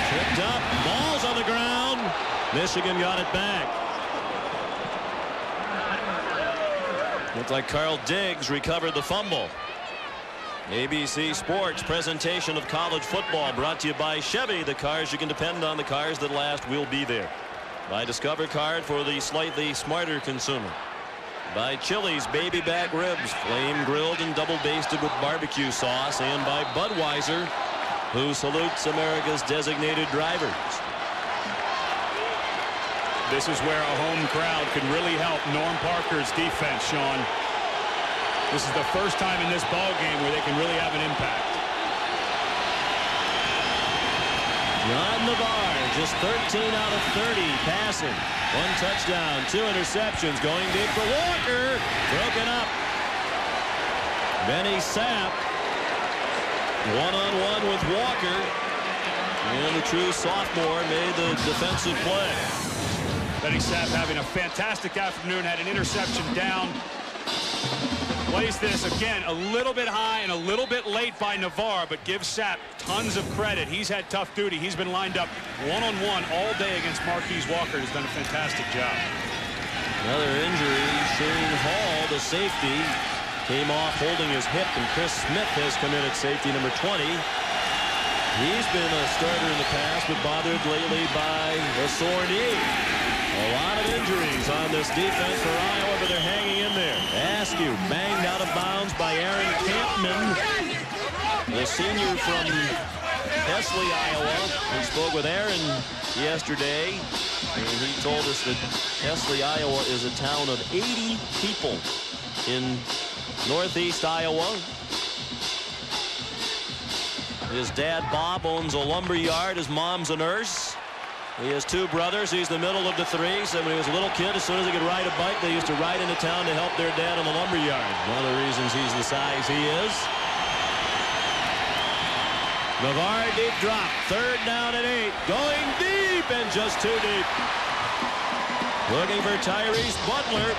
Tripped up, ball's on the ground. Michigan got it back. Looked like Carl Diggs recovered the fumble. ABC Sports presentation of college football brought to you by Chevy. The cars you can depend on, the cars that last will be there. By Discover Card for the slightly smarter consumer. By Chili's baby back ribs, flame grilled and double basted with barbecue sauce. And by Budweiser, who salutes America's designated drivers. This is where a home crowd can really help Norm Parker's defense, Sean. This is the first time in this ball game where they can really have an impact. John Navarre, just 13 out of 30 passing. 1 touchdown, 2 interceptions, going deep for Walker. Broken up. Benny Sapp, one-on-one with Walker. And the true sophomore made the defensive play. Benny Sapp having a fantastic afternoon, had an interception down. Plays this again a little bit high and a little bit late by Navarre, but gives Sapp tons of credit. He's had tough duty. He's been lined up one-on-one all day against Marquise Walker. He's done a fantastic job. Another injury. Shane Hall, the safety, came off holding his hip, and Chris Smith has come in at safety number 20. He's been a starter in the past, but bothered lately by a sore knee. A lot of injuries on this defense for Iowa, but they're hanging in there. Askew banged out of bounds by Aaron Campman, the senior from Hesley, Iowa. We spoke with Aaron yesterday, and he told us that Hesley, Iowa is a town of 80 people in northeast Iowa. His dad, Bob, owns a lumber yard. His mom's a nurse. He has 2 brothers. He's the middle of the 3. So when he was a little kid, as soon as he could ride a bike, they used to ride into town to help their dad on the lumber yard. One of the reasons he's the size he is. Navarre deep drop. 3rd down and 8. Going deep and just too deep. Looking for Tyrese Butler.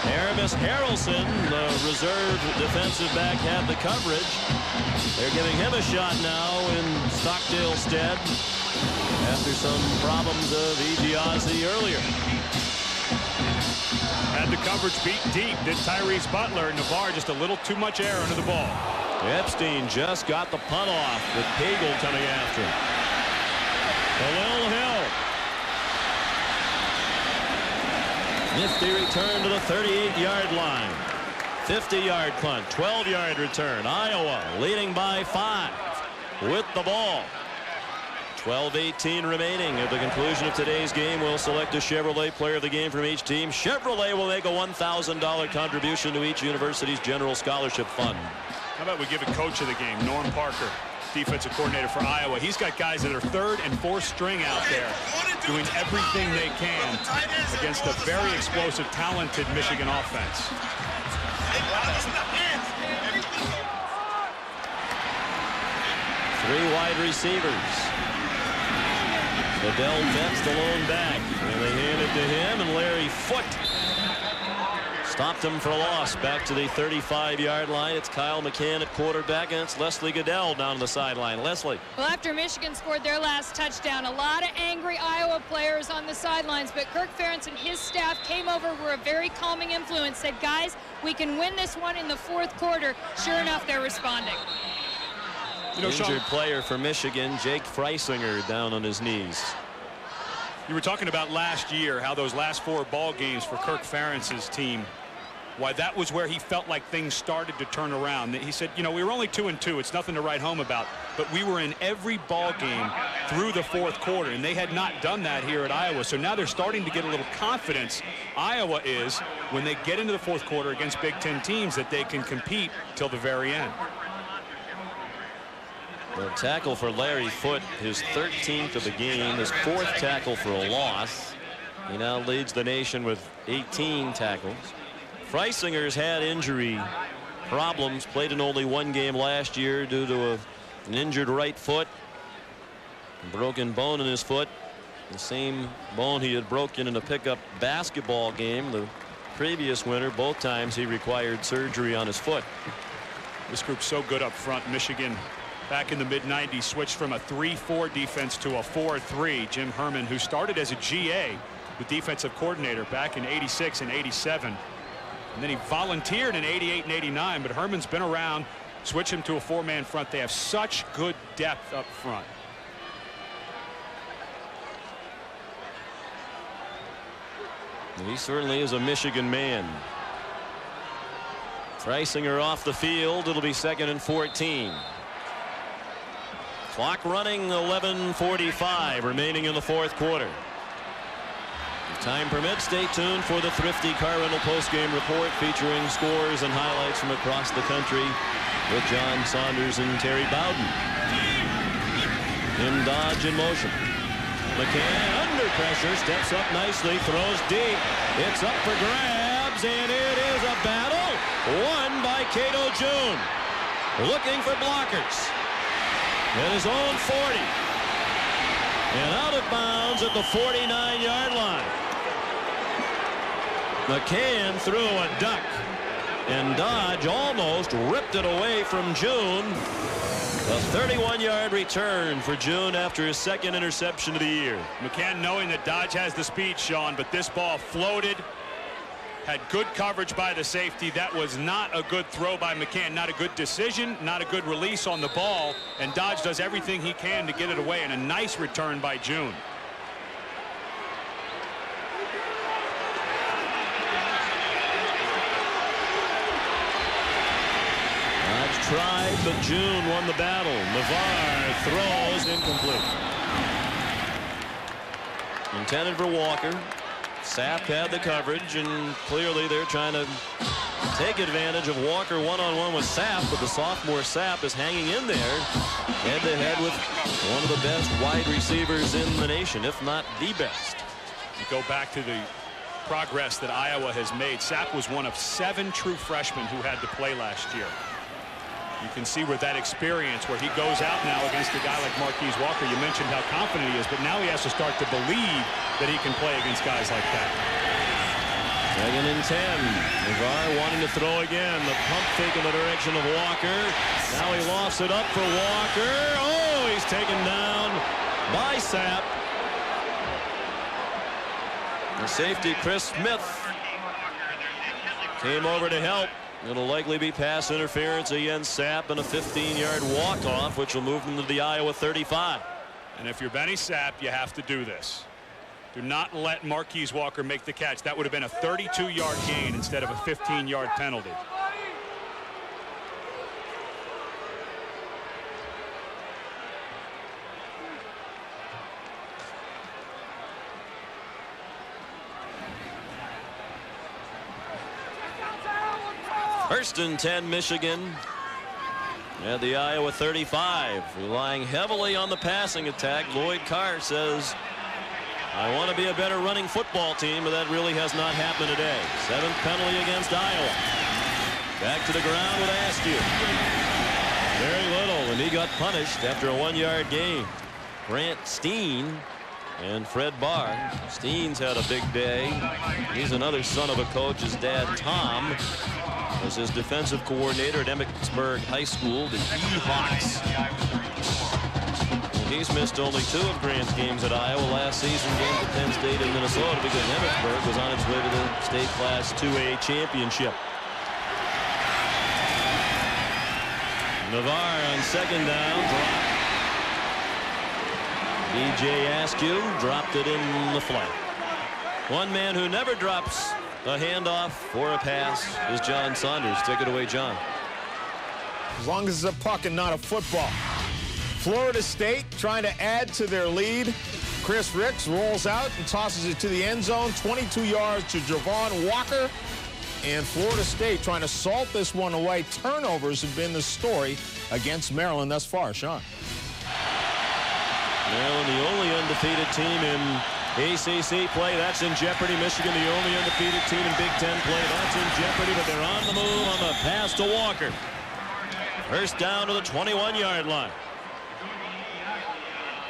Aramis Harrelson, the reserve defensive back, had the coverage. They're giving him a shot now in Stockdale's stead after some problems of Egiazzi earlier. Had the coverage beat deep, did Tyrese Butler. Navarre just a little too much air under the ball. Epstein just got the punt off with Pagel coming after him. Khalil Hill. Nifty return to the 38-yard line. 50-yard punt, 12-yard return. Iowa leading by 5 with the ball. 12:18 remaining. At the conclusion of today's game, we'll select a Chevrolet player of the game from each team. Chevrolet will make a $1,000 contribution to each university's general scholarship fund. How about we give a coach of the game, Norm Parker, defensive coordinator for Iowa. He's got guys that are 3rd and 4th string out there doing everything they can against a very explosive, talented Michigan offense. 3 wide receivers. Adell Betts, the lone back. And they hand it to him, and Larry Foote stopped him for a loss. Back to the 35-yard line. It's Kyle McCann at quarterback, and it's Leslie Goodell down on the sideline. Leslie. Well, after Michigan scored their last touchdown, a lot of angry Iowa players on the sidelines, but Kirk Ferentz and his staff came over, were a very calming influence, said, guys, we can win this one in the 4th quarter. Sure enough, they're responding. You know, Injured Sean, player for Michigan, Jake Freisinger, down on his knees. You were talking about last year, how those last 4 ball games for Kirk Ferentz's team why that was where he felt like things started to turn around. He said, you know, we were only 2-2. It's nothing to write home about. But we were in every ball game through the fourth quarter, and they had not done that here at Iowa. So now they're starting to get a little confidence. Iowa is, when they get into the fourth quarter against Big Ten teams, that they can compete till the very end. The tackle for Larry Foote, his 13th of the game, his 4th tackle for a loss. He now leads the nation with 18 tackles. Freisinger's had injury problems, played in only 1 game last year due to an injured right foot, a broken bone in his foot, the same bone he had broken in a pickup basketball game the previous winter. Both times he required surgery on his foot. This group's so good up front. Michigan back in the mid-90s switched from a 3-4 defense to a 4-3. Jim Herman, who started as a GA, the defensive coordinator, back in '86 and '87. And then he volunteered in '88 and '89, but Herman's been around, switch him to a 4-man front. They have such good depth up front. And he certainly is a Michigan man. Freisinger off the field. It'll be 2nd and 14. Clock running, 11:45 remaining in the fourth quarter. If time permits, stay tuned for the Thrifty Car Rental postgame report featuring scores and highlights from across the country with John Saunders and Terry Bowden. In Dodge in motion. McCann under pressure, steps up nicely, throws deep. It's up for grabs, and it is a battle won by Cato June. Looking for blockers. At his own 40. And out of bounds at the 49-yard line. McCann threw a duck, and Dodge almost ripped it away from June. A 31-yard return for June after his 2nd interception of the year. McCann, knowing that Dodge has the speed, Sean, but this ball floated, had good coverage by the safety. That was not a good throw by McCann, not a good decision, not a good release on the ball, and Dodge does everything he can to get it away, and a nice return by June. Dodge tried, but June won the battle. Navarre throws incomplete. Intended for Walker. Sapp had the coverage, and clearly they're trying to take advantage of Walker one-on-one with Sapp, but the sophomore Sapp is hanging in there head-to-head with one of the best wide receivers in the nation, if not the best. You go back to the progress that Iowa has made. Sapp was one of 7 true freshmen who had to play last year. You can see where that experience, where he goes out now against a guy like Marquise Walker. You mentioned how confident he is, but now he has to start to believe that he can play against guys like that. 2nd and 10. Navarre wanting to throw again. The pump fake in the direction of Walker. Now he lofts it up for Walker. Oh, he's taken down by Sapp. The safety, Chris Smith, came over to help. It'll likely be pass interference against Sapp and a 15-yard walk-off, which will move them to the Iowa 35. And if you're Benny Sapp, you have to do this. Do not let Marquise Walker make the catch. That would have been a 32-yard gain instead of a 15-yard penalty. First and 10, Michigan at the Iowa 35, relying heavily on the passing attack. Lloyd Carr says, I want to be a better running football team, but that really has not happened today. 7th penalty against Iowa. Back to the ground with Askew. Very little, and he got punished after a 1-yard gain. Grant Steen and Fred Barr. Steen's had a big day. He's another son of a coach. His dad, Tom, was his defensive coordinator at Emmitsburg High School, the E-Hawks. He's missed only 2 of Grant's games at Iowa last season, games at Penn State and Minnesota, because Emmitsburg was on its way to the state class 2A championship. Navarre on 2nd down, dropped. DJ Askew dropped it in the flat. One man who never drops A handoff or a pass is John Saunders. Take it away, John. As long as it's a puck and not a football. Florida State trying to add to their lead. Chris Ricks rolls out and tosses it to the end zone. 22 yards to Javon Walker. And Florida State trying to salt this one away. Turnovers have been the story against Maryland thus far. Sean. Maryland, the only undefeated team in ACC play. That's in jeopardy. Michigan, the only undefeated team in Big Ten play. That's in jeopardy, but they're on the move on the pass to Walker. First down to the 21-yard line.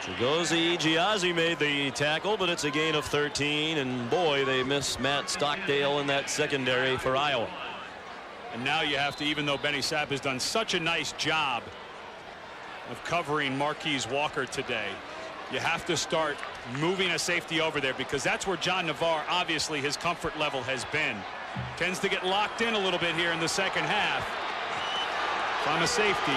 Chigozie Giazzi made the tackle, but it's a gain of 13, and boy, they miss Matt Stockdale in that secondary for Iowa. And now you have to, even though Benny Sapp has done such a nice job of covering Marquise Walker today, you have to start moving a safety over there, because that's where John Navarre, obviously his comfort level has been. Tends to get locked in a little bit here in the second half. If I'm a safety,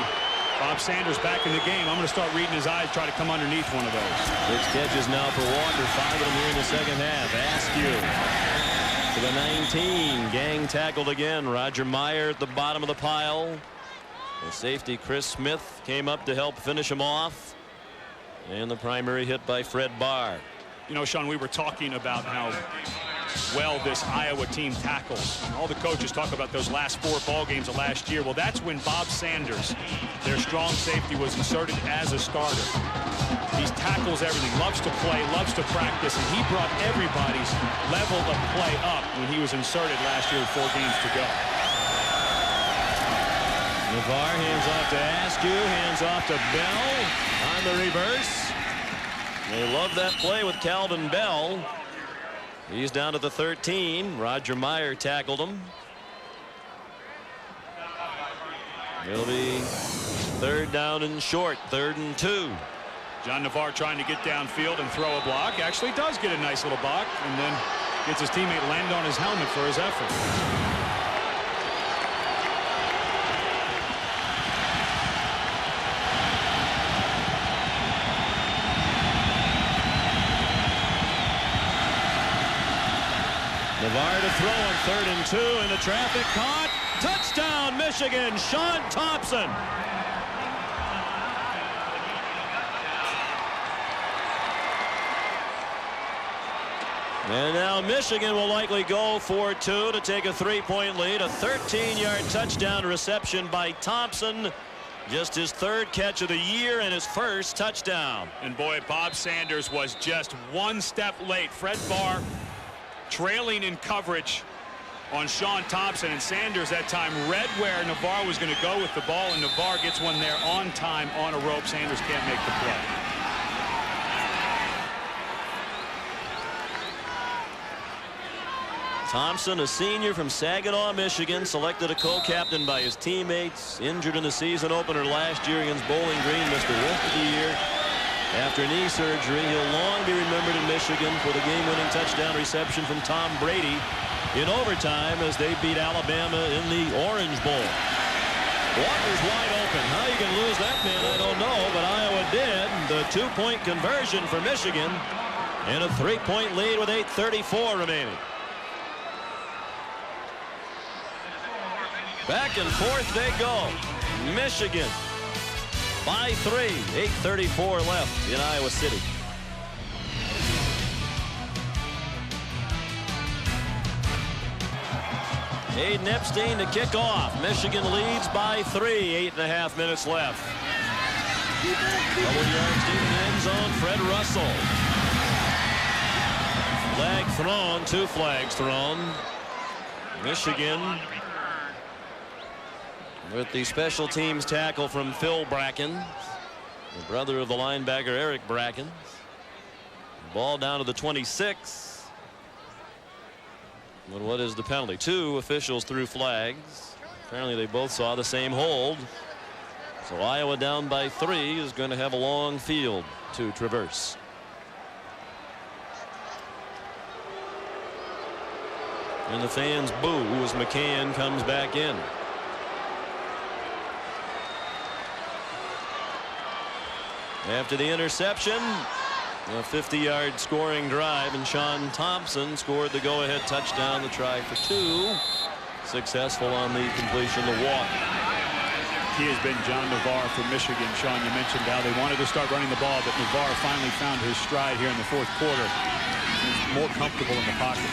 Bob Sanders back in the game, I'm going to start reading his eyes, try to come underneath one of those. 6 catches now for Walker, 5 of them here in the second half. Askew to the 19. Gang tackled again. Roger Meyer at the bottom of the pile. The safety Chris Smith came up to help finish him off. And the primary hit by Fred Barr. You know, Sean, we were talking about how well this Iowa team tackles. All the coaches talk about those last 4 ball games of last year. Well, that's when Bob Sanders, their strong safety, was inserted as a starter. He tackles everything, loves to play, loves to practice, and he brought everybody's level of play up when he was inserted last year with 4 games to go. Navarre hands off to Askew, hands off to Bell on the reverse. They love that play with Calvin Bell. He's down to the 13. Roger Meyer tackled him. It'll be 3rd down and short, 3rd and 2. John Navarre trying to get downfield and throw a block. Actually does get a nice little block, and then gets his teammate land on his helmet for his effort. Navarre to throw on 3rd and 2, and the traffic caught. Touchdown, Michigan. Sean Thompson. And now Michigan will likely go for 2 to take a 3-point lead. A 13-yard touchdown reception by Thompson. Just his 3rd catch of the year and his 1st touchdown. And boy, Bob Sanders was just 1 step late. Fred Barr trailing in coverage on Sean Thompson, and Sanders that time read where Navarre was going to go with the ball, and Navarre gets one there on time on a rope. Sanders can't make the play. Thompson, a senior from Saginaw, Michigan, selected a co-captain by his teammates. Injured in the season opener last year against Bowling Green, missed the rest of the year. After knee surgery, he'll long be remembered in Michigan for the game-winning touchdown reception from Tom Brady in overtime as they beat Alabama in the Orange Bowl. Walker's wide open. How you can lose that man, I don't know, but Iowa did. The 2-point conversion for Michigan and a 3-point lead with 8:34 remaining. Back and forth they go. Michigan by 3. 8:34 left in Iowa City. Aiden Epstein to kick off. Michigan leads by 3. 8.5 minutes left. Couple yards deep in the end zone. Fred Russell. Flag thrown. 2 flags thrown. Michigan with the special teams tackle from Phil Bracken, the brother of the linebacker Eric Bracken. Ball down to the 26. But what is the penalty? 2 officials threw flags. Apparently they both saw the same hold. So Iowa down by 3 is going to have a long field to traverse. And the fans boo as McCann comes back in. After the interception, A 50-yard scoring drive, and Sean Thompson scored the go-ahead touchdown, the try for 2. Successful on the completion, the walk. He has been John Navarre for Michigan. Sean, you mentioned how they wanted to start running the ball, but Navarre finally found his stride here in the fourth quarter. He's more comfortable in the pocket.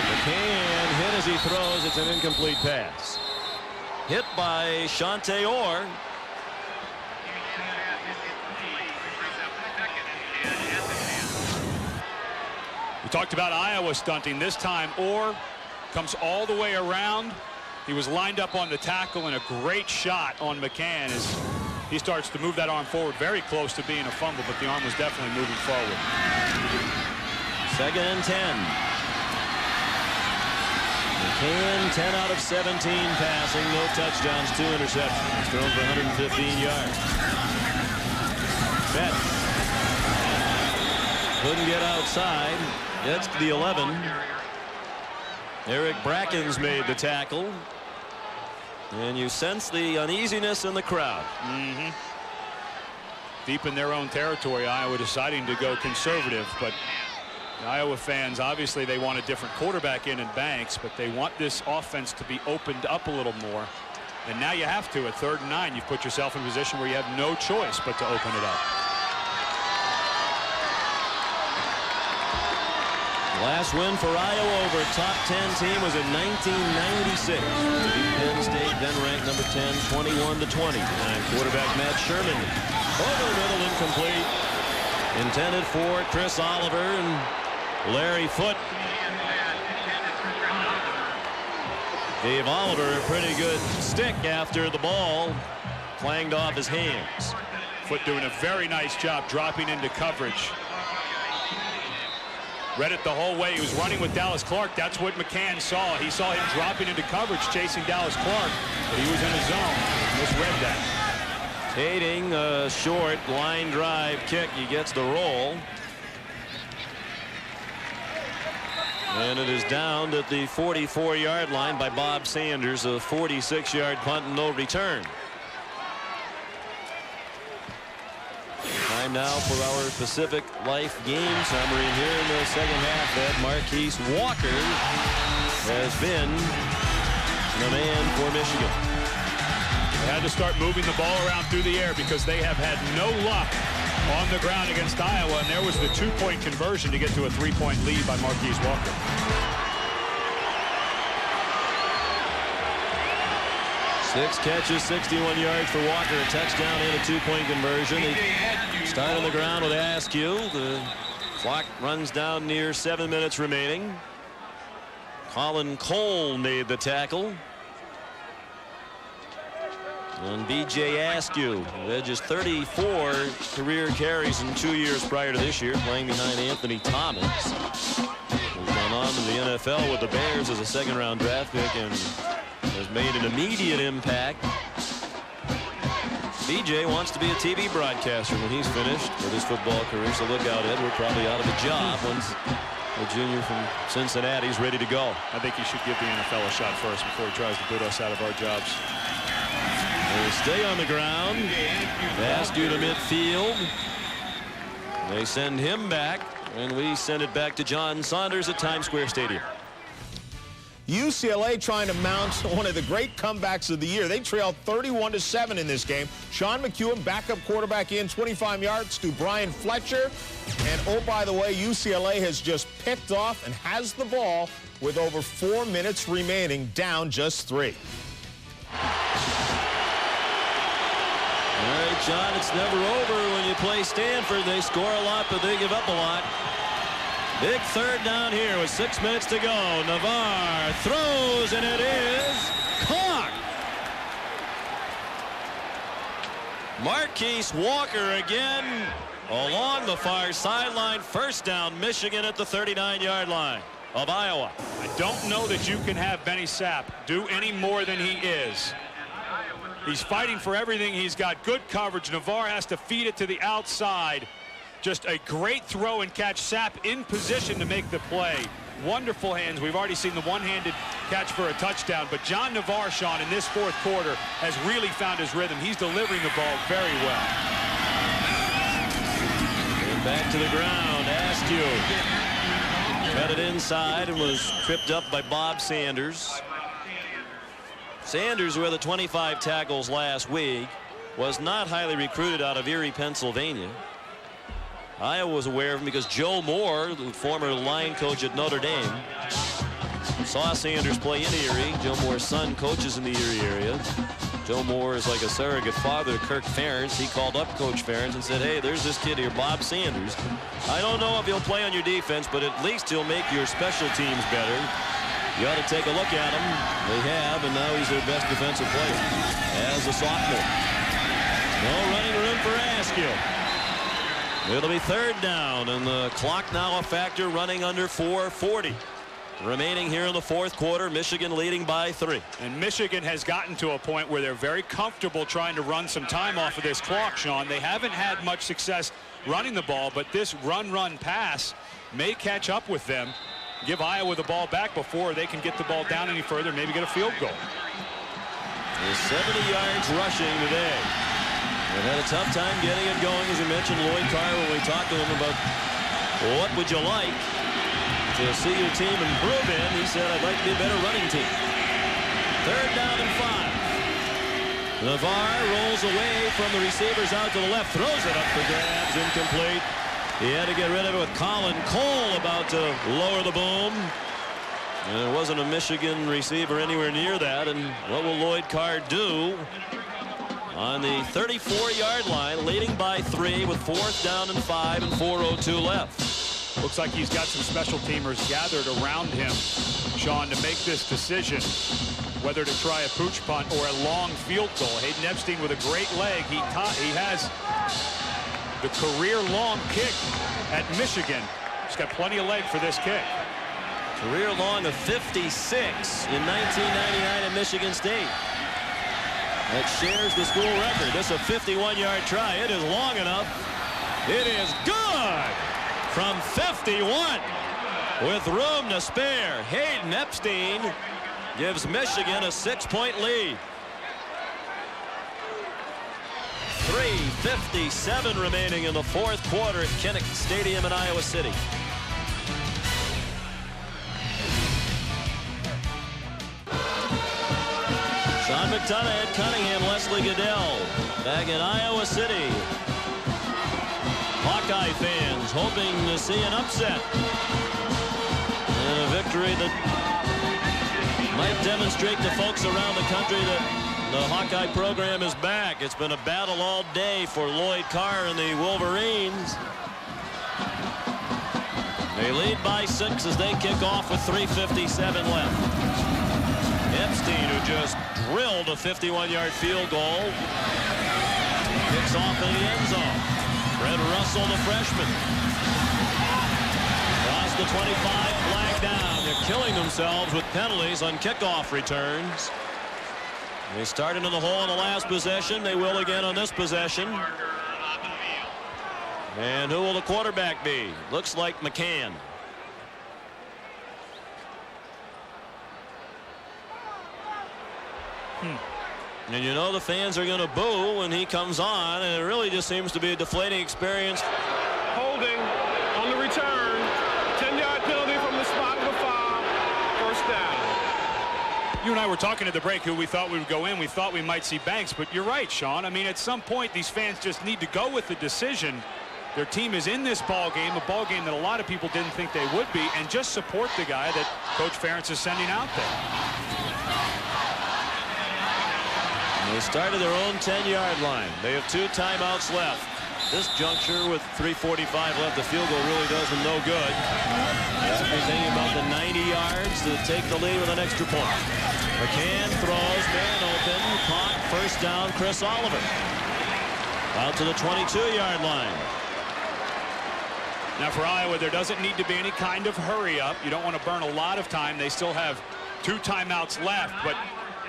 McCann hit as he throws. It's an incomplete pass. Hit by Shante Orr. We talked about Iowa stunting. This time Orr comes all the way around. He was lined up on the tackle, and a great shot on McCann as he starts to move that arm forward, very close to being a fumble, but the arm was definitely moving forward. 2nd and 10. McCann 10 out of 17 passing, no touchdowns, 2 interceptions. He's thrown for 115 yards. Betts couldn't get outside. Gets to the 11. Eric Brackens made the tackle. And you sense the uneasiness in the crowd. Deep in their own territory, Iowa deciding to go conservative, but the Iowa fans, obviously they want a different quarterback in Banks, but they want this offense to be opened up a little more. And now you have to. At 3rd and 9, you've put yourself in a position where you have no choice but to open it up. Last win for Iowa over a top 10 team was in 1996. Penn State then ranked number 10, 21-20. And quarterback Matt Sherman over the middle, incomplete. Intended for Chris Oliver and Larry Foote. Gave Oliver a pretty good stick after the ball clanged off his hands. Foote doing a very nice job dropping into coverage. Read it the whole way. He was running with Dallas Clark. That's what McCann saw. He saw him dropping into coverage chasing Dallas Clark, but he was in his zone. Misread that. Tating a short line drive kick. He gets the roll. And it is downed at the 44-yard line by Bob Sanders. A 46-yard punt and no return. Time now for our Pacific Life game summary. And here in the second half, that Marquise Walker has been the man for Michigan. They had to start moving the ball around through the air because they have had no luck on the ground against Iowa. And there was the 2-point conversion to get to a 3-point lead by Marquise Walker. Six catches, 61 yards for Walker, a touchdown and a 2-point conversion. He started on the ground with Askew. The clock runs down near 7 minutes remaining. Colin Cole made the tackle. And B.J. Askew, who had just 34 career carries in 2 years prior to this year, playing behind Anthony Thomas. He's gone on to the NFL with the Bears as a second-round draft pick and has made an immediate impact. BJ wants to be a TV broadcaster when he's finished with his football career, so look out, Ed. We're probably out of a job once the junior from Cincinnati's ready to go. I think he should give the NFL a shot first before he tries to boot us out of our jobs. They stay on the ground. Askew to midfield. They send him back, and we send it back to John Saunders at Times Square Stadium. UCLA trying to mount one of the great comebacks of the year. They trailed 31-7 in this game. Sean McEwen, backup quarterback, in 25 yards to Brian Fletcher. And oh, by the way, UCLA has just picked off and has the ball with over 4 minutes remaining, down just 3. All right, John, it's never over when you play Stanford. They score a lot, but they give up a lot. Big third down here with 6 minutes to go. Navarre throws, and it is caught. Marquise Walker again along the far sideline. First down, Michigan at the 39-yard line of Iowa. I don't know that you can have Benny Sapp do any more than he is. He's fighting for everything. He's got good coverage. Navarre has to feed it to the outside. Just a great throw and catch. Sapp in position to make the play. Wonderful hands. We've already seen the one-handed catch for a touchdown, but John Navarre, Sean, in this fourth quarter has really found his rhythm. He's delivering the ball very well. Back to the ground. Askew got it inside and was tripped up by Bob Sanders. Sanders, who had the 25 tackles last week, was not highly recruited out of Erie, Pennsylvania. Iowa was aware of him because Joe Moore, the former line coach at Notre Dame, saw Sanders play in Erie. Joe Moore's son coaches in the Erie area. Joe Moore is like a surrogate father to Kirk Ferentz. He called up Coach Ferentz and said, hey, there's this kid here, Bob Sanders. I don't know if he'll play on your defense, but at least he'll make your special teams better. You ought to take a look at him. They have, and now he's their best defensive player as a sophomore. No running room for Askew. It'll be third down, and the clock now a factor, running under 4:40. Remaining here in the fourth quarter, Michigan leading by 3. And Michigan has gotten to a point where they're very comfortable trying to run some time off of this clock, Sean. They haven't had much success running the ball, but this run pass may catch up with them. Give Iowa the ball back before they can get the ball down any further, maybe get a field goal. He's 70 yards rushing today. They've had a tough time getting it going, as you mentioned, Lloyd Carr, when we talked to him about what would you like to see your team improve in. He said, I'd like to be a better running team. Third down and 5. Navarre rolls away from the receivers out to the left, throws it up for grabs, incomplete. He had to get rid of it with Colin Cole about to lower the boom. And there wasn't a Michigan receiver anywhere near that. And what will Lloyd Carr do on the 34-yard line, leading by 3 with 4th down and 5 and 4:02 left? Looks like he's got some special teamers gathered around him, Sean, to make this decision whether to try a pooch punt or a long field goal. Hayden Epstein with a great leg. He has the career long kick at Michigan. He's got plenty of leg for this kick. Career long of 56 in 1999 at Michigan State. That shares the school record. This is a 51-yard try. It is long enough. It is good from 51 with room to spare. Hayden Epstein gives Michigan a 6-point lead. 3:57 remaining in the fourth quarter at Kinnick Stadium in Iowa City. Sean McDonough, Ed Cunningham, Leslie Goodell back in Iowa City. Hawkeye fans hoping to see an upset and a victory that might demonstrate to folks around the country that the Hawkeye program is back. It's been a battle all day for Lloyd Carr and the Wolverines. They lead by 6 as they kick off with 3:57 left. Epstein, who just drilled a 51-yard field goal, kicks off in the end zone. Fred Russell, the freshman. Across the 25, flag down. They're killing themselves with penalties on kickoff returns. They started in the hole in the last possession. They will again on this possession. And who will the quarterback be? Looks like McCann. And you know the fans are going to boo when he comes on, and it really just seems to be a deflating experience. Holding on the return. 10-yard penalty from the spot of the foul. First down. You and I were talking at the break who we thought we would go in. We thought we might see Banks, but you're right, Sean. I mean, at some point, these fans just need to go with the decision. Their team is in this ball game, a ball game that a lot of people didn't think they would be, and just support the guy that Coach Ferentz is sending out there. They started their own 10-yard line. They have 2 timeouts left. This juncture with 3:45 left, the field goal really does them no good. Everything about the 90 yards to take the lead with an extra point. McCann throws, man open, caught, first down, Chris Oliver. Out to the 22-yard line. Now for Iowa, there doesn't need to be any kind of hurry up. You don't want to burn a lot of time. They still have 2 timeouts left, but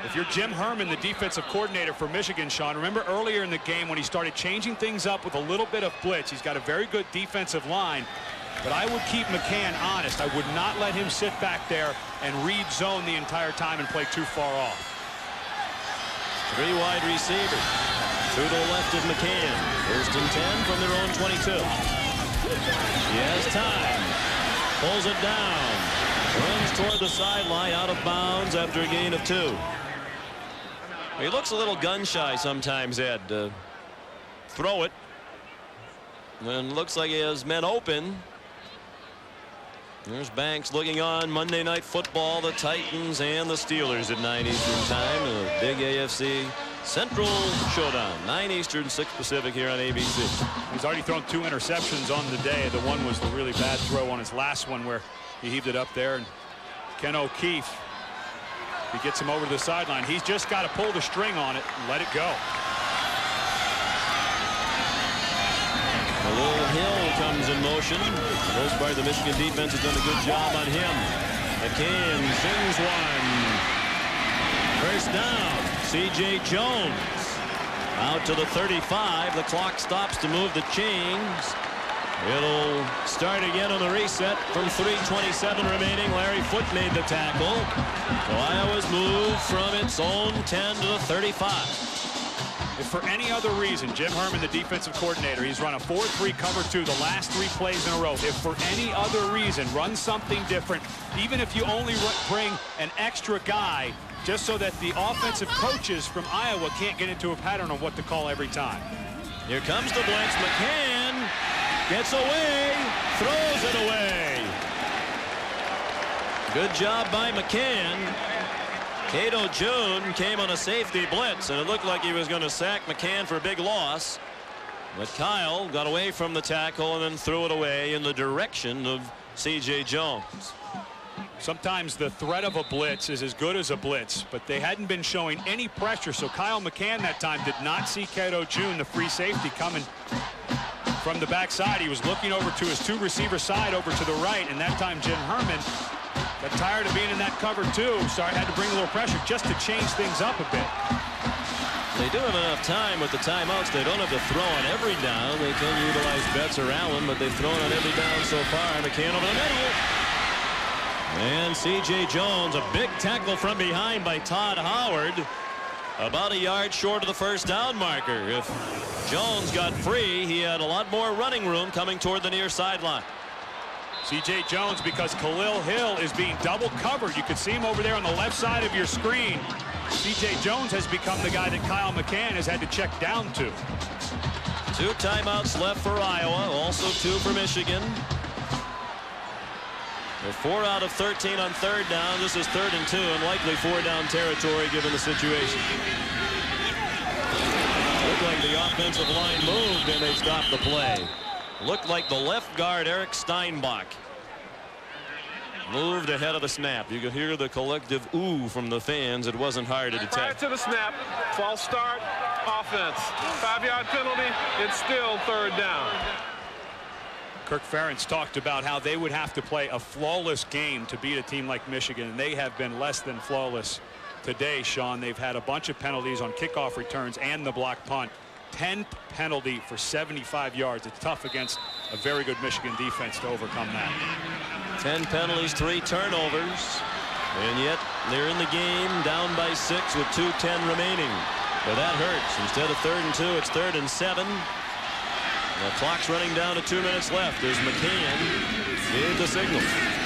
if you're Jim Herman, the defensive coordinator for Michigan, Sean, remember earlier in the game when he started changing things up with a little bit of blitz. He's got a very good defensive line, but I would keep McCann honest. I would not let him sit back there and read zone the entire time and play too far off. 3 wide receivers. 2 to the left of McCann. First and 10 from their own 22. He has time. Pulls it down. Runs toward the sideline, out of bounds after a gain of 2. He looks a little gun shy sometimes, Ed. Throw it. And looks like he has men open. There's Banks looking on Monday Night Football, the Titans and the Steelers at 9 Eastern time. A big AFC Central showdown. 9 Eastern, 6 Pacific here on ABC. He's already thrown 2 interceptions on the day. The one was the really bad throw on his last one where he heaved it up there. And Ken O'Keefe, he gets him over to the sideline. He's just got to pull the string on it and let it go. Khalil Hill comes in motion. For the most part, the Michigan defense has done a good job on him. McCann sings one. First down. C.J. Jones out to the 35. The clock stops to move the chains. It'll start again on the reset from 3:27 remaining. Larry Foote made the tackle. So Iowa's moved from its own 10 to the 35. If for any other reason, Jim Herman, the defensive coordinator, he's run a 4-3 cover 2 the last 3 plays in a row. If for any other reason, run something different, even if you only bring an extra guy, just so that the offensive coaches from Iowa can't get into a pattern of what to call every time. Here comes the blitz. McCann gets away, throws it away. Good job by McCann. Cato June came on a safety blitz, and it looked like he was going to sack McCann for a big loss. But Kyle got away from the tackle and then threw it away in the direction of C.J. Jones. Sometimes the threat of a blitz is as good as a blitz, but they hadn't been showing any pressure. So Kyle McCann that time did not see Cato June, the free safety, coming from the backside. He was looking over to his 2 receiver side over to the right, and that time Jim Herman got tired of being in that cover 2, so I had to bring a little pressure just to change things up a bit. They do have enough time with the timeouts. They don't have to throw on every down. They can utilize Betts or Allen, but they've thrown on every down so far. McCann over the middle. And C.J. Jones, a big tackle from behind by Todd Howard. About a yard short of the first down marker. If Jones got free, he had a lot more running room coming toward the near sideline. C.J. Jones, because Khalil Hill is being double covered. You can see him over there on the left side of your screen. C.J. Jones has become the guy that Kyle McCann has had to check down to. 2 timeouts left for Iowa, also 2 for Michigan. They're 4 out of 13 on 3rd down. This is 3rd and 2, and likely 4-down territory given the situation. Looked like the offensive line moved and they stopped the play. Looked like the left guard, Eric Steinbach, moved ahead of the snap. You could hear the collective ooh from the fans. It wasn't hard to detect. Prior to the snap, false start, offense. 5-yard penalty, it's still 3rd down. Kirk Ferentz talked about how they would have to play a flawless game to beat a team like Michigan, and they have been less than flawless today, Sean. They've had a bunch of penalties on kickoff returns and the block punt. 10th penalty for 75 yards. It's tough against a very good Michigan defense to overcome that. 10 penalties, 3 turnovers, and yet they're in the game down by 6 with 2:10 remaining. But that hurts. Instead of 3rd and 2, it's 3rd and 7. The clock's running down to 2 minutes left as McCann gave the signal.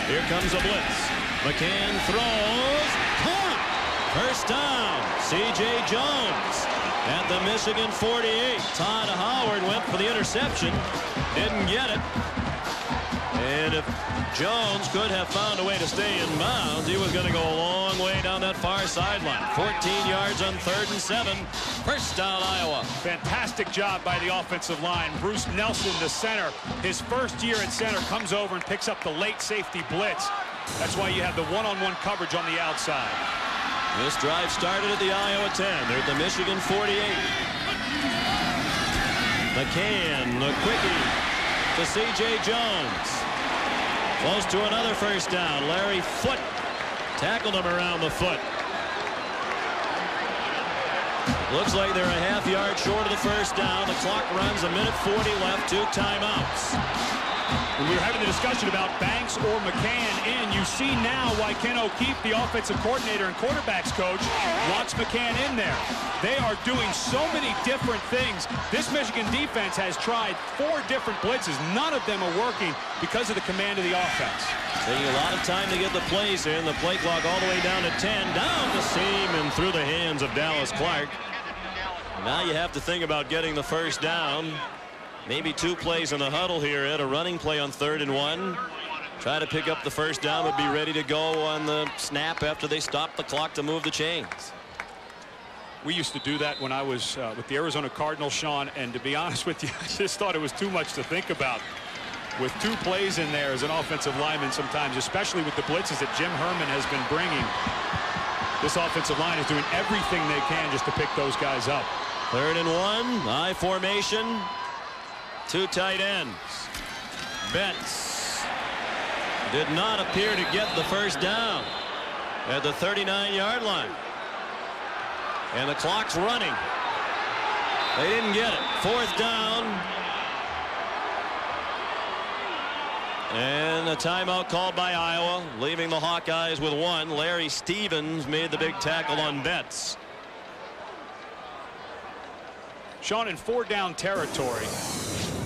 Here comes a blitz. McCann throws. Caught! First down. C.J. Jones at the Michigan 48. Todd Howard went for the interception. Didn't get it. And if Jones could have found a way to stay in bounds, he was going to go a long way down that far sideline. 14 yards on 3rd and 7. First down, Iowa. Fantastic job by the offensive line. Bruce Nelson, the center, his first year at center, comes over and picks up the late safety blitz. That's why you have the one-on-one coverage on the outside. This drive started at the Iowa 10. They're at the Michigan 48. McCann, the quickie to C.J. Jones. Close to another first down. Larry Foote tackled him around the foot. Looks like they're a half yard short of the first down. The clock runs, a minute 40 left, 2 timeouts. When we were having the discussion about Banks or McCann in, you see now why Ken O'Keefe, the offensive coordinator and quarterbacks coach, wants McCann in there. They are doing so many different things. This Michigan defense has tried 4 different blitzes. None of them are working because of the command of the offense. Taking a lot of time to get the plays in. The play clock all the way down to 10. Down the seam and through the hands of Dallas Clark. Now you have to think about getting the first down. Maybe 2 plays in the huddle here. At a running play on 3rd and 1. Try to pick up the first down, but be ready to go on the snap after they stop the clock to move the chains. We used to do that when I was with the Arizona Cardinals, Sean, and to be honest with you, I just thought it was too much to think about. With 2 plays in there as an offensive lineman sometimes, especially with the blitzes that Jim Herman has been bringing, this offensive line is doing everything they can just to pick those guys up. 3rd and 1, I formation. 2 tight ends. Betts did not appear to get the first down at the 39-yard line. And the clock's running. They didn't get it. 4th down. And a timeout called by Iowa, leaving the Hawkeyes with 1. Larry Stevens made the big tackle on Betts. Sean, in 4-down territory,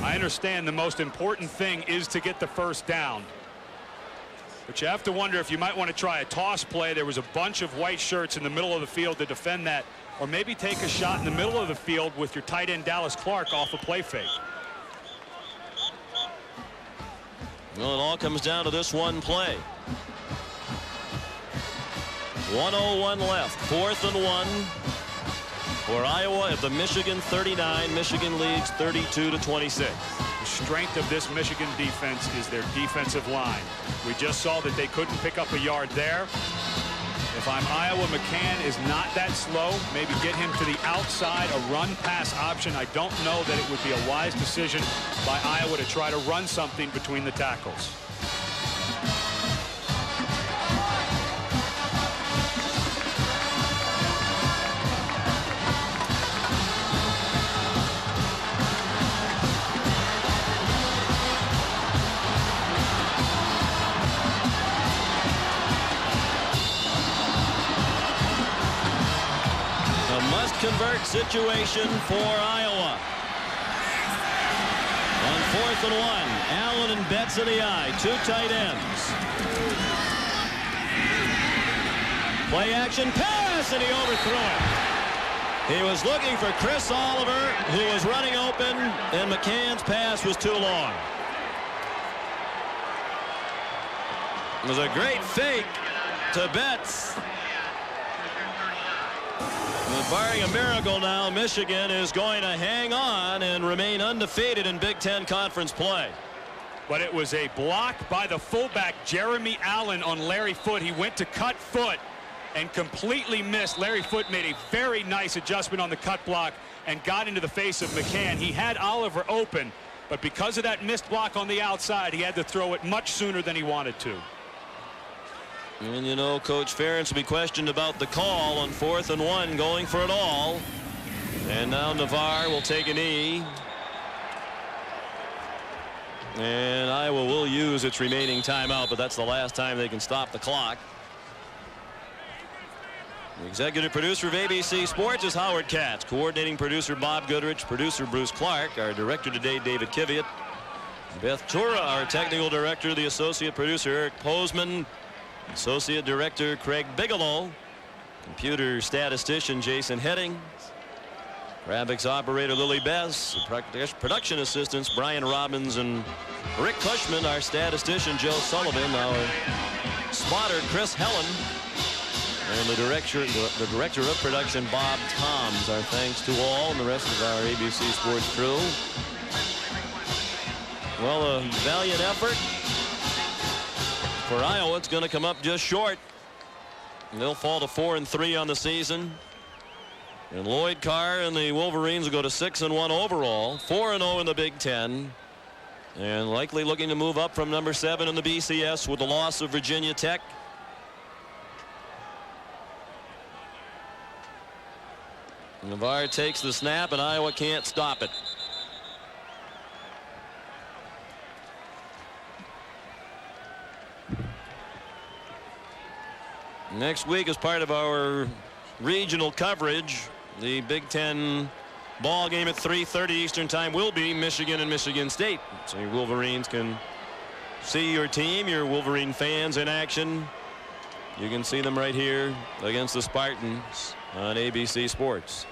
I understand the most important thing is to get the first down. But you have to wonder if you might want to try a toss play. There was a bunch of white shirts in the middle of the field to defend that. Or maybe take a shot in the middle of the field with your tight end Dallas Clark off a play fake. Well, it all comes down to this one play. 1:01 left. 4th and 1 for Iowa at the Michigan 39. Michigan leads 32-26. The strength of this Michigan defense is their defensive line. We just saw that they couldn't pick up a yard there. If I'm Iowa, McCann is not that slow. Maybe get him to the outside, a run-pass option. I don't know that it would be a wise decision by Iowa to try to run something between the tackles. Convert situation for Iowa. On 4th and 1, Allen and Betts in the eye. 2 tight ends. Play action pass, and he overthrew it. He was looking for Chris Oliver, who was running open, and McCann's pass was too long. It was a great fake to Betts. Barring a miracle now, Michigan is going to hang on and remain undefeated in Big Ten Conference play. But it was a block by the fullback, Jeremy Allen, on Larry Foote. He went to cut Foote and completely missed. Larry Foote made a very nice adjustment on the cut block and got into the face of McCann. He had Oliver open, but because of that missed block on the outside, he had to throw it much sooner than he wanted to. And you know, Coach Ferentz will be questioned about the call on 4th and 1, going for it all. And now Navarre will take a knee. And Iowa will use its remaining timeout, but that's the last time they can stop the clock. The executive producer of ABC Sports is Howard Katz. Coordinating producer Bob Goodrich. Producer Bruce Clark. Our director today, David Kiviat. Beth Tura, our technical director. The associate producer, Eric Posman. Associate Director Craig Bigelow, computer statistician Jason Headings, graphics operator Lily Bess, production assistants Brian Robbins and Rick Cushman, our statistician Joe Sullivan, our spotter Chris Helen, and the director of production Bob Toms. Our thanks to all and the rest of our ABC Sports crew. Well, a valiant effort. For Iowa, it's going to come up just short. They'll fall to 4-3 on the season. And Lloyd Carr and the Wolverines will go to 6-1 overall, 4-0 in the Big Ten, and likely looking to move up from number 7 in the BCS with the loss of Virginia Tech. Navarre takes the snap, and Iowa can't stop it. Next week, as part of our regional coverage, the Big Ten ball game at 3:30 Eastern Time will be Michigan and Michigan State. So your Wolverines can see your team, your Wolverine fans in action. You can see them right here against the Spartans on ABC Sports.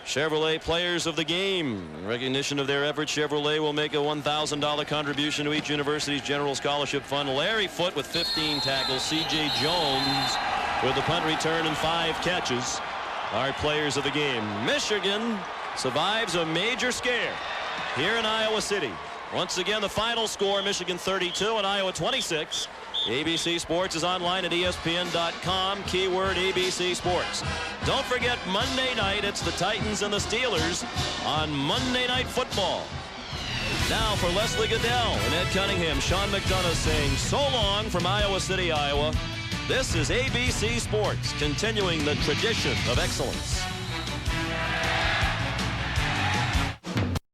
Chevrolet players of the game. In recognition of their efforts, Chevrolet will make a $1,000 contribution to each university's general scholarship fund. Larry Foote with 15 tackles. C.J. Jones with the punt return and 5 catches are players of the game. Michigan survives a major scare here in Iowa City. Once again, the final score, Michigan 32 and Iowa 26. ABC Sports is online at ESPN.com. Keyword ABC Sports. Don't forget Monday night, it's the Titans and the Steelers on Monday Night Football. Now for Leslie Goodell and Ed Cunningham, Sean McDonough saying so long from Iowa City, Iowa. This is ABC Sports, continuing the tradition of excellence.